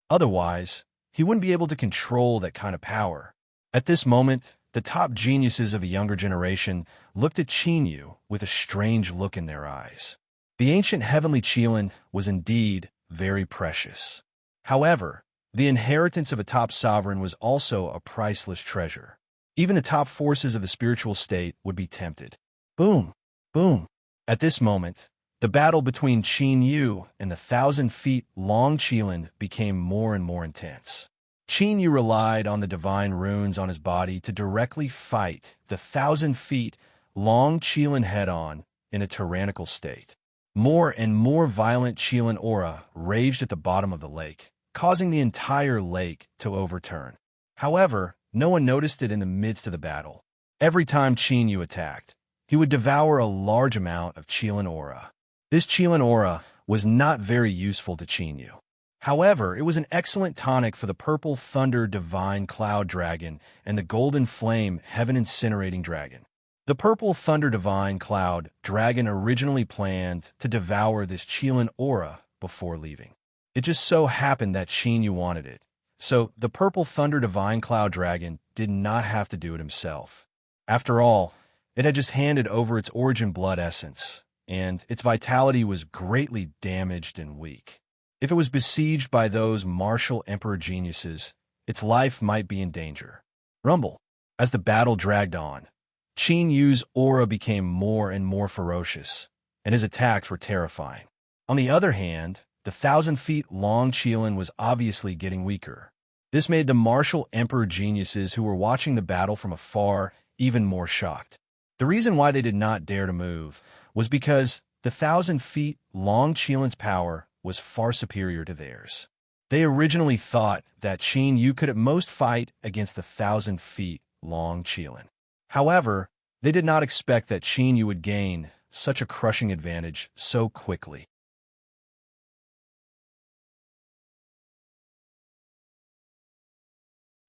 Otherwise, he wouldn't be able to control that kind of power. At this moment, the top geniuses of a younger generation looked at Qinyu with a strange look in their eyes. The ancient heavenly Qilin was indeed very precious. However, the inheritance of a top sovereign was also a priceless treasure. Even the top forces of the spiritual state would be tempted. Boom! Boom! At this moment, the battle between Qinyu and the 1,000 feet long Qilin became more and more intense. Qinyu relied on the divine runes on his body to directly fight the 1,000 feet long Qilin head-on in a tyrannical state. More and more violent Qilin aura raged at the bottom of the lake, causing the entire lake to overturn. However, no one noticed it in the midst of the battle. Every time Qinyu attacked, he would devour a large amount of Qilin aura. This Qilin aura was not very useful to Qinyu. However, it was an excellent tonic for the purple thunder divine cloud dragon and the golden flame heaven incinerating dragon. The purple thunder divine cloud dragon originally planned to devour this Qilin aura before leaving. It just so happened that Qinyu wanted it. So the purple thunder divine cloud dragon did not have to do it himself. After all, it had just handed over its origin blood essence, and its vitality was greatly damaged and weak. If it was besieged by those martial emperor geniuses, its life might be in danger. Rumble. As the battle dragged on, Qinyu's aura became more and more ferocious, and his attacks were terrifying. On the other hand, the 1,000 feet long Qilin was obviously getting weaker. This made the martial emperor geniuses who were watching the battle from afar even more shocked. The reason why they did not dare to move was because the 1,000 feet long Qilin's power was far superior to theirs. They originally thought that Qinyu could at most fight against the 1,000 feet long Qilin. However, they did not expect that Qinyu would gain such a crushing advantage so quickly.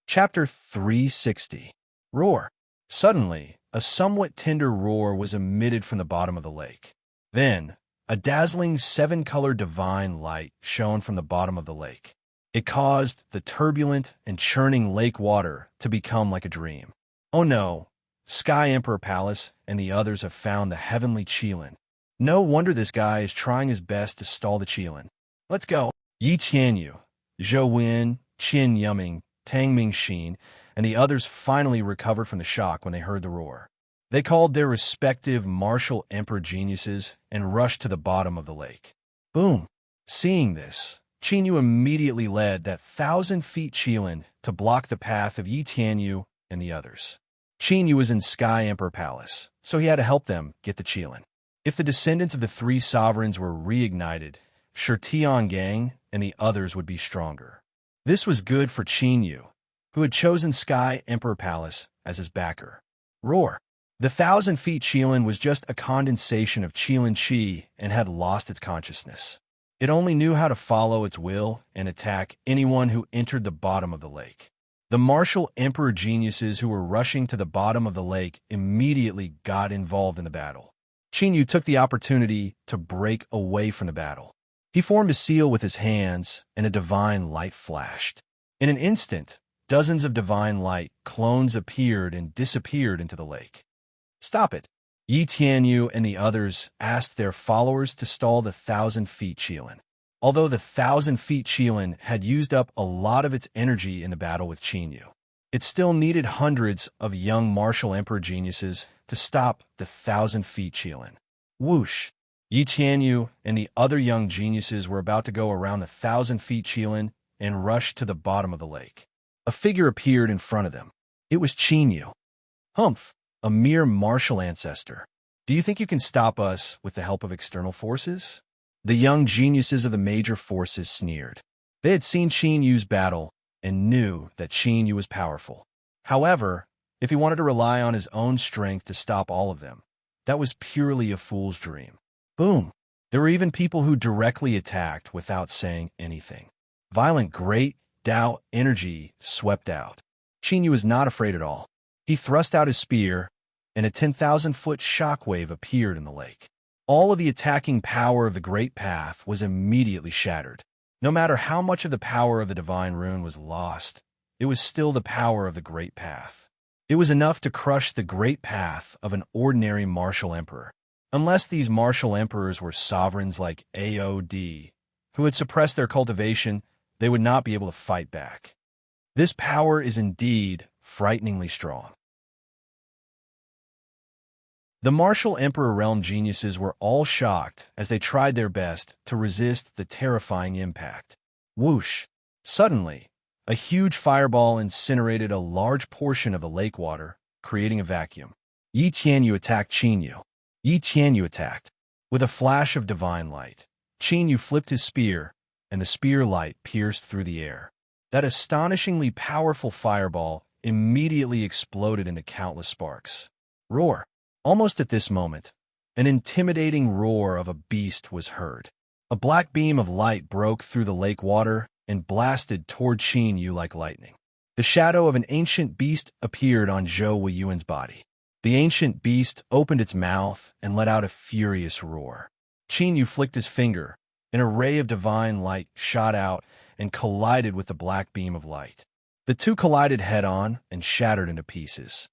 Chapter 360. Roar. Suddenly, a somewhat tender roar was emitted from the bottom of the lake. Then, a dazzling 7-color divine light shone from the bottom of the lake. It caused the turbulent and churning lake water to become like a dream. Oh no, Sky Emperor Palace and the others have found the heavenly Qilin. No wonder this guy is trying his best to stall the Qilin. Let's go. Yi Tianyu, Zhou Wen, Qin Yuming, Tang Mingxin, and the others finally recovered from the shock when they heard the roar. They called their respective martial emperor geniuses and rushed to the bottom of the lake. Boom! Seeing this, Qinyu immediately led that 1,000 feet Qilin to block the path of Yi Tianyu and the others. Qinyu was in Sky Emperor Palace, so he had to help them get the Qilin. If the descendants of the 3 sovereigns were reignited, sure Tiangang and the others would be stronger. This was good for Qinyu, who had chosen Sky Emperor Palace as his backer. Roar! The 1,000 feet Qilin was just a condensation of Qilin Qi and had lost its consciousness. It only knew how to follow its will and attack anyone who entered the bottom of the lake. The martial emperor geniuses who were rushing to the bottom of the lake immediately got involved in the battle. Qinyu took the opportunity to break away from the battle. He formed a seal with his hands, and a divine light flashed. In an instant, dozens of divine light clones appeared and disappeared into the lake. Stop it! Yi Tianyu and the others asked their followers to stall the 1,000 feet Qilin. Although the 1,000 feet Qilin had used up a lot of its energy in the battle with Qinyu, it still needed hundreds of young martial emperor geniuses to stop the 1,000 feet Qilin. Whoosh! Yi Tianyu and the other young geniuses were about to go around the 1,000 feet Qilin and rush to the bottom of the lake. A figure appeared in front of them. It was Qin Yu. Humph, a mere martial ancestor. Do you think you can stop us with the help of external forces? The young geniuses of the major forces sneered. They had seen Qin Yu's battle and knew that Qin Yu was powerful. However, if he wanted to rely on his own strength to stop all of them, that was purely a fool's dream. Boom! There were even people who directly attacked without saying anything. Violent great Tao energy swept out. Qin Yu was not afraid at all. He thrust out his spear, and a 10,000-foot shockwave appeared in the lake. All of the attacking power of the Great Path was immediately shattered. No matter how much of the power of the Divine Rune was lost, it was still the power of the Great Path. It was enough to crush the Great Path of an ordinary martial emperor. Unless these martial emperors were sovereigns like AOD, who had suppressed their cultivation, they would not be able to fight back. This power is indeed frighteningly strong. The martial emperor realm geniuses were all shocked as they tried their best to resist the terrifying impact. Whoosh! Suddenly, a huge fireball incinerated a large portion of the lake water, creating a vacuum. Yi Tianyu attacked Qin Yu. Yi Tianyu attacked. With a flash of divine light, Qin Yu flipped his spear, and the spear light pierced through the air. That astonishingly powerful fireball immediately exploded into countless sparks. Roar! Almost at this moment, an intimidating roar of a beast was heard. A black beam of light broke through the lake water and blasted toward Qin Yu like lightning. The shadow of an ancient beast appeared on Zhou Weiyuan's body. The ancient beast opened its mouth and let out a furious roar. Qin Yu flicked his finger. An array of divine light shot out and collided with the black beam of light. The two collided head-on and shattered into pieces.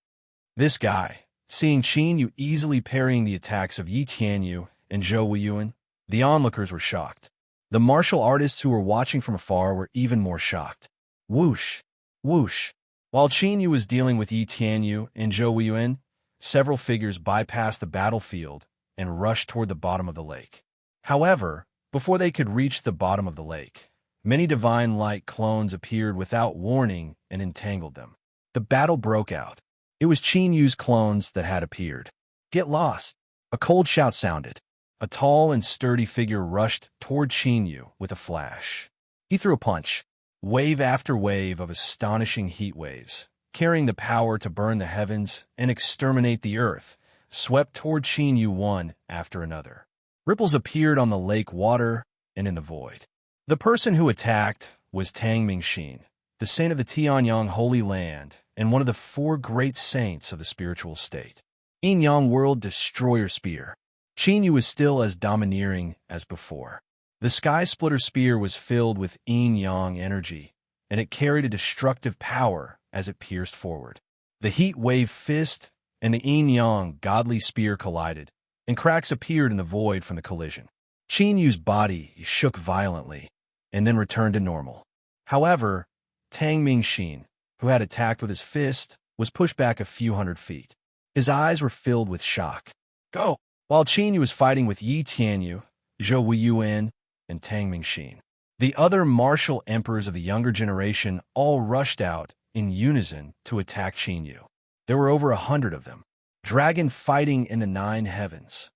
This guy, seeing Qin Yu easily parrying the attacks of Yi Tianyu and Zhou Weiyuan, the onlookers were shocked. The martial artists who were watching from afar were even more shocked. Whoosh! Whoosh! While Qin Yu was dealing with Yi Tianyu and Zhou Weiyuan, several figures bypassed the battlefield and rushed toward the bottom of the lake. However, before they could reach the bottom of the lake, many divine light clones appeared without warning and entangled them. The battle broke out. It was Qin Yu's clones that had appeared. Get lost! A cold shout sounded. A tall and sturdy figure rushed toward Qin Yu with a flash. He threw a punch. Wave after wave of astonishing heat waves, carrying the power to burn the heavens and exterminate the earth, swept toward Qin Yu one after another. Ripples appeared on the lake water and in the void. The person who attacked was Tang Mingxin, the saint of the Tianyang Holy Land and one of the 4 great saints of the spiritual state. Yin Yang World Destroyer Spear. Qin Yu was still as domineering as before. The Sky Splitter Spear was filled with Yin Yang energy, and it carried a destructive power as it pierced forward. The Heat Wave Fist and the Yin Yang Godly Spear collided, and cracks appeared in the void from the collision. Qin Yu's body shook violently, and then returned to normal. However, Tang Mingxin, who had attacked with his fist, was pushed back a few hundred feet. His eyes were filled with shock. Go! While Qin Yu was fighting with Yi Tianyu, Zhou Weiyuan, and Tang Mingxin, the other martial emperors of the younger generation all rushed out in unison to attack Qin Yu. There were over 100 of them, dragon fighting in the 9 heavens.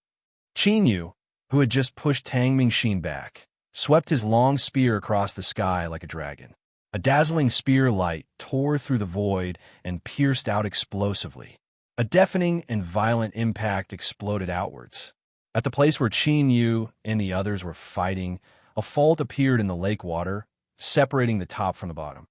Qin Yu, who had just pushed Tang Mingxin back, swept his long spear across the sky like a dragon. A dazzling spear light tore through the void and pierced out explosively. A deafening and violent impact exploded outwards. At the place where Qin Yu and the others were fighting, a fault appeared in the lake water, separating the top from the bottom.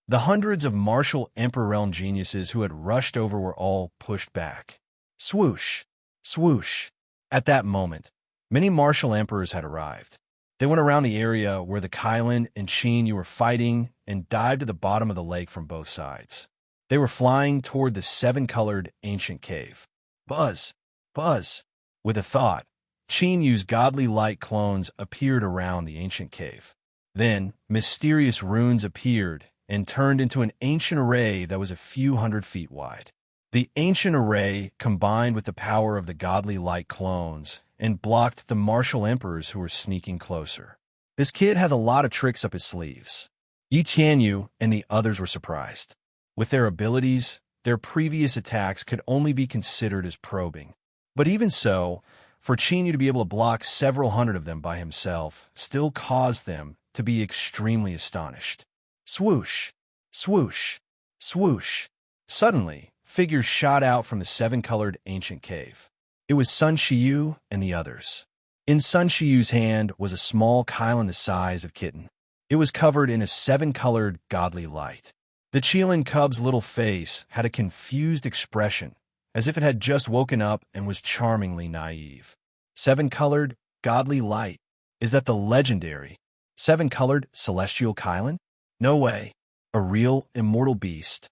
The hundreds of martial Emperor Realm geniuses who had rushed over were all pushed back. Swoosh! Swoosh! At that moment, many martial emperors had arrived. They went around the area where the Kylin and Qin Yu were fighting and dived to the bottom of the lake from both sides. They were flying toward the 7-colored ancient cave. Buzz! Buzz! With a thought, Qin Yu's godly light clones appeared around the ancient cave. Then, mysterious runes appeared and turned into an ancient array that was a few hundred feet wide. The ancient array combined with the power of the godly light clones and blocked the martial emperors who were sneaking closer. This kid has a lot of tricks up his sleeves. Yi Tianyu and the others were surprised. With their abilities, their previous attacks could only be considered as probing. But even so, for Qinyu to be able to block several hundred of them by himself still caused them to be extremely astonished. Swoosh! Swoosh! Swoosh! Suddenly, figures shot out from the seven-colored ancient cave. It was Sun Shiyu and the others. In Sun Shiyu's hand was a small Kylin the size of kitten. It was covered in a seven-colored godly light. The Qilin cub's little face had a confused expression, as if it had just woken up and was charmingly naive. Seven-colored godly light. Is that the legendary seven-colored celestial Kylin? No way. A real immortal beast.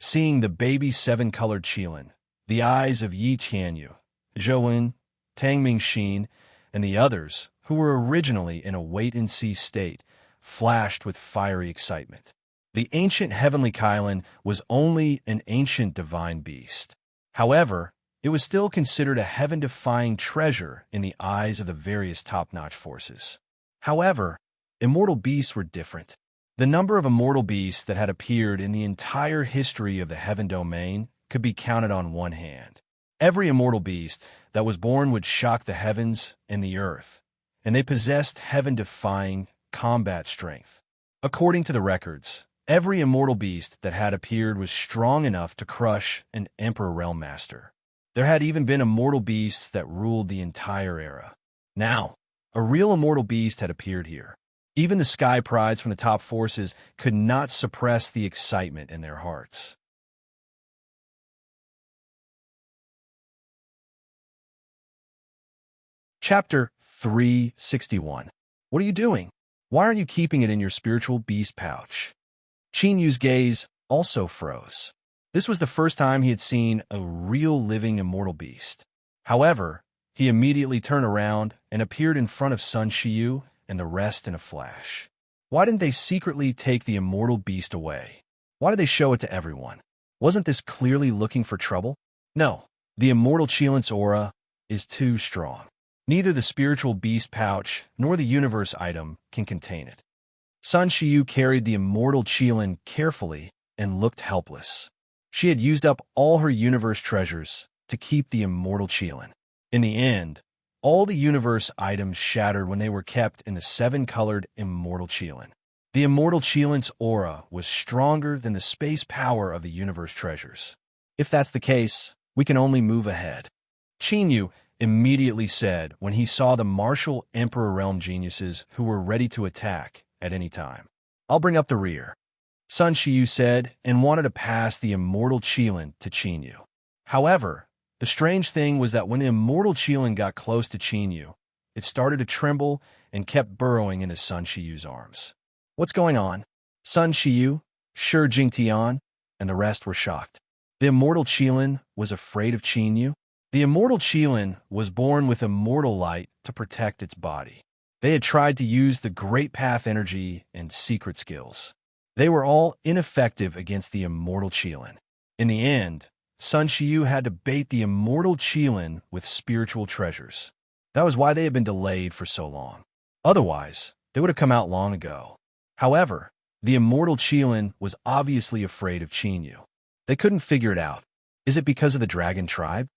Seeing the baby seven-colored Qilin, the eyes of Yi Tianyu, Zhou, Tang Mingxin, and the others, who were originally in a wait-and-see state, flashed with fiery excitement. The ancient heavenly Kylin was only an ancient divine beast. However, it was still considered a heaven-defying treasure in the eyes of the various top-notch forces. However, immortal beasts were different. The number of immortal beasts that had appeared in the entire history of the heaven domain could be counted on one hand. Every immortal beast that was born would shock the heavens and the earth, and they possessed heaven-defying combat strength. According to the records, every immortal beast that had appeared was strong enough to crush an Emperor Realm Master. There had even been immortal beasts that ruled the entire era. Now, a real immortal beast had appeared here. Even the sky prides from the top forces could not suppress the excitement in their hearts. Chapter 361. What are you doing? Why aren't you keeping it in your spiritual beast pouch? Qinyu's gaze also froze. This was the first time he had seen a real living immortal beast. However, he immediately turned around and appeared in front of Sun Shiyu and the rest in a flash. Why didn't they secretly take the immortal beast away? Why did they show it to everyone? Wasn't this clearly looking for trouble? No, the immortal Qilin's aura is too strong. Neither the spiritual beast pouch nor the universe item can contain it. Sun Shiyu carried the immortal Qilin carefully and looked helpless. She had used up all her universe treasures to keep the immortal Qilin. In the end, all the universe items shattered when they were kept in the seven-colored immortal Qilin. The immortal Qilin's aura was stronger than the space power of the universe treasures. If that's the case, we can only move ahead. Qinyu immediately said when he saw the martial Emperor Realm geniuses who were ready to attack at any time. I'll bring up the rear. Sun Shiyu said and wanted to pass the immortal Qilin to Qinyu. However, the strange thing was that when the immortal Qilin got close to Qinyu, it started to tremble and kept burrowing into Sun Shiyu's arms. What's going on? Sun Shiyu, Shi Jingtian, and the rest were shocked. The immortal Qilin was afraid of Qinyu. The immortal Qilin was born with immortal light to protect its body. They had tried to use the Great Path energy and secret skills. They were all ineffective against the immortal Qilin. In the end, Sun Shiyu had to bait the immortal Qilin with spiritual treasures. That was why they had been delayed for so long. Otherwise, they would have come out long ago. However, the immortal Qilin was obviously afraid of Qinyu. They couldn't figure it out. Is it because of the dragon tribe?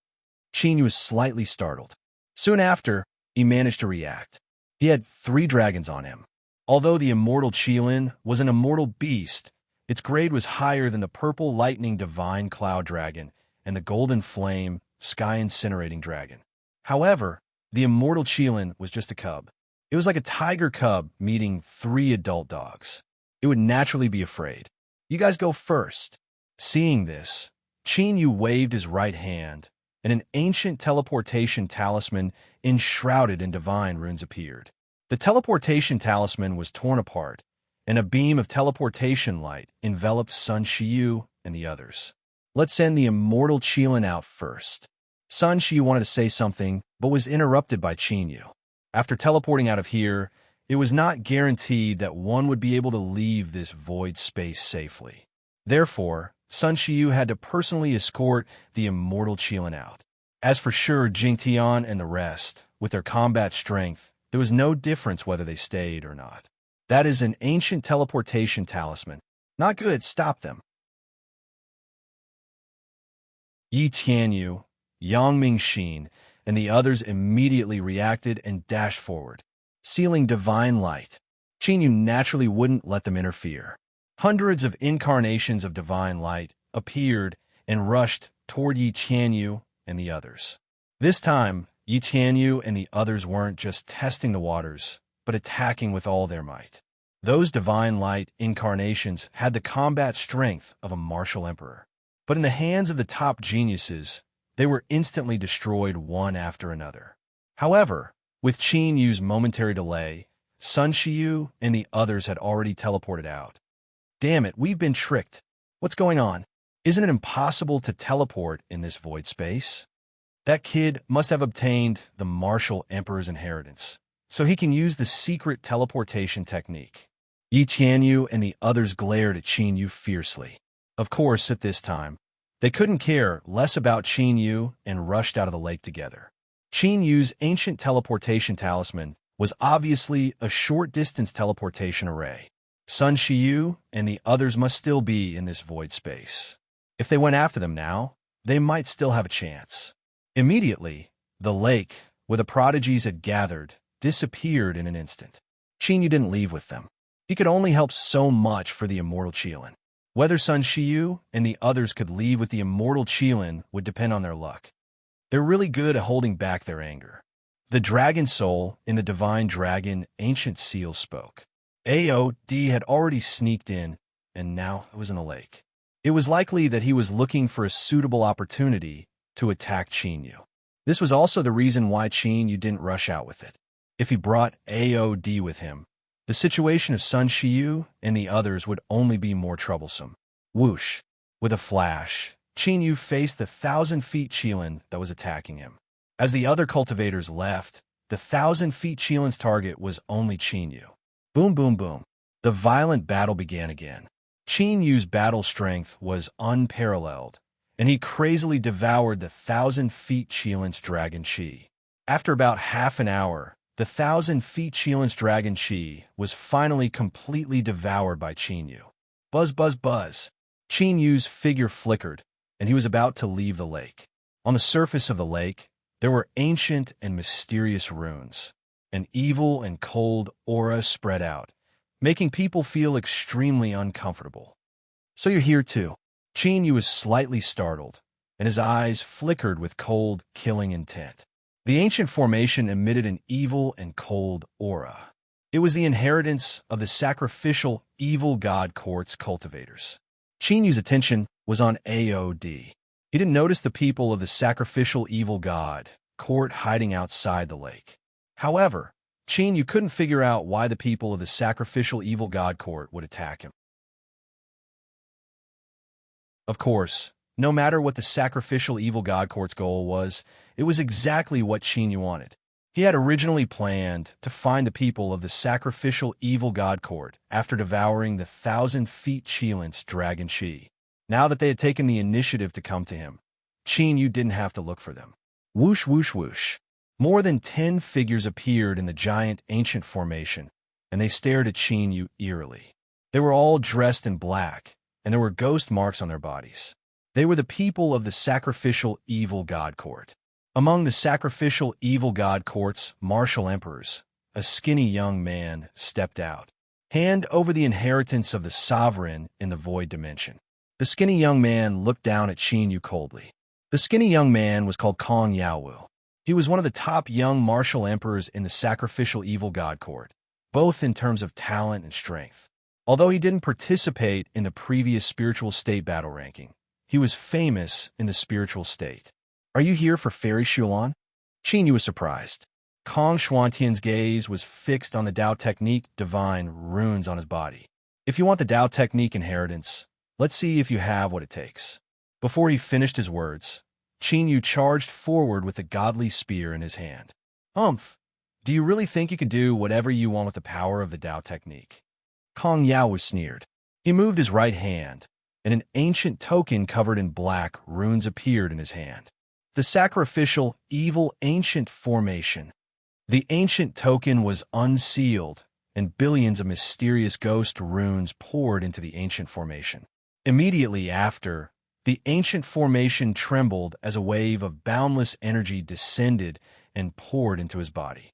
Qinyu was slightly startled. Soon after, he managed to react. He had 3 dragons on him. Although the immortal Qilin was an immortal beast, its grade was higher than the purple lightning divine cloud dragon and the golden flame sky incinerating dragon. However, the immortal Qilin was just a cub. It was like a tiger cub meeting 3 adult dogs. It would naturally be afraid. You guys go first. Seeing this, Qinyu waved his right hand, and an ancient teleportation talisman enshrouded in divine runes appeared. The teleportation talisman was torn apart, and a beam of teleportation light enveloped Sun Shiyu and the others. Let's send the immortal Qilin out first. Sun Shiyu wanted to say something, but was interrupted by Qinyu. After teleporting out of here, it was not guaranteed that one would be able to leave this void space safely. Therefore, Sun Xiu had to personally escort the immortal Qilin out. As for Shi Jingtian and the rest, with their combat strength, there was no difference whether they stayed or not. That is an ancient teleportation talisman. Not good, stop them. Yi Tianyu, Yang Mingxin, and the others immediately reacted and dashed forward, sealing divine light. Qinyu naturally wouldn't let them interfere. Hundreds of incarnations of divine light appeared and rushed toward Yi Tianyu and the others. This time, Yi Tianyu and the others weren't just testing the waters, but attacking with all their might. Those divine light incarnations had the combat strength of a martial emperor. But in the hands of the top geniuses, they were instantly destroyed one after another. However, with Qin Yu's momentary delay, Sun Xiu and the others had already teleported out. Damn it, we've been tricked. What's going on? Isn't it impossible to teleport in this void space? That kid must have obtained the martial emperor's inheritance, so he can use the secret teleportation technique. Yi Tianyu and the others glared at Qin Yu fiercely. Of course, at this time, they couldn't care less about Qin Yu and rushed out of the lake together. Qin Yu's ancient teleportation talisman was obviously a short-distance teleportation array. Sun Xiu and the others must still be in this void space. If they went after them now, they might still have a chance. Immediately, the lake, where the prodigies had gathered, disappeared in an instant. Qin Yu didn't leave with them. He could only help so much for the immortal Qilin. Whether Sun Xiu and the others could leave with the immortal Qilin would depend on their luck. They're really good at holding back their anger. The dragon soul in the divine dragon ancient seal spoke. AOD had already sneaked in, and now it was in the lake. It was likely that he was looking for a suitable opportunity to attack Qin Yu. This was also the reason why Qin Yu didn't rush out with it. If he brought AOD with him, the situation of Sun Xiu and the others would only be more troublesome. Whoosh! With a flash, Qin Yu faced the 1,000-feet Qilin that was attacking him. As the other cultivators left, the 1,000-feet Qilin's target was only Qin Yu. Boom, boom, boom. The violent battle began again. Qin Yu's battle strength was unparalleled, and he crazily devoured the 1,000-feet Qilin's dragon chi. After about half an hour, the 1,000-feet Qilin's dragon chi was finally completely devoured by Qin Yu. Buzz, buzz, buzz. Qin Yu's figure flickered, and he was about to leave the lake. On the surface of the lake, there were ancient and mysterious runes. An evil and cold aura spread out, making people feel extremely uncomfortable. So you're here too. Qin Yu was slightly startled, and his eyes flickered with cold, killing intent. The ancient formation emitted an evil and cold aura. It was the inheritance of the sacrificial evil god court's cultivators. Qin Yu's attention was on AOD. He didn't notice the people of the sacrificial evil god court hiding outside the lake. However, Qin Yu couldn't figure out why the people of the sacrificial evil god court would attack him. Of course, no matter what the sacrificial evil god court's goal was, it was exactly what Qin Yu wanted. He had originally planned to find the people of the sacrificial evil god court after devouring the 1,000-feet Qilin's dragon chi. Now that they had taken the initiative to come to him, Qin Yu didn't have to look for them. Whoosh, whoosh, whoosh. More than 10 figures appeared in the giant ancient formation, and they stared at Qin Yu eerily. They were all dressed in black, and there were ghost marks on their bodies. They were the people of the sacrificial evil god court. Among the sacrificial evil god court's martial emperors, a skinny young man stepped out. Hand over the inheritance of the sovereign in the void dimension. The skinny young man looked down at Qin Yu coldly. The skinny young man was called Kong Yaowu. He was one of the top young martial emperors in the sacrificial evil god court, both in terms of talent and strength. Although he didn't participate in the previous spiritual state battle ranking, he was famous in the spiritual state. Are you here for Fairy Shulan? Qin Yu was surprised. Kong Xuantian's gaze was fixed on the Tao Technique divine runes on his body. If you want the Tao Technique inheritance, let's see if you have what it takes. Before he finished his words, Qin Yu charged forward with the godly spear in his hand. Do you really think you can do whatever you want with the power of the Tao Technique? Kong Yao was sneered. He moved his right hand, and an ancient token covered in black runes appeared in his hand. The sacrificial, evil ancient formation. The ancient token was unsealed, and billions of mysterious ghost runes poured into the ancient formation. Immediately after, the ancient formation trembled as a wave of boundless energy descended and poured into his body.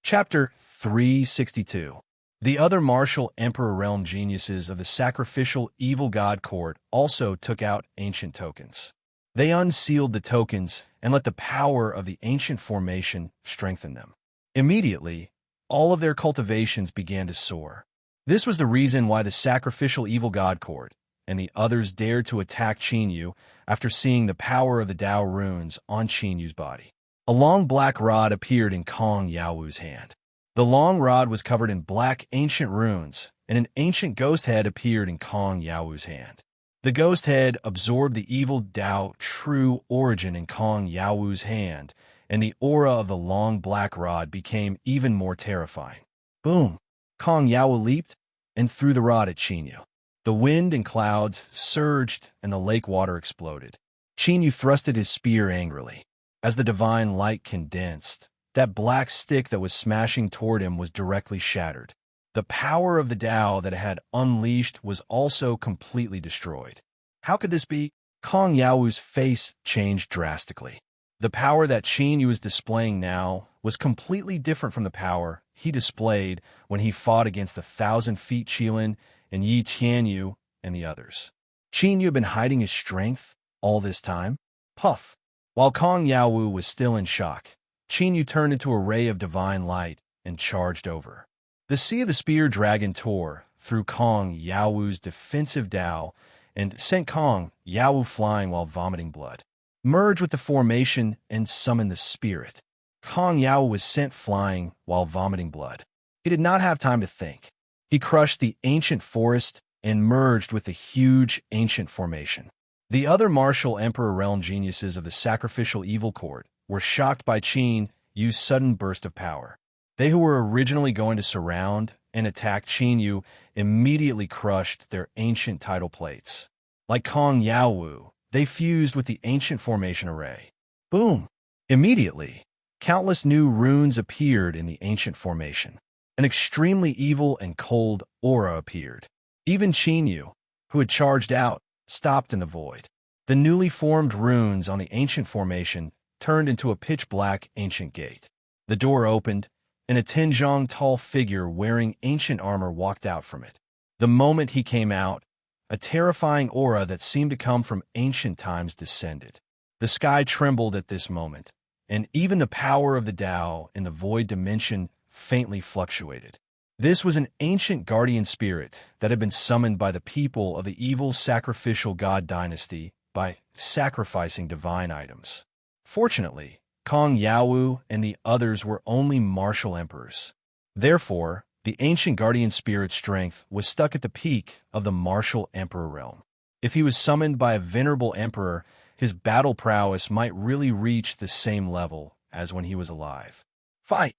Chapter 362. The other martial Emperor Realm geniuses of the sacrificial evil god court also took out ancient tokens. They unsealed the tokens and let the power of the ancient formation strengthen them. Immediately, all of their cultivations began to soar. This was the reason why the sacrificial evil god court and the others dared to attack Qinyu after seeing the power of the Dao runes on Qinyu's body. A long black rod appeared in Kong Yaowu's hand. The long rod was covered in black ancient runes, and an ancient ghost head appeared in Kong Yaowu's hand. The ghost head absorbed the evil Dao true origin in Kong Yaowu's hand, and the aura of the long black rod became even more terrifying. Boom! Kong Yaowu leaped and threw the rod at Qinyu. The wind and clouds surged, and the lake water exploded. Qinyu thrusted his spear angrily. As the divine light condensed, that black stick that was smashing toward him was directly shattered. The power of the Dao that it had unleashed was also completely destroyed. How could this be? Kong Yaowu's face changed drastically. The power that Qinyu was displaying now was completely different from the power he displayed when he fought against the 1,000 Feet Qilin and Yi Tianyu and the others. Qinyu had been hiding his strength all this time? Puff! While Kong Yaowu was still in shock, Qinyu turned into a ray of divine light and charged over. The Sea of the Spear Dragon tore through Kong Yaowu's defensive Dao and sent Kong Yaowu flying while vomiting blood. Merge with the formation and summon the spirit. Kong Yaowu was sent flying while vomiting blood. He did not have time to think. He crushed the ancient forest and merged with the huge ancient formation. The other martial Emperor Realm geniuses of the sacrificial evil court were shocked by Qinyu's sudden burst of power. They who were originally going to surround and attack Qinyu immediately crushed their ancient title plates. Like Kong Yaowu, they fused with the ancient formation array. Boom! Immediately, countless new runes appeared in the ancient formation. An extremely evil and cold aura appeared. Even Qinyu, who had charged out, stopped in the void. The newly formed runes on the ancient formation turned into a pitch-black ancient gate. The door opened, and a 10-zhang tall figure wearing ancient armor walked out from it. The moment he came out, a terrifying aura that seemed to come from ancient times descended. The sky trembled at this moment, and even the power of the Dao in the void dimension faintly fluctuated. This was an ancient guardian spirit that had been summoned by the people of the evil sacrificial god dynasty by sacrificing divine items. Fortunately, Kong Yaowu and the others were only martial emperors. Therefore, the ancient guardian spirit's strength was stuck at the peak of the martial emperor realm. If he was summoned by a venerable emperor, his battle prowess might really reach the same level as when he was alive. Fight!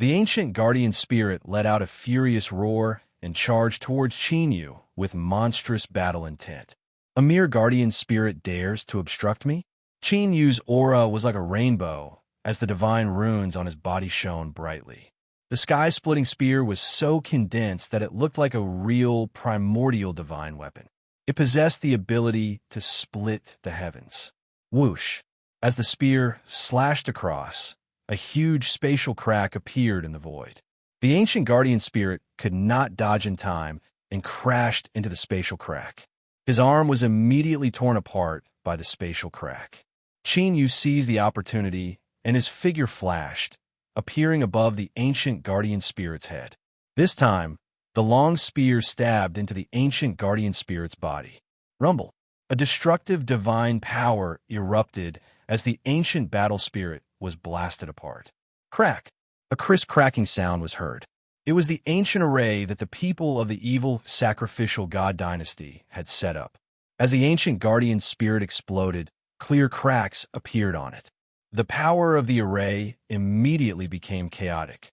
The ancient guardian spirit let out a furious roar and charged towards Qinyu with monstrous battle intent. A mere guardian spirit dares to obstruct me? Qinyu's aura was like a rainbow as the divine runes on his body shone brightly. The sky-splitting spear was so condensed that it looked like a real primordial divine weapon. It possessed the ability to split the heavens. Whoosh! As the spear slashed across, a huge spatial crack appeared in the void. The ancient guardian spirit could not dodge in time and crashed into the spatial crack. His arm was immediately torn apart by the spatial crack. Qinyu seized the opportunity, and his figure flashed, appearing above the ancient guardian spirit's head. This time, the long spear stabbed into the ancient guardian spirit's body. Rumble! A destructive divine power erupted as the ancient battle spirit was blasted apart. Crack! A crisp cracking sound was heard. It was the ancient array that the people of the evil sacrificial god dynasty had set up. As the ancient guardian spirit exploded, clear cracks appeared on it. The power of the array immediately became chaotic.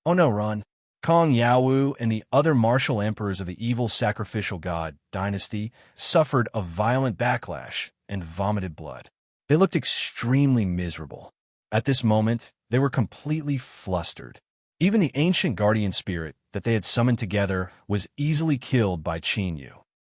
Oh no, run! Kong Yaowu and the other martial emperors of the evil sacrificial god dynasty suffered a violent backlash and vomited blood. They looked extremely miserable. At this moment, they were completely flustered. Even the ancient guardian spirit that they had summoned together was easily killed by Qin Yu.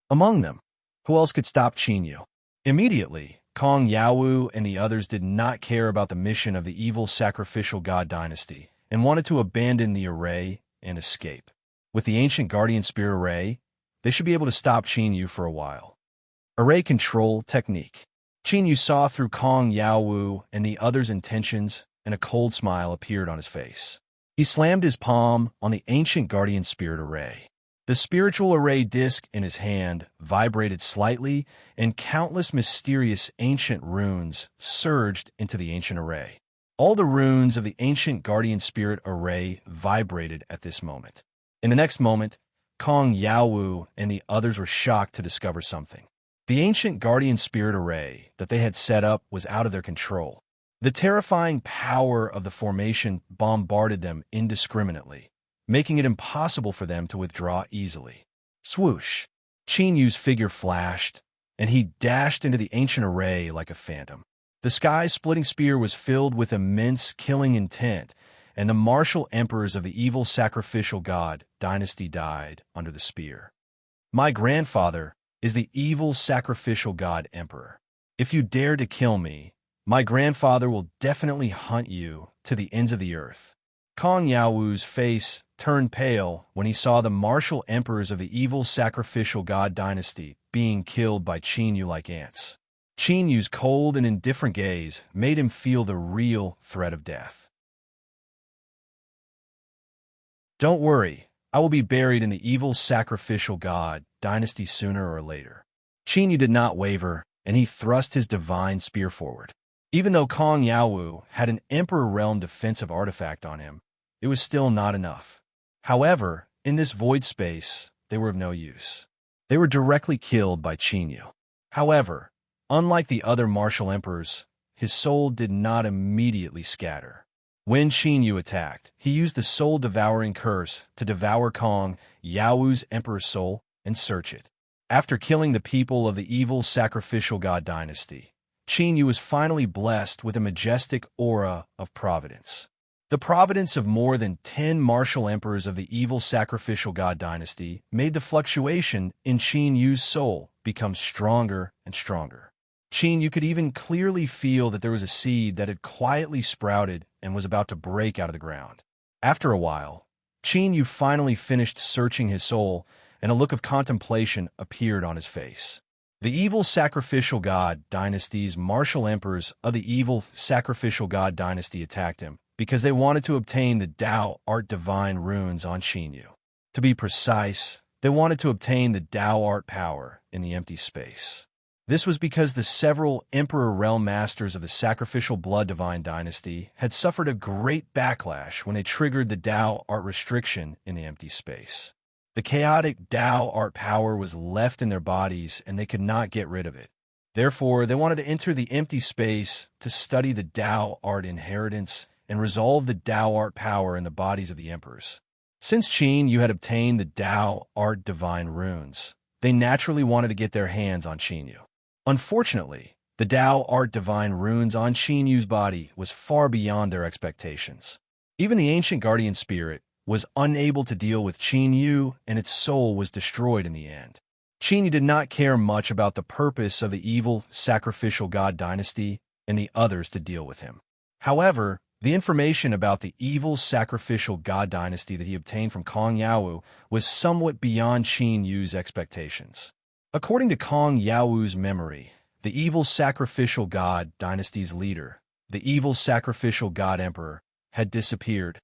Among them, who else could stop Qin Yu? Immediately, Kong Yaowu and the others did not care about the mission of the evil sacrificial god dynasty and wanted to abandon the array and escape. With the ancient guardian spirit array, they should be able to stop Qin Yu for a while. Array control technique. Qin Yu saw through Kong Yaowu and the others' intentions, and a cold smile appeared on his face. He slammed his palm on the ancient guardian spirit array. The spiritual array disc in his hand vibrated slightly, and countless mysterious ancient runes surged into the ancient array. All the runes of the ancient guardian spirit array vibrated at this moment. In the next moment, Kong Yaowu and the others were shocked to discover something. The ancient guardian spirit array that they had set up was out of their control. The terrifying power of the formation bombarded them indiscriminately, making it impossible for them to withdraw easily. Swoosh! Qin Yu's figure flashed, and he dashed into the ancient array like a phantom. The sky-splitting spear was filled with immense killing intent, and the martial emperors of the evil sacrificial god dynasty died under the spear. My grandfather is the evil sacrificial god emperor. If you dare to kill me, my grandfather will definitely hunt you to the ends of the earth. Kong Yaowu's face turned pale when he saw the martial emperors of the evil sacrificial god dynasty being killed by Qin Yu like ants. Qin Yu's cold and indifferent gaze made him feel the real threat of death. Don't worry, I will be buried in the evil sacrificial god dynasty sooner or later. Qin Yu did not waver, and he thrust his divine spear forward. Even though Kong Yaowu had an Emperor Realm defensive artifact on him, it was still not enough. However, in this void space, they were of no use. They were directly killed by Qin Yu. However, unlike the other martial emperors, his soul did not immediately scatter. When Qin Yu attacked, he used the soul-devouring curse to devour Kong Yaowu's emperor's soul and search it. After killing the people of the evil sacrificial god dynasty, Qin Yu was finally blessed with a majestic aura of providence. The providence of more than 10 martial emperors of the evil sacrificial god dynasty made the fluctuation in Qin Yu's soul become stronger and stronger. Qin Yu could even clearly feel that there was a seed that had quietly sprouted and was about to break out of the ground. After a while, Qin Yu finally finished searching his soul, and a look of contemplation appeared on his face. The evil sacrificial god dynasty's martial emperors of the evil sacrificial god dynasty attacked him because they wanted to obtain the Tao Art Divine runes on Qin Yu. To be precise, they wanted to obtain the Tao Art power in the empty space. This was because the several Emperor Realm Masters of the Sacrificial Blood Divine Dynasty had suffered a great backlash when they triggered the Tao Art restriction in the empty space. The chaotic Tao Art power was left in their bodies, and they could not get rid of it. Therefore, they wanted to enter the empty space to study the Tao Art inheritance and resolve the Tao Art power in the bodies of the emperors. Since Qin Yu had obtained the Tao Art Divine runes, they naturally wanted to get their hands on Qin Yu. Unfortunately, the Tao Art Divine runes on Qin Yu's body was far beyond their expectations. Even the ancient guardian spirit was unable to deal with Qin Yu, and its soul was destroyed in the end. Qin Yu did not care much about the purpose of the evil sacrificial god dynasty and the others to deal with him. However, the information about the evil sacrificial god dynasty that he obtained from Kong Yaowu was somewhat beyond Qin Yu's expectations. According to Kong Yaowu's memory, the evil sacrificial god dynasty's leader, the evil sacrificial god emperor, had disappeared.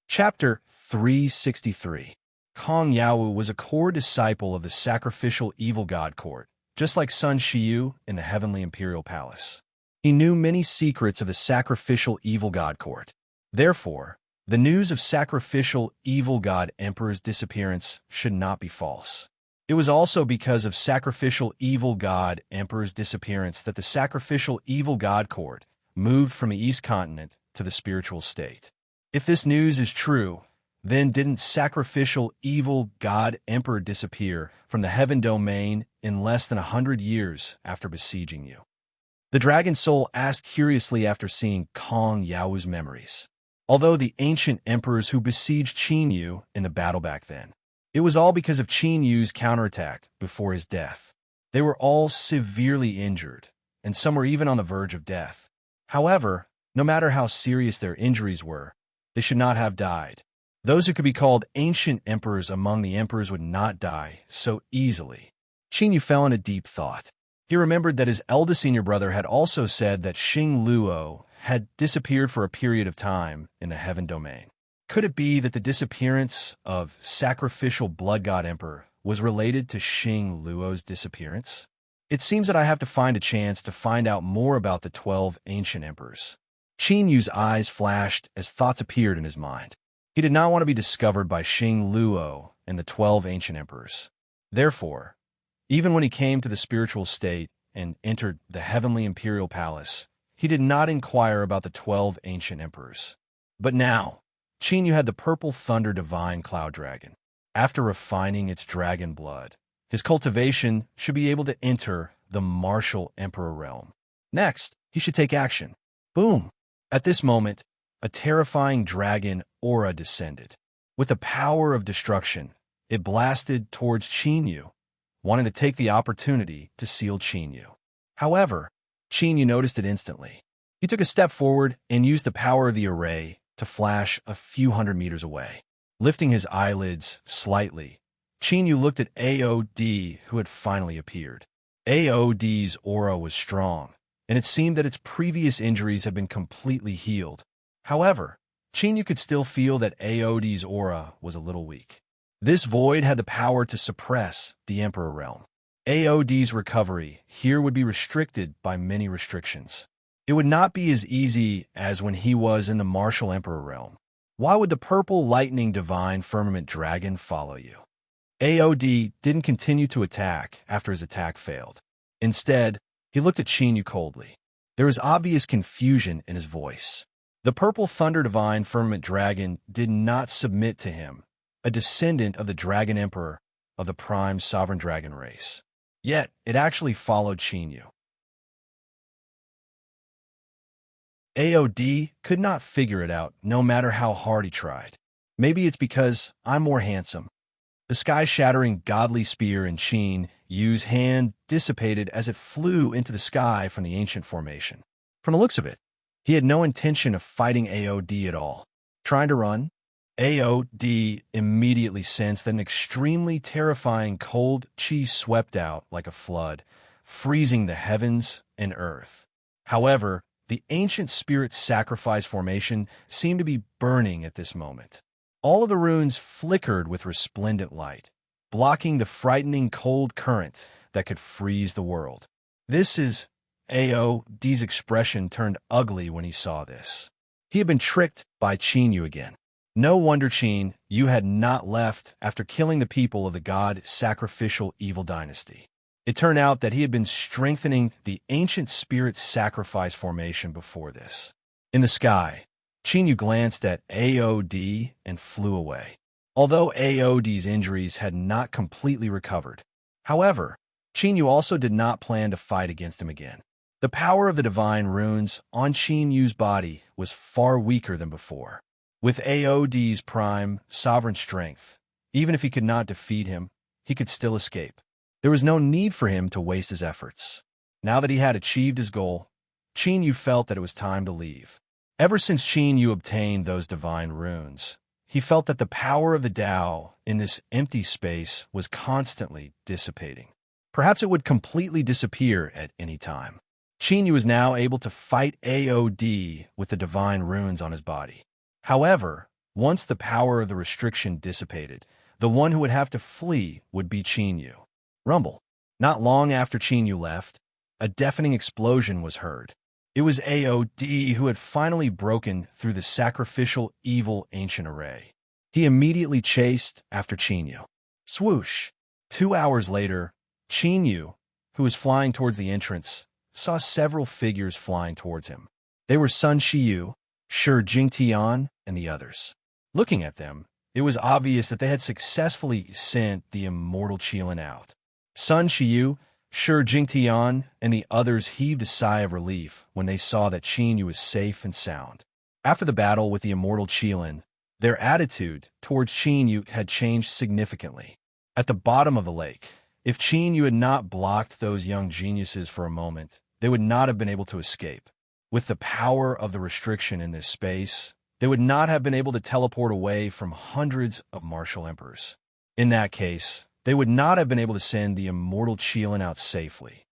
Chapter 363. Kong Yaowu was a core disciple of the sacrificial evil god court, just like Sun Shiyu in the heavenly imperial palace. He knew many secrets of the sacrificial evil god court. Therefore, the news of sacrificial evil god emperor's disappearance should not be false. It was also because of sacrificial evil god Emperor's disappearance that the sacrificial evil god court moved from the East Continent to the spiritual state. If this news is true, then didn't sacrificial evil god Emperor disappear from the heaven domain in less than 100 years after besieging you? The dragon soul asked curiously after seeing Kong Yao's memories. Although the ancient emperors who besieged Qin Yu in the battle back then, it was all because of Qin Yu's counterattack before his death. They were all severely injured, and some were even on the verge of death. However, no matter how serious their injuries were, they should not have died. Those who could be called ancient emperors among the emperors would not die so easily. Qin Yu fell into deep thought. He remembered that his eldest senior brother had also said that Xing Luo had disappeared for a period of time in the heaven domain. Could it be that the disappearance of sacrificial blood god emperor was related to Xing Luo's disappearance? It seems that I have to find a chance to find out more about the 12 ancient emperors. Qin Yu's eyes flashed as thoughts appeared in his mind. He did not want to be discovered by Xing Luo and the 12 ancient emperors. Therefore, even when he came to the spiritual state and entered the heavenly imperial palace, he did not inquire about the 12 ancient emperors. But now, Qin Yu had the purple thunder divine cloud dragon. After refining its dragon blood, his cultivation should be able to enter the martial emperor realm. Next, he should take action. Boom! At this moment, a terrifying dragon aura descended. With the power of destruction, it blasted towards Qin Yu, wanting to take the opportunity to seal Qin Yu. However, Qin Yu noticed it instantly. He took a step forward and used the power of the array to flash a few hundred meters away. Lifting his eyelids slightly, Qin Yu looked at AOD, who had finally appeared. AOD's aura was strong, and it seemed that its previous injuries had been completely healed. However, Qin Yu could still feel that AOD's aura was a little weak. This void had the power to suppress the Emperor realm. AOD's recovery here would be restricted by many restrictions. It would not be as easy as when he was in the martial Emperor realm. Why would the purple lightning divine firmament dragon follow you? AOD didn't continue to attack after his attack failed. Instead, he looked at Qin Yu coldly. There was obvious confusion in his voice. The purple thunder divine firmament dragon did not submit to him, a descendant of the dragon emperor of the prime sovereign dragon race. Yet, it actually followed Qin Yu. AOD could not figure it out, no matter how hard he tried. Maybe it's because I'm more handsome. The sky-shattering godly spear in Qin Yu's hand dissipated as it flew into the sky from the ancient formation. From the looks of it, he had no intention of fighting AOD at all. Trying to run, AOD immediately sensed that an extremely terrifying cold chi swept out like a flood, freezing the heavens and earth. However, the ancient spirit sacrifice formation seemed to be burning at this moment. All of the runes flickered with resplendent light, blocking the frightening cold current that could freeze the world. AOD's expression turned ugly when he saw this. He had been tricked by Qin Yu again. No wonder Qin Yu had not left after killing the people of the god sacrificial evil dynasty. It turned out that he had been strengthening the ancient spirit sacrifice formation before this. In the sky, Qin Yu glanced at AOD and flew away. Although AOD's injuries had not completely recovered. However, Qin Yu also did not plan to fight against him again. The power of the divine runes on Qin Yu's body was far weaker than before. With AOD's prime sovereign strength, even if he could not defeat him, he could still escape. There was no need for him to waste his efforts. Now that he had achieved his goal, Qin Yu felt that it was time to leave. Ever since Qin Yu obtained those divine runes, he felt that the power of the Tao in this empty space was constantly dissipating. Perhaps it would completely disappear at any time. Qin Yu was now able to fight AOD with the divine runes on his body. However, once the power of the restriction dissipated, the one who would have to flee would be Qin Yu. Rumble. Not long after Qin Yu left, a deafening explosion was heard. It was AOD who had finally broken through the sacrificial evil ancient array. He immediately chased after Qin Yu. Swoosh! 2 hours later, Qin Yu, who was flying towards the entrance, saw several figures flying towards him. They were Sun Shiyu, Shi Jingtian, and the others. Looking at them, it was obvious that they had successfully sent the immortal Qilin out. Sun Shiyu, Shi Jingtian, and the others heaved a sigh of relief when they saw that Qin Yu was safe and sound. After the battle with the immortal Qilin, their attitude towards Qin Yu had changed significantly. At the bottom of the lake, if Qin Yu had not blocked those young geniuses for a moment, they would not have been able to escape. With the power of the restriction in this space, they would not have been able to teleport away from hundreds of martial emperors. In that case, they would not have been able to send the immortal Qilin out safely.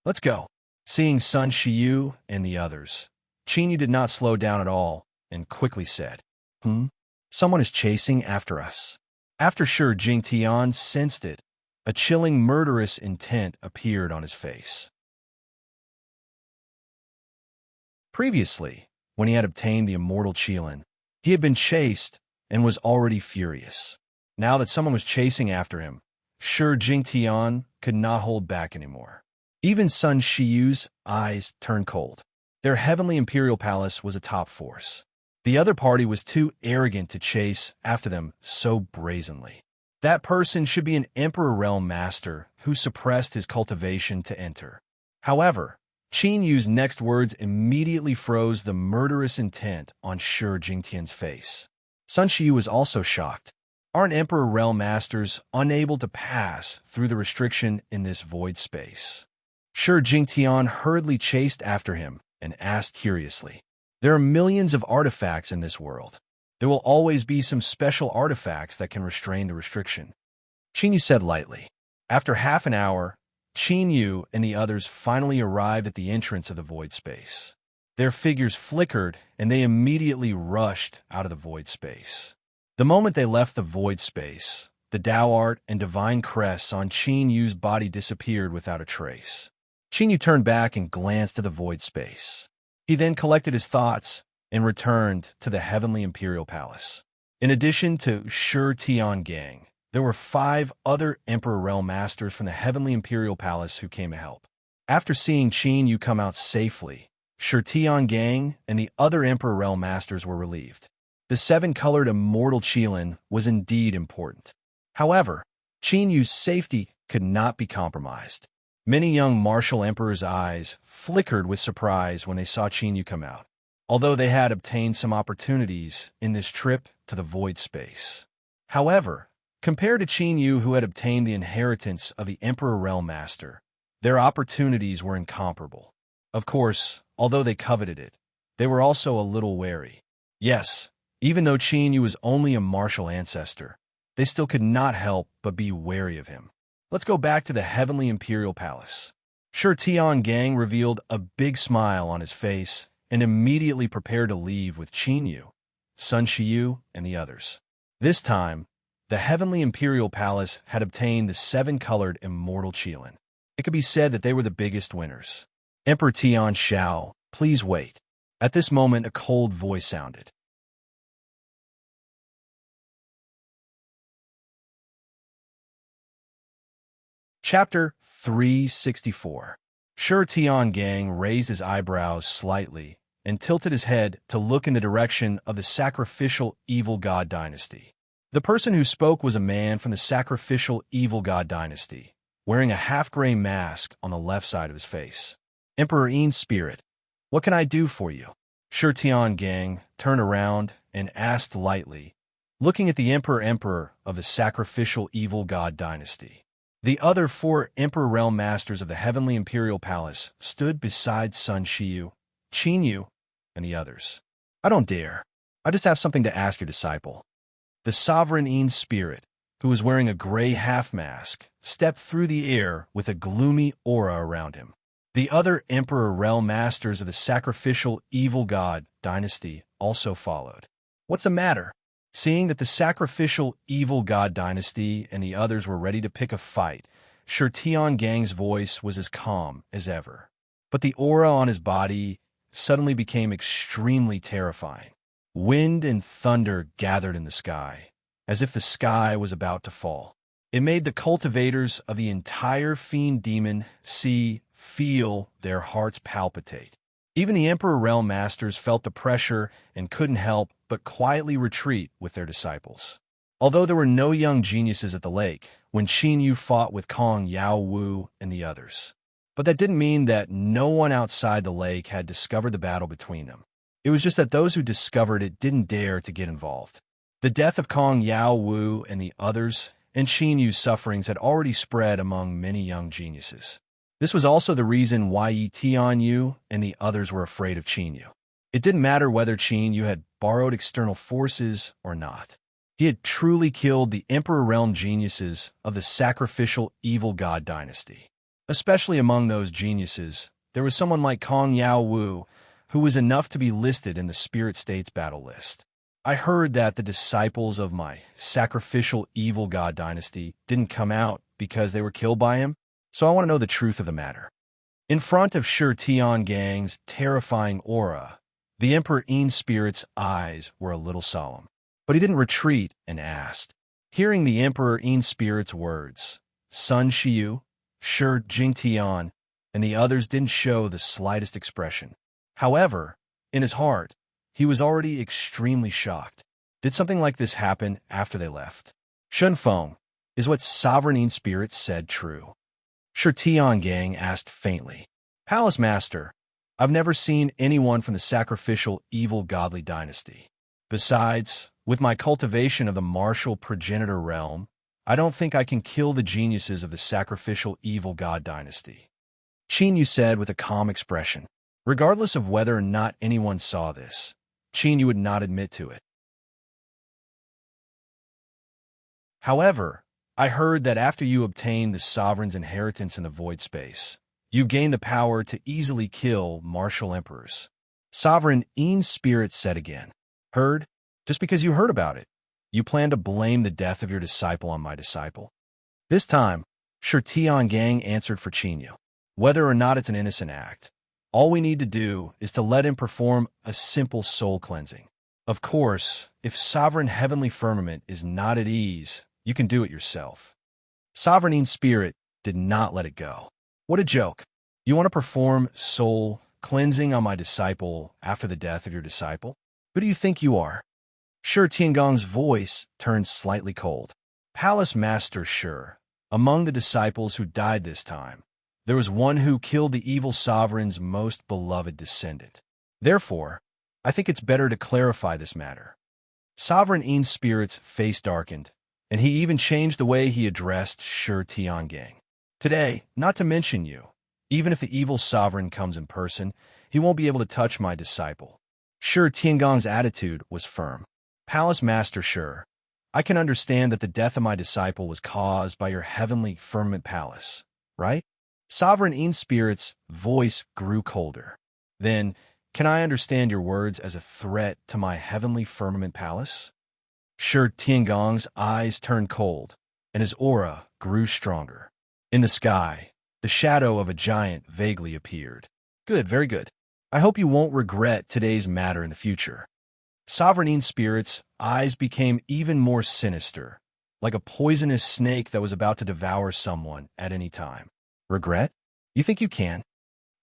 Let's go. Seeing Sun Shiyu and the others, Qin Yu did not slow down at all and quickly said, Someone is chasing after us. After Shi Jingtian sensed it, a chilling murderous intent appeared on his face. Previously, when he had obtained the immortal Qilin, he had been chased and was already furious. Now that someone was chasing after him, Shi Jingtian could not hold back anymore. Even Sun Shiyu's eyes turned cold. Their heavenly imperial palace was a top force. The other party was too arrogant to chase after them so brazenly. That person should be an Emperor Realm Master who suppressed his cultivation to enter. However, Qin Yu's next words immediately froze the murderous intent on Shi Jingtian's face. Sun Shiyu was also shocked. Aren't Emperor Realm Masters unable to pass through the restriction in this void space? Shi Jingtian hurriedly chased after him and asked curiously, There are millions of artifacts in this world. There will always be some special artifacts that can restrain the restriction. Qin Yu said lightly. After half an hour, Qin Yu and the others finally arrived at the entrance of the void space. Their figures flickered, and they immediately rushed out of the void space. The moment they left the void space, the Tao art and divine crests on Qin Yu's body disappeared without a trace. Qin Yu turned back and glanced at the void space. He then collected his thoughts and returned to the heavenly imperial palace. In addition to Shi Tiangang, there were 5 other Emperor Realm Masters from the heavenly imperial palace who came to help. After seeing Qin Yu come out safely, Shi Tiangang and the other Emperor Realm Masters were relieved. The 7-colored immortal Qilin was indeed important. However, Qin Yu's safety could not be compromised. Many young martial emperors' eyes flickered with surprise when they saw Qin Yu come out, although they had obtained some opportunities in this trip to the void space. However, compared to Qin Yu, who had obtained the inheritance of the Emperor Realm Master, their opportunities were incomparable. Of course, although they coveted it, they were also a little wary. Yes, even though Qin Yu was only a martial ancestor, they still could not help but be wary of him. Let's go back to the heavenly imperial palace. Shi Tiangang revealed a big smile on his face and immediately prepared to leave with Qin Yu, Sun Shiyu, and the others. This time, the heavenly imperial palace had obtained the 7-colored immortal Qilin. It could be said that they were the biggest winners. Emperor Tian Shao, please wait. At this moment, a cold voice sounded. Chapter 364. Shi Tiangang raised his eyebrows slightly and tilted his head to look in the direction of the sacrificial evil god dynasty. The person who spoke was a man from the sacrificial evil god dynasty, wearing a half-gray mask on the left side of his face. Emperor Yin's spirit, what can I do for you? Shi Tiangang turned around and asked lightly, looking at the emperor of the sacrificial evil god dynasty. The other 4 Emperor Realm Masters of the Heavenly Imperial Palace stood beside Sun Shiyu, Qin Yu, and the others. I don't dare. I just have something to ask your disciple. The sovereign Yin's spirit, who was wearing a gray half-mask, stepped through the air with a gloomy aura around him. The other Emperor Realm Masters of the sacrificial evil god dynasty also followed. What's the matter? Seeing that the sacrificial evil god dynasty and the others were ready to pick a fight, Shi Tiangang's voice was as calm as ever. But the aura on his body suddenly became extremely terrifying. Wind and thunder gathered in the sky, as if the sky was about to fall. It made the cultivators of the entire fiend demon feel their hearts palpitate. Even the Emperor Realm Masters felt the pressure and couldn't help but quietly retreat with their disciples. Although there were no young geniuses at the lake when Qin Yu fought with Kong Yao Wu and the others. But that didn't mean that no one outside the lake had discovered the battle between them. It was just that those who discovered it didn't dare to get involved. The death of Kong Yao Wu and the others and Qin Yu's sufferings had already spread among many young geniuses. This was also the reason why Yi Tianyu and the others were afraid of Qin Yu. It didn't matter whether Qin Yu had borrowed external forces or not. He had truly killed the Emperor Realm geniuses of the sacrificial evil god dynasty. Especially among those geniuses, there was someone like Kong Yao Wu, who was enough to be listed in the Spirit States battle list. I heard that the disciples of my sacrificial evil god dynasty didn't come out because they were killed by him, so I want to know the truth of the matter. In front of Shi Tiangang's terrifying aura, the Emperor Yin Spirit's eyes were a little solemn, but he didn't retreat and asked. Hearing the Emperor Yin Spirit's words, Sun Shiyu, Shi Jingtian, and the others didn't show the slightest expression. However, in his heart, he was already extremely shocked. Did something like this happen after they left? Shunfeng, is what Sovereign Yin Spirit said true? Shi Tiangang asked faintly. Palace Master, I've never seen anyone from the sacrificial evil godly dynasty. Besides, with my cultivation of the martial progenitor realm, I don't think I can kill the geniuses of the sacrificial evil god dynasty. Qin Yu said with a calm expression. Regardless of whether or not anyone saw this, Qin Yu would not admit to it. However, I heard that after you obtain the sovereign's inheritance in the void space, you gain the power to easily kill martial emperors. Sovereign Yin Spirit said again. Heard? Just because you heard about it, you plan to blame the death of your disciple on my disciple. This time, Shi Tiangang answered for Qin Yu. Whether or not it's an innocent act, all we need to do is to let him perform a simple soul cleansing. Of course, if Sovereign Heavenly Firmament is not at ease, you can do it yourself. Sovereign Yin Spirit did not let it go. What a joke. You want to perform soul cleansing on my disciple after the death of your disciple? Who do you think you are? Shi Tiangong's voice turned slightly cold. Palace Master Shi, among the disciples who died this time, there was one who killed the evil sovereign's most beloved descendant. Therefore, I think it's better to clarify this matter. Sovereign Yin Spirit's face darkened, and he even changed the way he addressed Shi Tiangang. Today, not to mention you, even if the evil sovereign comes in person, he won't be able to touch my disciple. Shi Tiangong's attitude was firm. Palace Master Shi, I can understand that the death of my disciple was caused by your heavenly firmament palace, right? Sovereign Yin Spirit's voice grew colder. Then, can I understand your words as a threat to my heavenly firmament palace? Shi Tiangong's eyes turned cold, and his aura grew stronger. In the sky, the shadow of a giant vaguely appeared. Good, very good. I hope you won't regret today's matter in the future. Sovereign Yin Spirit's eyes became even more sinister, like a poisonous snake that was about to devour someone at any time. Regret? You think you can?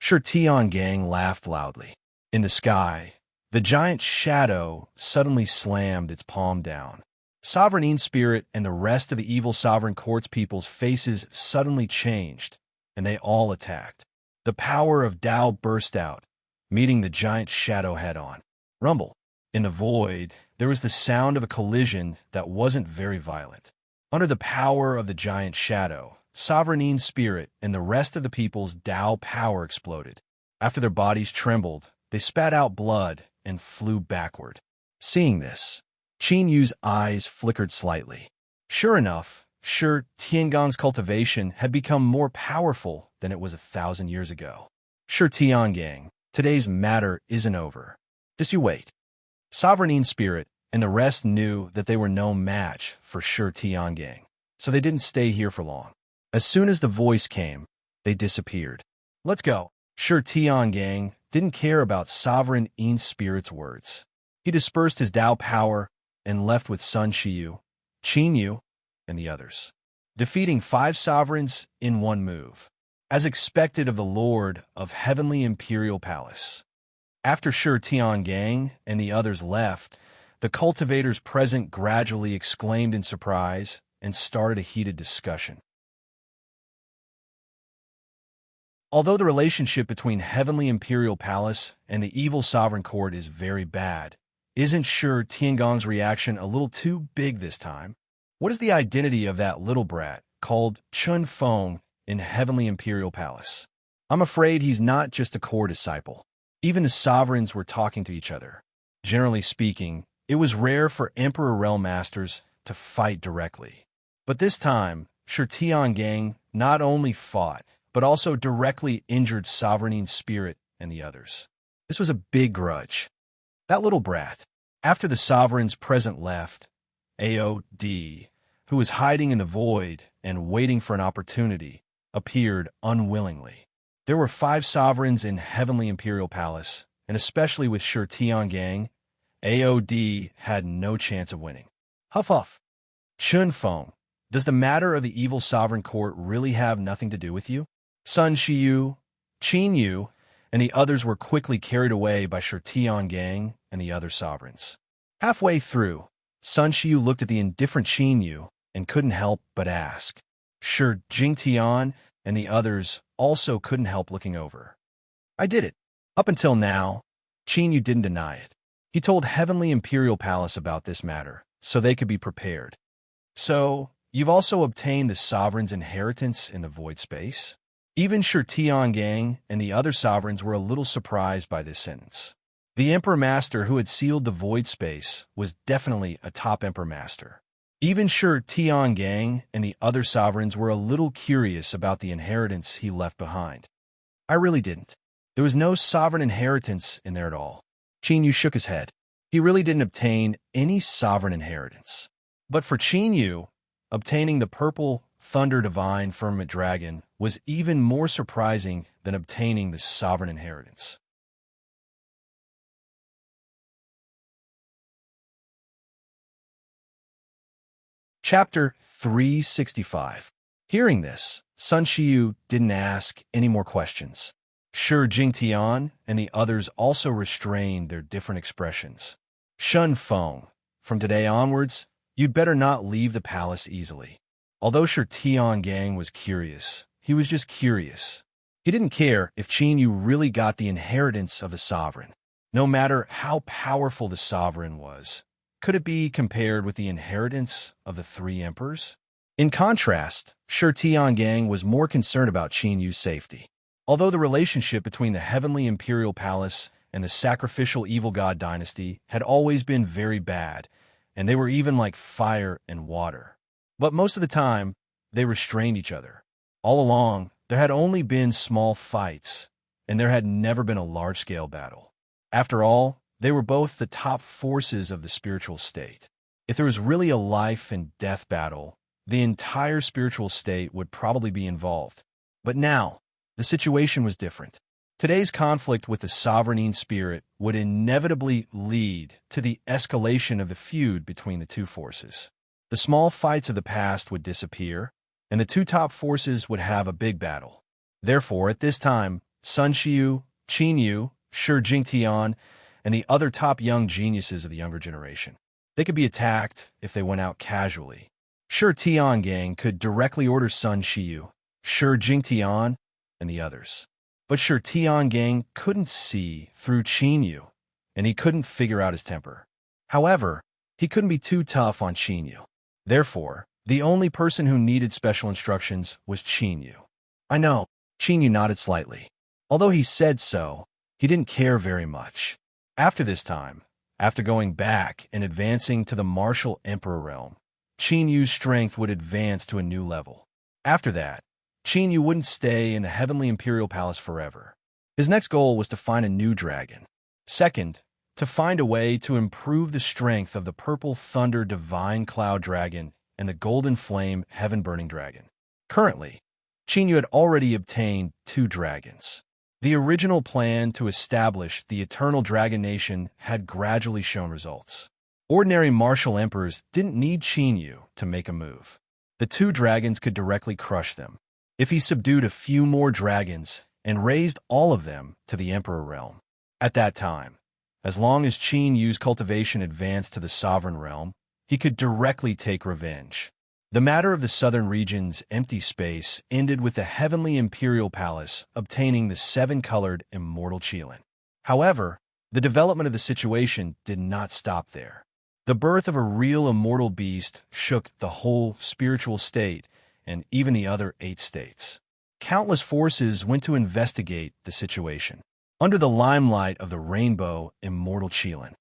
Shi Tiangang laughed loudly. In the sky, the giant shadow suddenly slammed its palm down. Sovereign Yin Spirit and the rest of the evil sovereign court's people's faces suddenly changed, and they all attacked. The power of Tao burst out, meeting the giant shadow head-on. Rumble. In the void, there was the sound of a collision that wasn't very violent. Under the power of the giant shadow, Sovereign Yin Spirit and the rest of the people's Tao power exploded. After their bodies trembled, they spat out blood and flew backward. Seeing this, Qin Yu's eyes flickered slightly. Sure enough, Shi Tiangong's cultivation had become more powerful than it was 1,000 years ago. Shi Tiangang, today's matter isn't over. Just you wait. Sovereign Yin Spirit and the rest knew that they were no match for Shi Tiangang, so they didn't stay here for long. As soon as the voice came, they disappeared. Let's go. Shi Tiangang didn't care about Sovereign Yin Spirit's words. He dispersed his Tao power and left with Sun Shiyu, Qin Yu, and the others. defeating 5 sovereigns in one move, as expected of the Lord of Heavenly Imperial Palace. After Shi Tiangang and the others left, the cultivators present gradually exclaimed in surprise and started a heated discussion. Although the relationship between Heavenly Imperial Palace and the evil Sovereign Court is very bad, isn't Shi Tiangong's reaction a little too big this time? What is the identity of that little brat called Chun Feng in Heavenly Imperial Palace? I'm afraid he's not just a core disciple. Even the sovereigns were talking to each other. Generally speaking, it was rare for Emperor Realm Masters to fight directly. But this time, Shi Tiangang not only fought, but also directly injured Sovereign's spirit and the others. This was a big grudge. That little brat, after the sovereigns present left, AOD, who was hiding in the void and waiting for an opportunity, appeared unwillingly. There were 5 sovereigns in Heavenly Imperial Palace, and especially with Shi Tiangang, AOD had no chance of winning. Huff huff. Chun Feng, does the matter of the evil sovereign court really have nothing to do with you? Sun Shiyu, Qin Yu, and the others were quickly carried away by Shi Tiangang and the other sovereigns. Halfway through, Sun Shiyu looked at the indifferent Qin Yu and couldn't help but ask. Shi Jingtian and the others also couldn't help looking over. I did it. Up until now, Qin Yu didn't deny it. He told Heavenly Imperial Palace about this matter, so they could be prepared. So, you've also obtained the sovereign's inheritance in the void space? Even Shi Tiangang and the other sovereigns were a little surprised by this sentence. The Emperor Master who had sealed the void space was definitely a top Emperor Master. Even Shi Tiangang and the other sovereigns were a little curious about the inheritance he left behind. I really didn't. There was no sovereign inheritance in there at all. Qin Yu shook his head. He really didn't obtain any sovereign inheritance. But for Qin Yu, obtaining the purple Thunder Divine Firmament Dragon was even more surprising than obtaining the sovereign inheritance. Chapter 365. Hearing this, Sun Shiyu didn't ask any more questions. Shi Jingtian and the others also restrained their different expressions. Chun Feng, from today onwards, you'd better not leave the palace easily. Although Shi Tiangang was curious, he was just curious. He didn't care if Qin Yu really got the inheritance of the sovereign. No matter how powerful the sovereign was, could it be compared with the inheritance of the 3 emperors? In contrast, Shi Tiangang was more concerned about Qin Yu's safety. Although the relationship between the Heavenly Imperial Palace and the sacrificial evil god dynasty had always been very bad, and they were even like fire and water. But most of the time, they restrained each other. All along, there had only been small fights, and there had never been a large-scale battle. After all, they were both the top forces of the spiritual state. If there was really a life and death battle, the entire spiritual state would probably be involved. But now, the situation was different. Today's conflict with the sovereign spirit would inevitably lead to the escalation of the feud between the 2 forces. The small fights of the past would disappear, and the 2 top forces would have a big battle. Therefore, at this time, Sun Shiyu, Qin Yu, Shi Jingtian, and the other top young geniuses of the younger generation, they could be attacked if they went out casually. Shi Tiangang could directly order Sun Shiyu, Shi Jingtian, and the others. But Shi Tiangang couldn't see through Qin Yu, and he couldn't figure out his temper. However, he couldn't be too tough on Qin Yu. Therefore, the only person who needed special instructions was Qin Yu. I know, Qin Yu nodded slightly. Although he said so, he didn't care very much. After this time, after going back and advancing to the martial emperor realm, Qin Yu's strength would advance to a new level. After that, Qin Yu wouldn't stay in the Heavenly Imperial Palace forever. His next goal was to find a new dragon. Second, to find a way to improve the strength of the Purple Thunder Divine Cloud Dragon and the Golden Flame Heaven Burning Dragon. Currently, Qin Yu had already obtained 2 dragons. The original plan to establish the Eternal Dragon Nation had gradually shown results. Ordinary martial emperors didn't need Qin Yu to make a move. the two dragons could directly crush them. If he subdued a few more dragons and raised all of them to the Emperor realm. At that time, as long as Qin Yu's cultivation advanced to the sovereign realm, he could directly take revenge. The matter of the southern region's empty space ended with the heavenly imperial palace obtaining the seven-colored immortal Qilin. However, the development of the situation did not stop there. The birth of a real immortal beast shook the whole spiritual state and even the other 8 states. Countless forces went to investigate the situation, under the limelight of the rainbow immortal Qilin.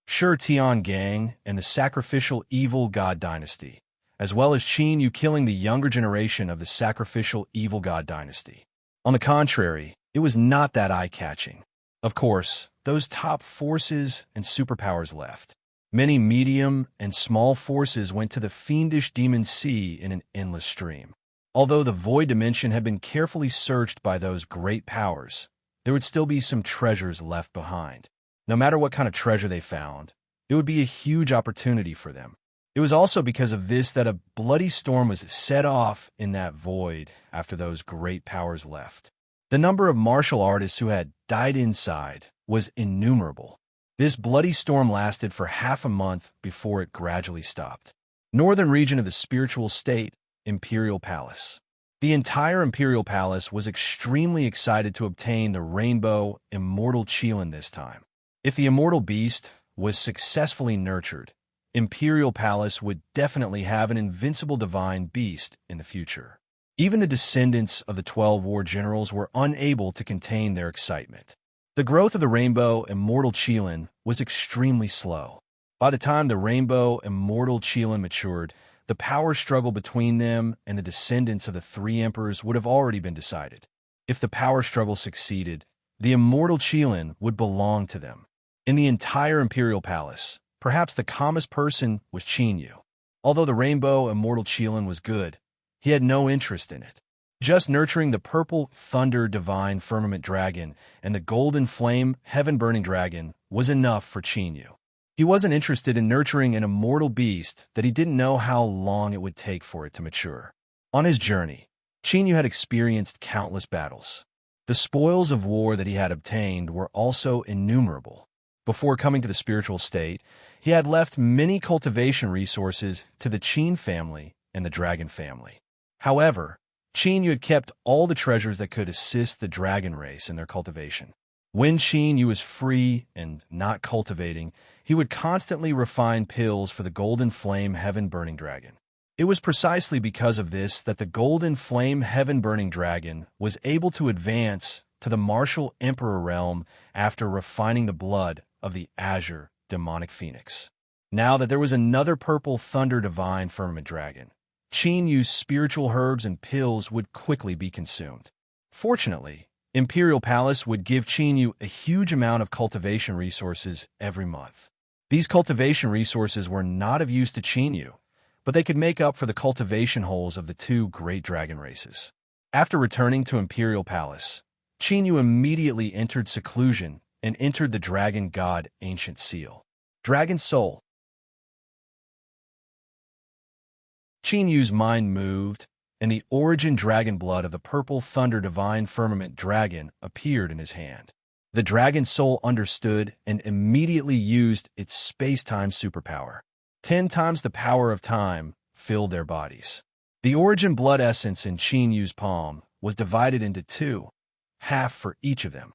Shi Tian Gang and the sacrificial evil god dynasty, as well as Qin Yu killing the younger generation of the sacrificial evil god dynasty. On the contrary, it was not that eye-catching. Of course, those top forces and superpowers left. Many medium and small forces went to the fiendish demon sea in an endless stream. Although the void dimension had been carefully searched by those great powers, there would still be some treasures left behind. No matter what kind of treasure they found, it would be a huge opportunity for them. It was also because of this that a bloody storm was set off in that void after those great powers left. The number of martial artists who had died inside was innumerable. This bloody storm lasted for half a month before it gradually stopped. Northern region of the spiritual state, Imperial Palace. The entire Imperial Palace was extremely excited to obtain the rainbow immortal Qilin this time. If the immortal beast was successfully nurtured, Imperial Palace would definitely have an invincible divine beast in the future. Even the descendants of the 12 war generals were unable to contain their excitement. The growth of the rainbow immortal Qilin was extremely slow. By the time the rainbow immortal Qilin matured, the power struggle between them and the descendants of the 3 emperors would have already been decided. If the power struggle succeeded, the immortal Qilin would belong to them. In the entire Imperial Palace, perhaps the calmest person was Qin Yu. Although the rainbow immortal Qilin was good, he had no interest in it. Just nurturing the purple thunder divine firmament dragon and the golden flame heaven-burning dragon was enough for Qin Yu. He wasn't interested in nurturing an immortal beast that he didn't know how long it would take for it to mature. On his journey, Qin Yu had experienced countless battles. The spoils of war that he had obtained were also innumerable. Before coming to the spiritual state, he had left many cultivation resources to the Qin family and the dragon family. However, Qin Yu had kept all the treasures that could assist the dragon race in their cultivation. When Qin Yu was free and not cultivating, he would constantly refine pills for the golden flame heaven-burning dragon. It was precisely because of this that the golden flame heaven-burning dragon was able to advance to the martial emperor realm after refining the blood of the azure demonic phoenix. Now that there was another purple thunder divine firmament dragon, Qin Yu's spiritual herbs and pills would quickly be consumed. Fortunately, Imperial Palace would give Qin Yu a huge amount of cultivation resources every month. These cultivation resources were not of use to Qin Yu, but they could make up for the cultivation holes of the 2 great dragon races. After returning to Imperial Palace, Qin Yu immediately entered seclusion and entered the dragon god ancient seal. Dragon soul. Qin Yu's mind moved, and the origin dragon blood of the purple thunder divine firmament dragon appeared in his hand. The dragon soul understood and immediately used its space-time superpower. 10 times the power of time filled their bodies. The origin blood essence in Qin Yu's palm was divided into 2, half for each of them.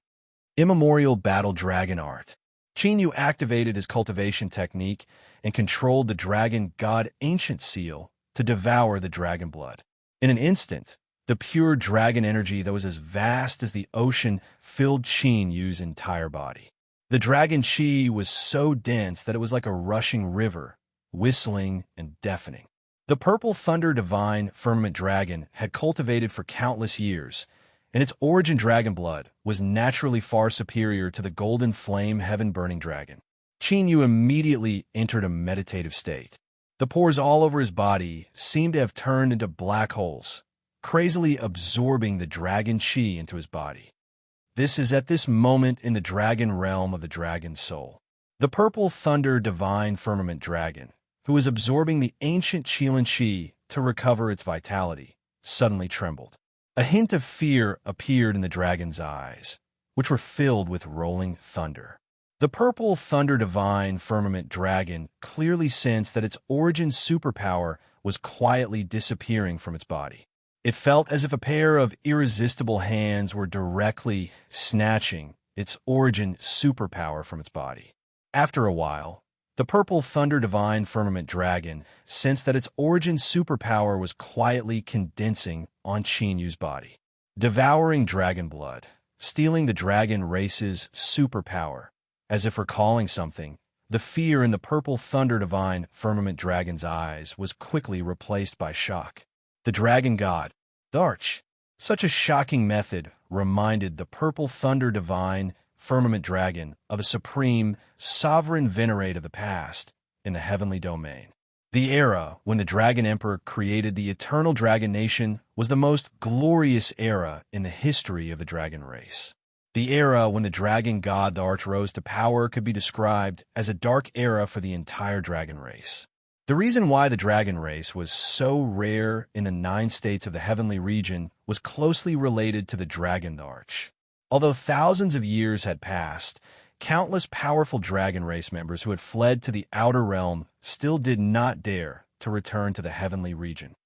Immemorial battle dragon art. Qin Yu activated his cultivation technique and controlled the dragon god ancient seal to devour the dragon blood. In an instant, the pure dragon energy that was as vast as the ocean filled Qin Yu's entire body. The dragon chi was so dense that it was like a rushing river, whistling and deafening. The purple thunder divine firmament dragon had cultivated for countless years, and its origin dragon blood was naturally far superior to the golden flame heaven-burning dragon. Qin Yu immediately entered a meditative state. The pores all over his body seemed to have turned into black holes, crazily absorbing the dragon chi into his body. This is at this moment in the dragon realm of the dragon soul. The purple thunder divine firmament dragon who was absorbing the ancient Qilin Qi to recover its vitality, suddenly trembled. A hint of fear appeared in the dragon's eyes, which were filled with rolling thunder. The purple thunder divine firmament dragon clearly sensed that its origin superpower was quietly disappearing from its body. It felt as if a pair of irresistible hands were directly snatching its origin superpower from its body. After a while, the purple thunder divine firmament dragon sensed that its origin superpower was quietly condensing on Qinyu's body, devouring dragon blood, stealing the dragon race's superpower. As if recalling something, the fear in the purple thunder divine firmament dragon's eyes was quickly replaced by shock. The dragon god, the Arch. Such a shocking method reminded the purple thunder divine firmament dragon of a supreme, sovereign venerate of the past in the heavenly domain. The era when the Dragon Emperor created the eternal dragon nation was the most glorious era in the history of the dragon race. The era when the dragon god the Arch rose to power could be described as a dark era for the entire dragon race. The reason why the dragon race was so rare in the 9 states of the heavenly region was closely related to the dragon the Arch. Although thousands of years had passed, countless powerful dragon race members who had fled to the outer realm still did not dare to return to the heavenly region.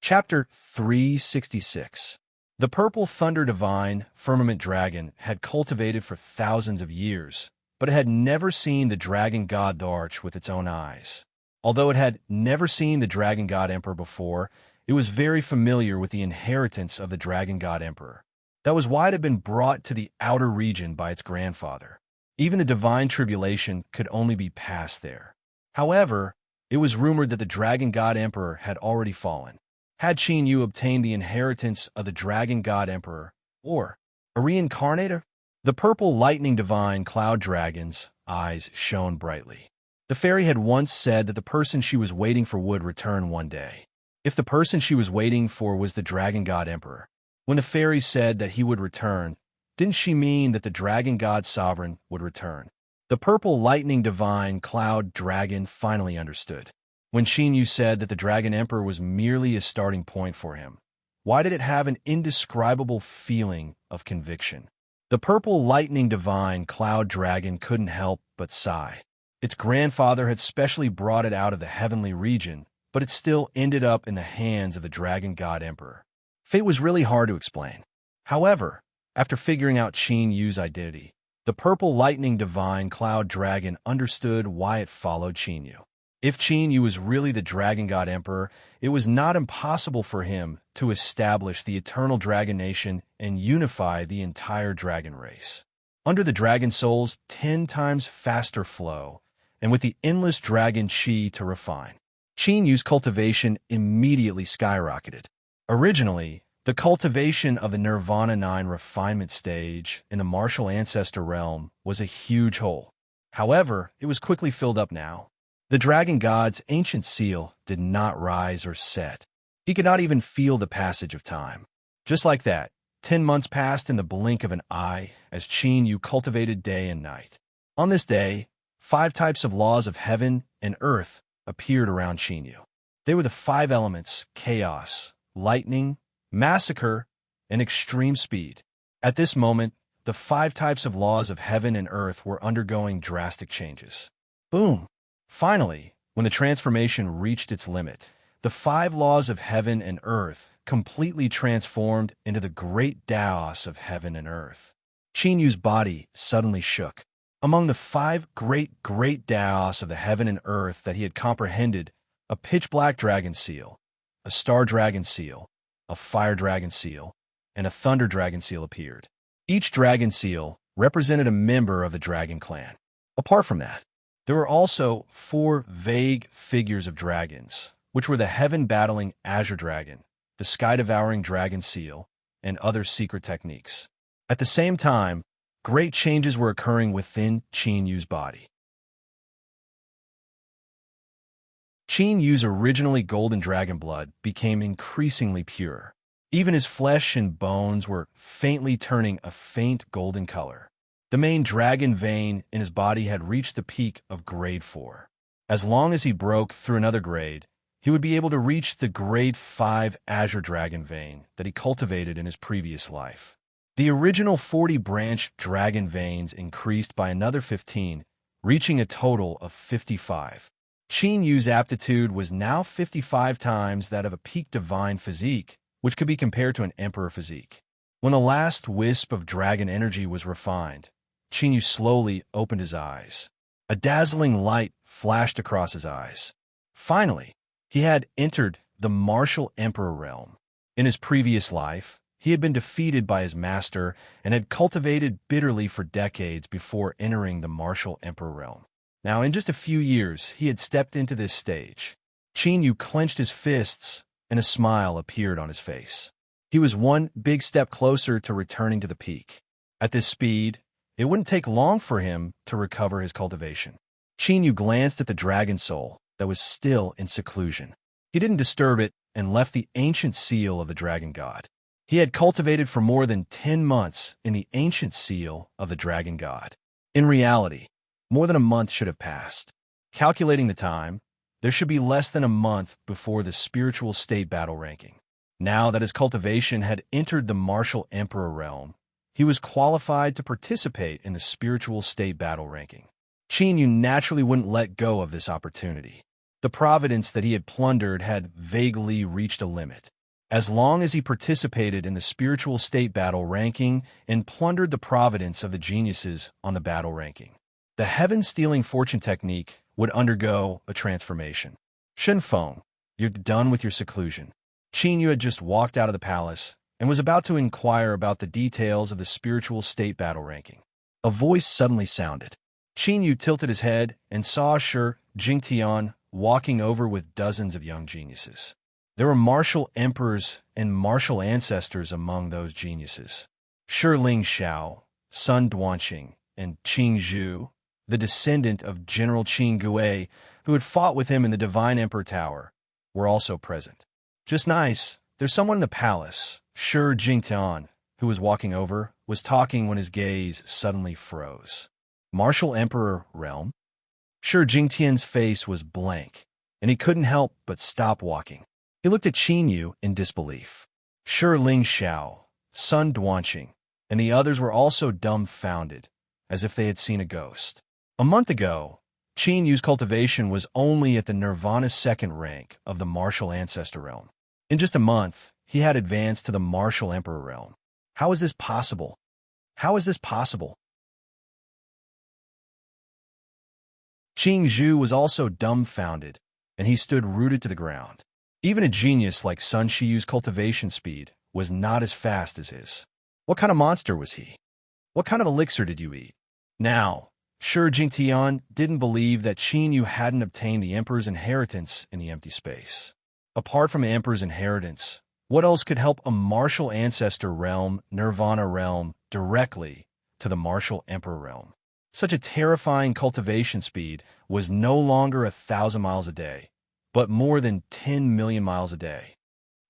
Chapter 366. The purple thunder divine firmament dragon had cultivated for thousands of years, but it had never seen the dragon god the Arch with its own eyes. Although it had never seen the dragon god emperor before, it was very familiar with the inheritance of the dragon god emperor. That was why it had been brought to the outer region by its grandfather. Even the divine tribulation could only be passed there. However, it was rumored that the dragon god emperor had already fallen. Had Qinyu obtained the inheritance of the dragon god emperor, or a reincarnator? The purple lightning divine cloud dragon's eyes shone brightly. The fairy had once said that the person she was waiting for would return one day. If the person she was waiting for was the dragon god emperor, when the fairy said that he would return, didn't she mean that the dragon god sovereign would return? The purple lightning divine cloud dragon finally understood. When Qinyu said that the dragon emperor was merely a starting point for him, why did it have an indescribable feeling of conviction? The purple lightning divine cloud dragon couldn't help but sigh. Its grandfather had specially brought it out of the heavenly region, but it still ended up in the hands of the dragon god emperor. Fate was really hard to explain. However, after figuring out Qinyu's identity, the purple lightning divine cloud dragon understood why it followed Qinyu. If Qinyu was really the dragon god emperor, it was not impossible for him to establish the eternal dragon nation and unify the entire dragon race. Under the dragon soul's 10 times faster flow, and with the endless dragon qi to refine, Qinyu's cultivation immediately skyrocketed. Originally, the cultivation of the Nirvana 9 refinement stage in the martial ancestor realm was a huge hole. However, it was quickly filled up now. The dragon god's ancient seal did not rise or set. He could not even feel the passage of time. Just like that, 10 months passed in the blink of an eye as Qinyu cultivated day and night. On this day, 5 types of laws of heaven and earth appeared around Qinyu. They were the 5 elements: chaos, lightning, massacre, and extreme speed. At this moment, the 5 types of laws of heaven and earth were undergoing drastic changes. Boom! Finally, when the transformation reached its limit, the 5 laws of heaven and earth completely transformed into the great Daos of heaven and earth. Qinyu's body suddenly shook. Among the 5 great Daos of the heaven and earth that he had comprehended, a pitch-black dragon seal, a star dragon seal, a fire dragon seal, and a thunder dragon seal appeared. Each dragon seal represented a member of the dragon clan. Apart from that, there were also 4 vague figures of dragons, which were the heaven-battling azure dragon, the sky-devouring dragon seal, and other secret techniques. At the same time, great changes were occurring within Qinyu's body. Qinyu's originally golden dragon blood became increasingly pure. Even his flesh and bones were faintly turning a faint golden color. The main dragon vein in his body had reached the peak of grade 4. As long as he broke through another grade, he would be able to reach the grade 5 azure dragon vein that he cultivated in his previous life. The original 40-branch dragon veins increased by another 15, reaching a total of 55. Qin Yu's aptitude was now 55 times that of a peak divine physique, which could be compared to an emperor physique. When the last wisp of dragon energy was refined, Qin Yu slowly opened his eyes. A dazzling light flashed across his eyes. Finally, he had entered the martial emperor realm. In his previous life, he had been defeated by his master and had cultivated bitterly for decades before entering the martial emperor realm. Now, in just a few years, he had stepped into this stage. Qin Yu clenched his fists, and a smile appeared on his face. He was one big step closer to returning to the peak. At this speed, it wouldn't take long for him to recover his cultivation. Qin Yu glanced at the dragon soul that was still in seclusion. He didn't disturb it and left the ancient seal of the dragon god. He had cultivated for more than 10 months in the ancient seal of the dragon god. In reality, more than a month should have passed. Calculating the time, there should be less than a month before the spiritual state battle ranking. Now that his cultivation had entered the martial emperor realm, he was qualified to participate in the spiritual state battle ranking. Qin Yu naturally wouldn't let go of this opportunity. The providence that he had plundered had vaguely reached a limit. As long as he participated in the spiritual state battle ranking and plundered the providence of the geniuses on the battle ranking, the heaven-stealing fortune technique would undergo a transformation. Shenfeng, you're done with your seclusion. Qin Yu had just walked out of the palace and was about to inquire about the details of the spiritual state battle ranking. A voice suddenly sounded. Qin Yu tilted his head and saw Shi Jingtian walking over with dozens of young geniuses. There were martial emperors and martial ancestors among those geniuses. Shi Lingxiao, Sun Duanqing, and Qing Zhu, the descendant of General Qing Gui, who had fought with him in the Divine Emperor Tower, were also present. Just nice, there's someone in the palace. Shi Jingtian, who was walking over, was talking when his gaze suddenly froze. Martial Emperor Realm? Shi Jingtian's face was blank, and he couldn't help but stop walking. He looked at Qin Yu in disbelief. Shi Lingxiao, Sun Duanqing, and the others were also dumbfounded, as if they had seen a ghost. A month ago, Qin Yu's cultivation was only at the Nirvana second rank of the martial ancestor realm. In just a month, he had advanced to the martial emperor realm. How is this possible? How is this possible? Qing Zhu was also dumbfounded, and he stood rooted to the ground. Even a genius like Sun Shiyu's cultivation speed was not as fast as his. What kind of monster was he? What kind of elixir did you eat? Now, Shi Jingtian didn't believe that Qin Yu hadn't obtained the Emperor's inheritance in the empty space. Apart from the Emperor's inheritance, what else could help a martial ancestor realm, Nirvana realm, directly to the martial emperor realm? Such a terrifying cultivation speed was no longer 1,000 miles a day, but more than 10 million miles a day.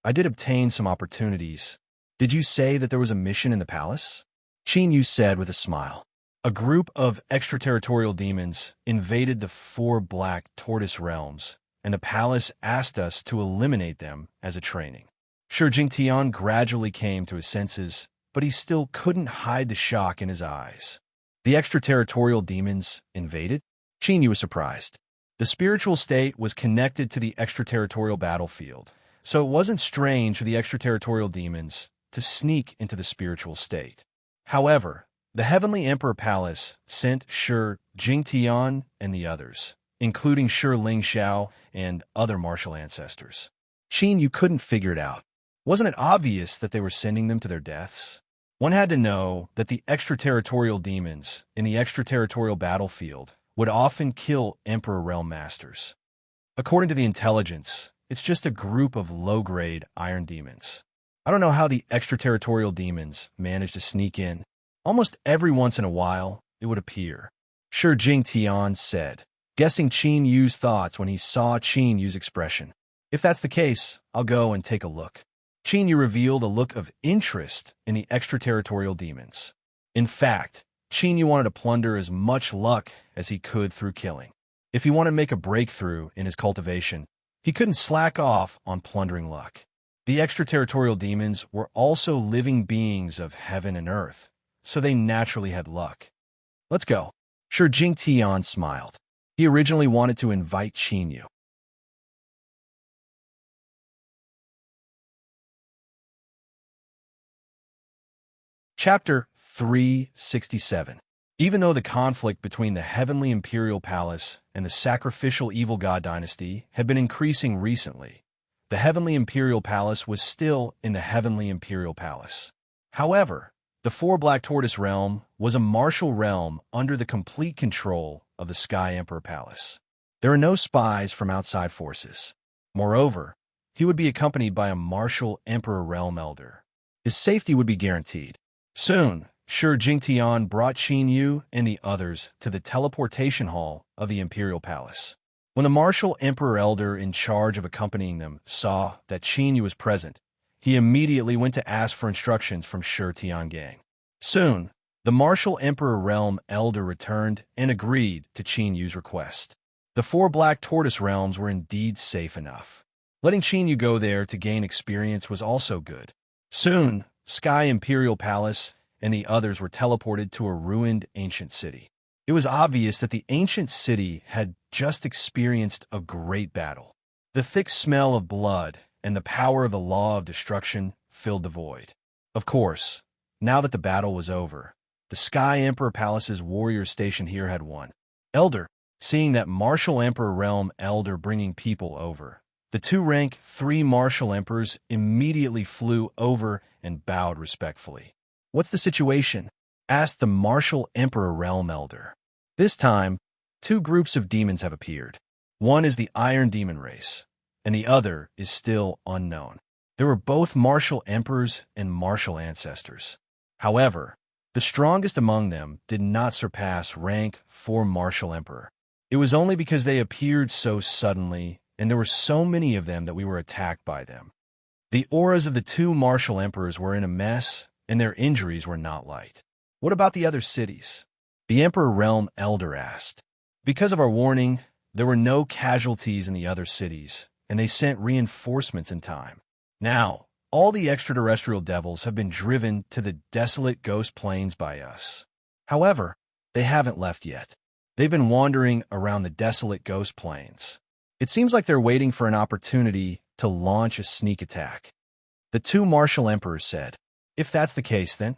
I did obtain some opportunities. Did you say that there was a mission in the palace? Qin Yu said with a smile. A group of extraterritorial demons invaded the 4 black tortoise realms, and the palace asked us to eliminate them as a training. Shi Jingtian gradually came to his senses, but he still couldn't hide the shock in his eyes. The extraterritorial demons invaded? Qin Yu was surprised. The spiritual state was connected to the extraterritorial battlefield, so it wasn't strange for the extraterritorial demons to sneak into the spiritual state. However, the Heavenly Emperor Palace sent Shi Jingtian and the others, including Shi Lingxiao and other martial ancestors. Qin Yu couldn't figure it out. Wasn't it obvious that they were sending them to their deaths? One had to know that the extraterritorial demons in the extraterritorial battlefield would often kill Emperor Realm Masters. According to the intelligence, it's just a group of low-grade iron demons. I don't know how the extraterritorial demons manage to sneak in. Almost every once in a while, it would appear. Shi Jingtian said, guessing Qin Yu's thoughts when he saw Qin Yu's expression. If that's the case, I'll go and take a look. Qin Yu revealed a look of interest in the extraterritorial demons. In fact, Qin Yu wanted to plunder as much luck as he could through killing. If he wanted to make a breakthrough in his cultivation, he couldn't slack off on plundering luck. The extraterritorial demons were also living beings of heaven and earth, so they naturally had luck. Let's go. Sure, Jing Tian smiled. He originally wanted to invite Qin Yu. Chapter 367. Even though the conflict between the Heavenly Imperial Palace and the Sacrificial Evil God Dynasty had been increasing recently, the Heavenly Imperial Palace was still in the Heavenly Imperial Palace. However, the Four Black Tortoise Realm was a martial realm under the complete control of the Sky Emperor Palace. There are no spies from outside forces. Moreover, he would be accompanied by a martial Emperor Realm Elder. His safety would be guaranteed. Soon, Shi Jingtian brought Qin Yu and the others to the teleportation hall of the Imperial Palace. When the martial Emperor Elder in charge of accompanying them saw that Qin Yu was present, he immediately went to ask for instructions from Shi Tiangang. Soon, the martial Emperor Realm Elder returned and agreed to Qin Yu's request. The Four Black Tortoise Realms were indeed safe enough. Letting Qin Yu go there to gain experience was also good. Soon, Sky Imperial Palace and the others were teleported to a ruined ancient city. It was obvious that the ancient city had just experienced a great battle. The thick smell of blood and the power of the law of destruction filled the void. Of course, now that the battle was over, the Sky Emperor Palace's warriors stationed here had won. Elder, seeing that martial Emperor Realm Elder bringing people over, the two rank 3 martial emperors immediately flew over and bowed respectfully. "What's the situation?" asked the martial Emperor Realm Elder. This time, 2 groups of demons have appeared. One is the Iron Demon race, and the other is still unknown. They were both martial emperors and martial ancestors. However, the strongest among them did not surpass rank 4 martial emperor. It was only because they appeared so suddenly and there were so many of them that we were attacked by them. The auras of the 2 martial emperors were in a mess, and their injuries were not light. "What about the other cities?" the Emperor Realm Elder asked. Because of our warning, there were no casualties in the other cities, and they sent reinforcements in time. Now, all the extraterrestrial devils have been driven to the desolate ghost plains by us. However, they haven't left yet. They've been wandering around the desolate ghost plains. It seems like they're waiting for an opportunity to launch a sneak attack. The 2 martial emperors said. If that's the case, then.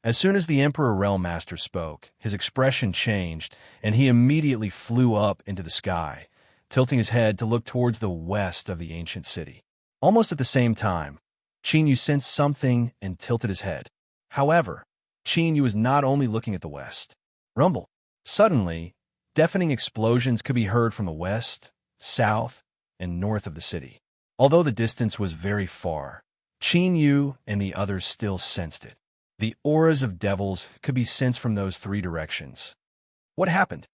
As soon as the Emperor Realm Master spoke, his expression changed, and he immediately flew up into the sky, tilting his head to look towards the west of the ancient city. Almost at the same time, Qin Yu sensed something and tilted his head. However, Qin Yu was not only looking at the west. Rumble. Suddenly, deafening explosions could be heard from the west, south, and north of the city. Although the distance was very far, Qin Yu and the others still sensed it. The auras of devils could be sensed from those 3 directions. What happened?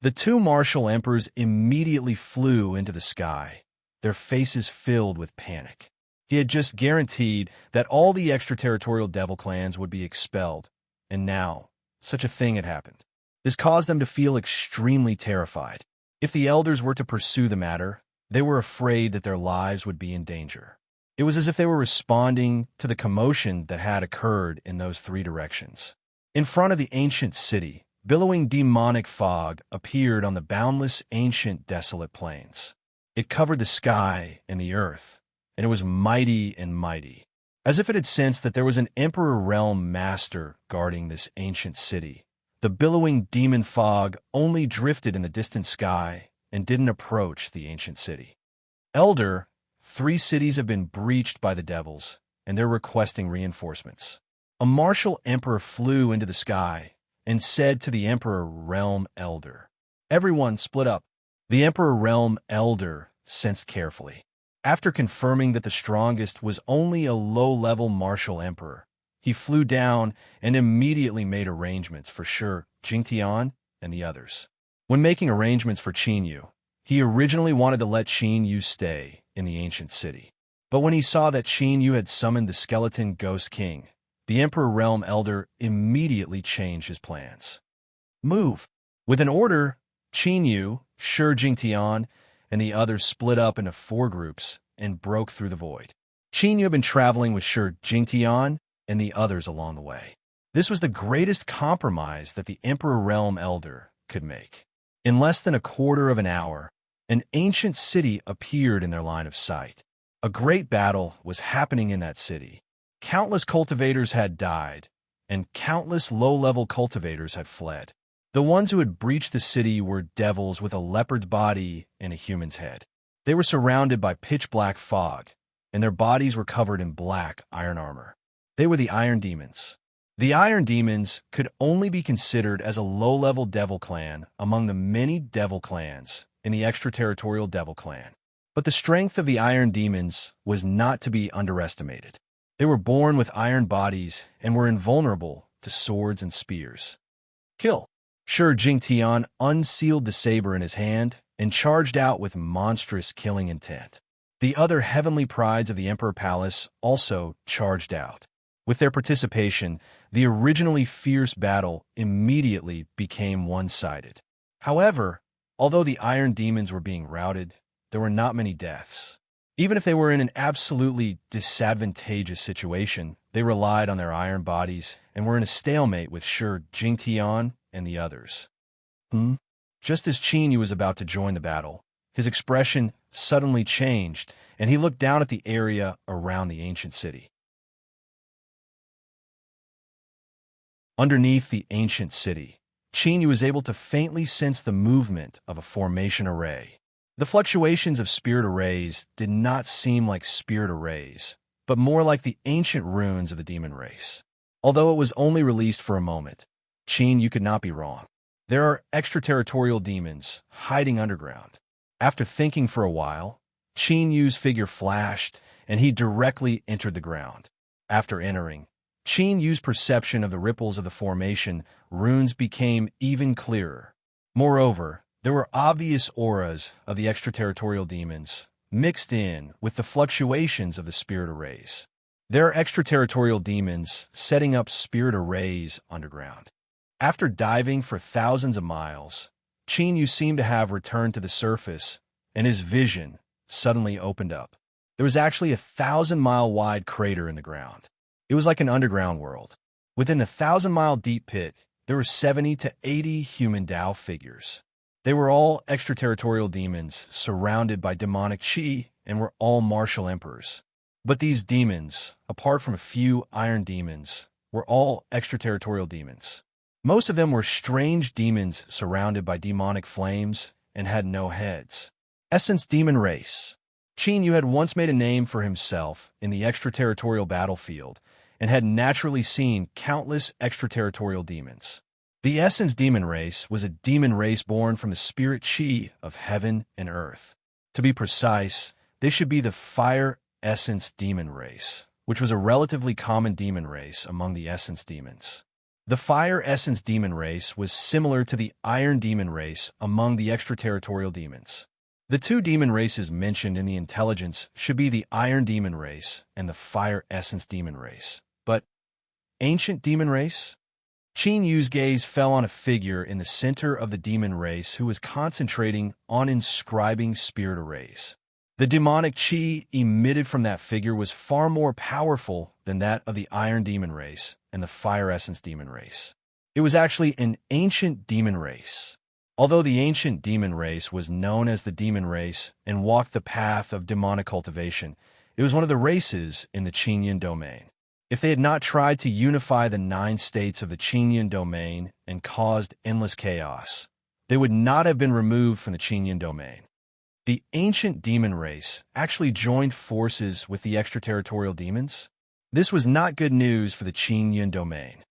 The 2 martial emperors immediately flew into the sky, their faces filled with panic. He had just guaranteed that all the extraterritorial devil clans would be expelled, and now, such a thing had happened. This caused them to feel extremely terrified. If the elders were to pursue the matter, they were afraid that their lives would be in danger. It was as if they were responding to the commotion that had occurred in those 3 directions. In front of the ancient city, billowing demonic fog appeared on the boundless ancient desolate plains. It covered the sky and the earth, and it was mighty and mighty. As if it had sensed that there was an Emperor Realm Master guarding this ancient city, the billowing demon fog only drifted in the distant sky and didn't approach the ancient city. Elder, 3 cities have been breached by the devils, and they're requesting reinforcements. A martial emperor flew into the sky and said to the Emperor Realm Elder, "Everyone split up." The Emperor Realm Elder sensed carefully. After confirming that the strongest was only a low-level martial emperor, he flew down and immediately made arrangements for Shi Jingtian and the others. When making arrangements for Qin Yu, He originally wanted to let Qin Yu stay in the ancient city. But when he saw that Qin Yu had summoned the skeleton ghost king, the Emperor Realm Elder immediately changed his plans. Move! With an order, Qin Yu, Shi Jingtian, and the others split up into 4 groups and broke through the void. Qin Yu had been traveling with Shi Jingtian and the others along the way. This was the greatest compromise that the Emperor Realm Elder could make. In less than a quarter of an hour, an ancient city appeared in their line of sight. A great battle was happening in that city. Countless cultivators had died, and countless low-level cultivators had fled. The ones who had breached the city were devils with a leopard's body and a human's head. They were surrounded by pitch-black fog, and their bodies were covered in black iron armor. They were the Iron Demons. The Iron Demons could only be considered as a low-level devil clan among the many devil clans in the extraterritorial devil clan. But the strength of the Iron Demons was not to be underestimated. They were born with iron bodies and were invulnerable to swords and spears. Kill! Shi Jingtian unsealed the saber in his hand and charged out with monstrous killing intent. The other heavenly prides of the Emperor Palace also charged out. With their participation, the originally fierce battle immediately became one-sided. However, although the Iron Demons were being routed, there were not many deaths. Even if they were in an absolutely disadvantageous situation, they relied on their iron bodies and were in a stalemate with Shi Jingtian and the others. Just as Qin Yu was about to join the battle, his expression suddenly changed, and he looked down at the area around the ancient city. Underneath the ancient city, Qin Yu was able to faintly sense the movement of a formation array. The fluctuations of spirit arrays did not seem like spirit arrays, but more like the ancient runes of the demon race. Although it was only released for a moment, Qin Yu could not be wrong. There are extraterritorial demons hiding underground. After thinking for a while, Qin Yu's figure flashed, and he directly entered the ground. After entering, Qin Yu's perception of the ripples of the formation runes became even clearer. Moreover, there were obvious auras of the extraterritorial demons mixed in with the fluctuations of the spirit arrays. There are extraterritorial demons setting up spirit arrays underground. After diving for thousands of miles, Qin Yu seemed to have returned to the surface, and his vision suddenly opened up. There was actually a 1,000-mile-wide crater in the ground. It was like an underground world. Within the 1,000-mile deep pit, there were 70 to 80 human Dao figures. They were all extraterritorial demons surrounded by demonic qi and were all martial emperors. But these demons, apart from a few iron demons, were all extraterritorial demons. Most of them were strange demons surrounded by demonic flames and had no heads. Essence Demon Race. Qin Yu had once made a name for himself in the extraterritorial battlefield and had naturally seen countless extraterritorial demons. The Essence Demon Race was a demon race born from the spirit qi of heaven and earth. To be precise, they should be the Fire Essence Demon Race, which was a relatively common demon race among the Essence Demons. The Fire Essence Demon Race was similar to the Iron Demon Race among the extraterritorial demons. The two demon races mentioned in the intelligence should be the Iron Demon Race and the Fire Essence Demon Race. But Ancient Demon Race? Qin Yu's gaze fell on a figure in the center of the demon race who was concentrating on inscribing spirit arrays. The demonic qi emitted from that figure was far more powerful than that of the Iron Demon Race and the Fire Essence Demon Race. It was actually an ancient demon race. Although the ancient demon race was known as the demon race and walked the path of demonic cultivation, it was one of the races in the Qinyan domain. If they had not tried to unify the 9 states of the Qinyan domain and caused endless chaos, they would not have been removed from the Qinyan domain. The ancient demon race actually joined forces with the extraterritorial demons. This was not good news for the Qinyan domain.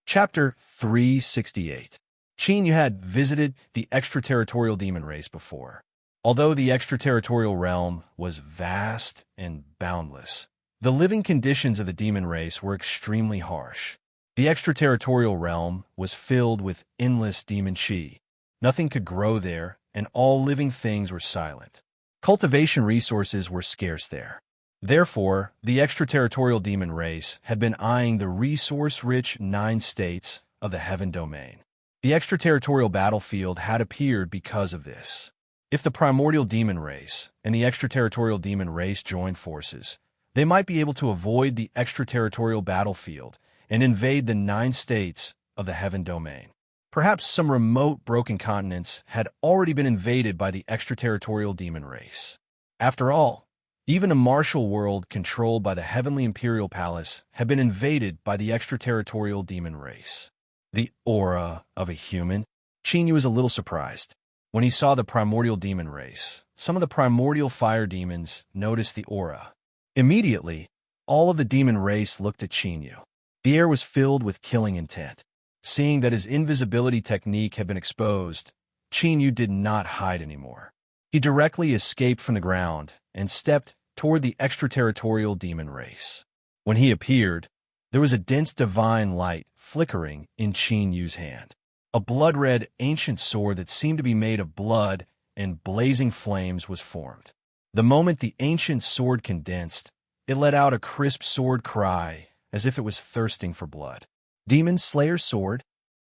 Chapter 368. Qin Yu had visited the extraterritorial demon race before. Although the extraterritorial realm was vast and boundless, The living conditions of the demon race were extremely harsh. The extraterritorial realm was filled with endless demon chi. Nothing could grow there, and all living things were silent. Cultivation resources were scarce there. Therefore, the extraterritorial demon race had been eyeing the resource-rich 9 states of the heaven domain. The extraterritorial battlefield had appeared because of this. If the primordial demon race and the extraterritorial demon race joined forces, they might be able to avoid the extraterritorial battlefield and invade the 9 states of the heaven domain. Perhaps some remote broken continents had already been invaded by the extraterritorial demon race. After all, even a martial world controlled by the heavenly imperial palace had been invaded by the extraterritorial demon race. The aura of a human? Qin Yu was a little surprised. When he saw the primordial demon race, some of the primordial fire demons noticed the aura. Immediately, all of the demon race looked at Qin Yu. The air was filled with killing intent. Seeing that his invisibility technique had been exposed, Qin Yu did not hide anymore. He directly escaped from the ground and stepped toward the extraterritorial demon race. When he appeared, there was a dense divine light flickering in Qin Yu's hand. A blood-red ancient sword that seemed to be made of blood and blazing flames was formed. The moment the ancient sword condensed, it let out a crisp sword cry as if it was thirsting for blood. Demon Slayer's sword?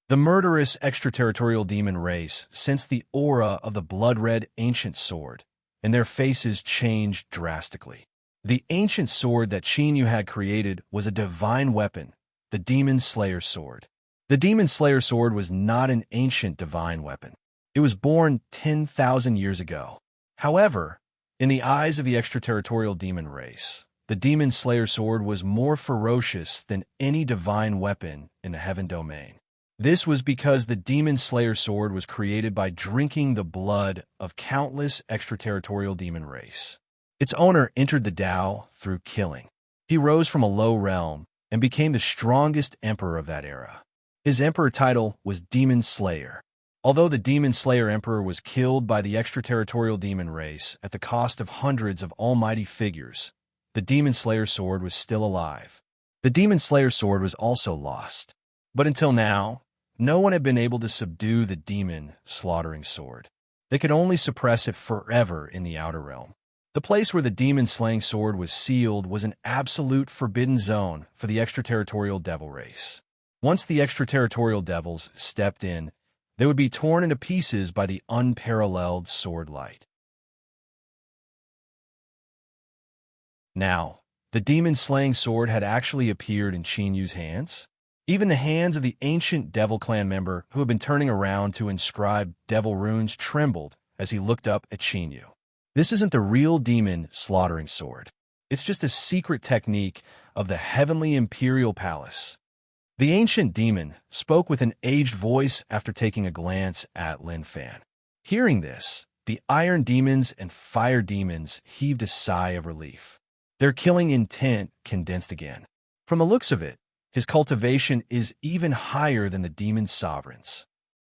The murderous extraterritorial demon race sensed the aura of the blood-red ancient sword, and their faces changed drastically. The ancient sword that Qin Yu had created was a divine weapon, the Demon Slayer sword. The Demon Slayer sword was not an ancient divine weapon. It was born 10,000 years ago. However, in the eyes of the extraterritorial demon race, the Demon Slayer sword was more ferocious than any divine weapon in the heaven domain. This was because the Demon Slayer sword was created by drinking the blood of countless extraterritorial demon race. Its owner entered the Tao through killing. He rose from a low realm and became the strongest emperor of that era. His emperor title was Demon Slayer. Although the Demon Slayer emperor was killed by the extraterritorial demon race at the cost of hundreds of almighty figures, the Demon Slayer sword was still alive. The Demon Slayer sword was also lost. But until now, no one had been able to subdue the demon slaughtering sword. They could only suppress it forever in the outer realm. The place where the demon slaying sword was sealed was an absolute forbidden zone for the extraterritorial devil race. Once the extraterritorial devils stepped in, they would be torn into pieces by the unparalleled sword light. Now, the demon-slaying sword had actually appeared in Qin Yu's hands. Even the hands of the ancient Devil Clan member who had been turning around to inscribe devil runes trembled as he looked up at Qin Yu. This isn't the real demon slaughtering sword. It's just a secret technique of the heavenly imperial palace. The ancient demon spoke with an aged voice after taking a glance at Lin Fan. Hearing this, the iron demons and fire demons heaved a sigh of relief. Their killing intent condensed again. From the looks of it, his cultivation is even higher than the demon sovereign's.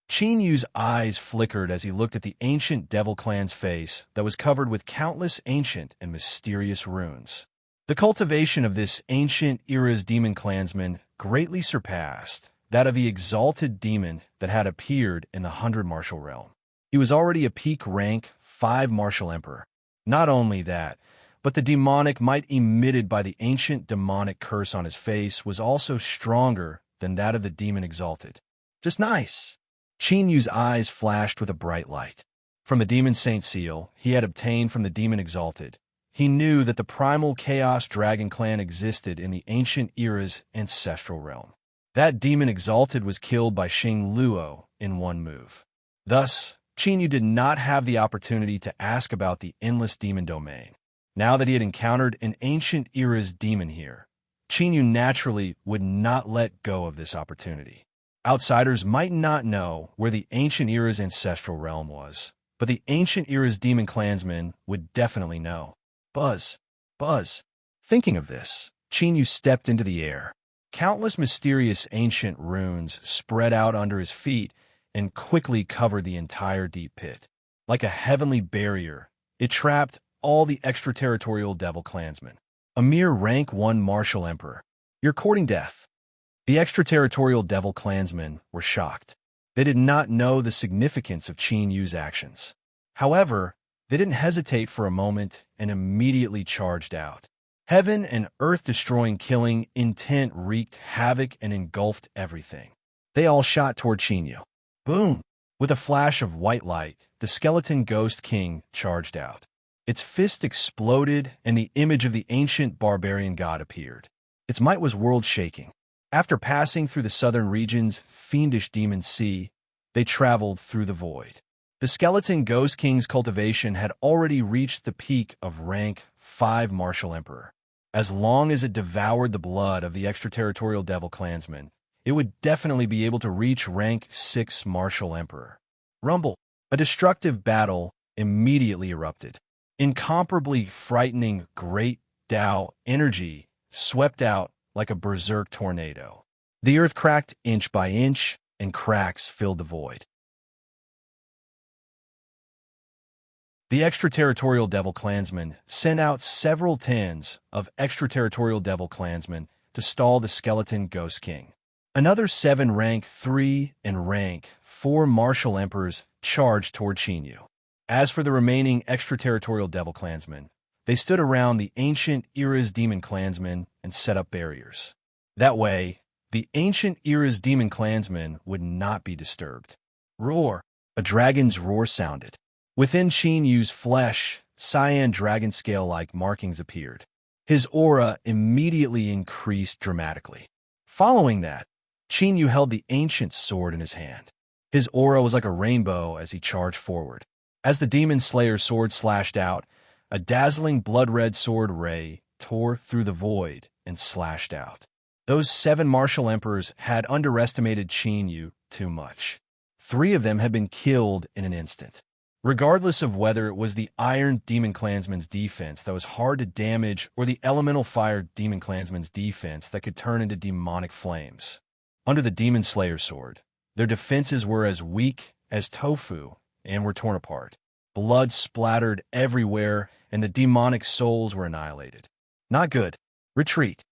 Qin Yu's eyes flickered as he looked at the ancient devil clan's face that was covered with countless ancient and mysterious runes. The cultivation of this ancient era's demon clansman greatly surpassed that of the exalted demon that had appeared in the 100 martial realm. He was already a peak rank 5 martial emperor. Not only that, but the demonic might emitted by the ancient demonic curse on his face was also stronger than that of the demon exalted. Just nice. Qin Yu's eyes flashed with a bright light. From the demon saint seal he had obtained from the demon exalted, he knew that the primal chaos dragon clan existed in the ancient era's ancestral realm. That demon exalted was killed by Xing Luo in one move. Thus, Qin Yu did not have the opportunity to ask about the endless demon domain. Now that he had encountered an ancient era's demon here, Qin Yu naturally would not let go of this opportunity. Outsiders might not know where the ancient era's ancestral realm was, but the ancient era's demon clansmen would definitely know. Buzz. Buzz. Thinking of this, Qin Yu stepped into the air. Countless mysterious ancient runes spread out under his feet and quickly covered the entire deep pit. Like a heavenly barrier, it trapped all the extraterritorial devil clansmen. a mere rank 1 martial emperor. You're courting death. The extraterritorial devil clansmen were shocked. They did not know the significance of Qin Yu's actions. However, they didn't hesitate for a moment and immediately charged out. Heaven and earth-destroying killing intent wreaked havoc and engulfed everything. They all shot toward Qin Yu. Boom! With a flash of white light, the skeleton ghost king charged out. Its fist exploded, and the image of the ancient barbarian god appeared. Its might was world-shaking. After passing through the southern region's fiendish demon sea, they traveled through the void. The skeleton ghost king's cultivation had already reached the peak of rank 5 martial emperor. As long as it devoured the blood of the extraterritorial devil clansmen, it would definitely be able to reach rank 6 martial emperor. Rumble. A destructive battle immediately erupted. Incomparably frightening great Tao energy swept out like a berserk tornado. The earth cracked inch by inch, and cracks filled the void. The extraterritorial devil clansmen sent out several tens of extraterritorial devil clansmen to stall the skeleton ghost king. Another 7 rank 3 and rank 4 martial emperors charged toward Qin Yu. As for the remaining extraterritorial devil clansmen, they stood around the ancient era's demon clansmen and set up barriers. That way, the ancient era's demon clansmen would not be disturbed. Roar! A dragon's roar sounded. Within Qin Yu's flesh, cyan dragon scale-like markings appeared. His aura immediately increased dramatically. Following that, Qin Yu held the ancient sword in his hand. His aura was like a rainbow as he charged forward. As the demon slayer's sword slashed out, a dazzling blood-red sword ray tore through the void and slashed out. Those 7 martial emperors had underestimated Qin Yu too much. 3 of them had been killed in an instant. Regardless of whether it was the Iron Demon Clansman's defense that was hard to damage or the Elemental Fire Demon Clansman's defense that could turn into demonic flames. Under the Demon Slayer's sword, their defenses were as weak as tofu and were torn apart. Blood splattered everywhere, and the demonic souls were annihilated. Not good. Retreat.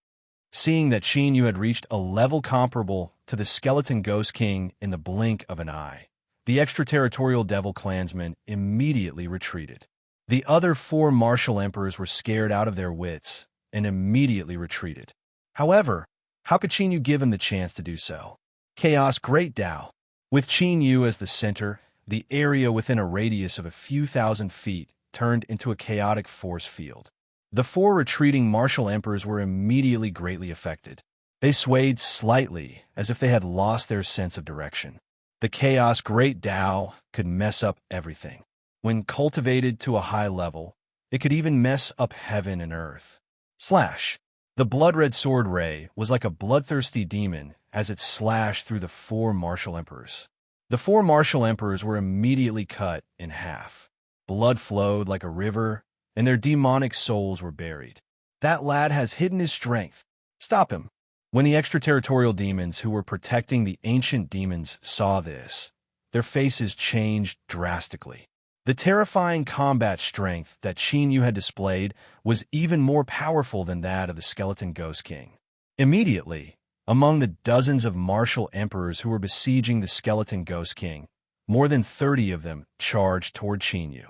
Seeing that Qin Yu had reached a level comparable to the skeleton ghost king in the blink of an eye, the extraterritorial devil clansmen immediately retreated. The other 4 martial emperors were scared out of their wits and immediately retreated. However, how could Qin Yu give him the chance to do so? Chaos Great Tao. With Qin Yu as the center, the area within a radius of a few thousand feet turned into a chaotic force field. The 4 retreating martial emperors were immediately greatly affected. They swayed slightly, as if they had lost their sense of direction. The chaos Great Tao could mess up everything. When cultivated to a high level, it could even mess up heaven and earth. Slash. The blood-red sword ray was like a bloodthirsty demon as it slashed through the 4 martial emperors. The 4 martial emperors were immediately cut in half. Blood flowed like a river, and their demonic souls were buried. That lad has hidden his strength. Stop him. When the extraterritorial demons who were protecting the ancient demons saw this, their faces changed drastically. The terrifying combat strength that Qin Yu had displayed was even more powerful than that of the skeleton ghost king. Immediately, among the dozens of martial emperors who were besieging the skeleton ghost king, more than 30 of them charged toward Qin Yu.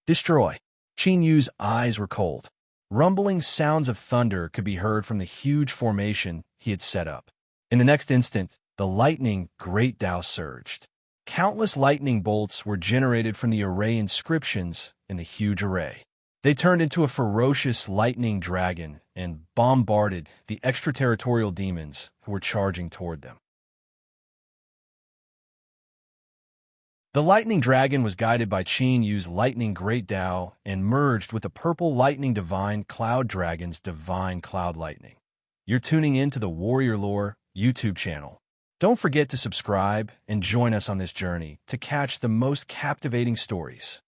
Destroy. Qin Yu's eyes were cold. Rumbling sounds of thunder could be heard from the huge formation he had set up. In the next instant, the lightning Great Tao surged. Countless lightning bolts were generated from the array inscriptions in the huge array. They turned into a ferocious lightning dragon and bombarded the extraterritorial demons who were charging toward them. The lightning dragon was guided by Qin Yu's lightning Great Tao and merged with the purple lightning divine cloud dragon's divine cloud lightning. You're tuning in to the Warrior Lore YouTube channel. Don't forget to subscribe and join us on this journey to catch the most captivating stories.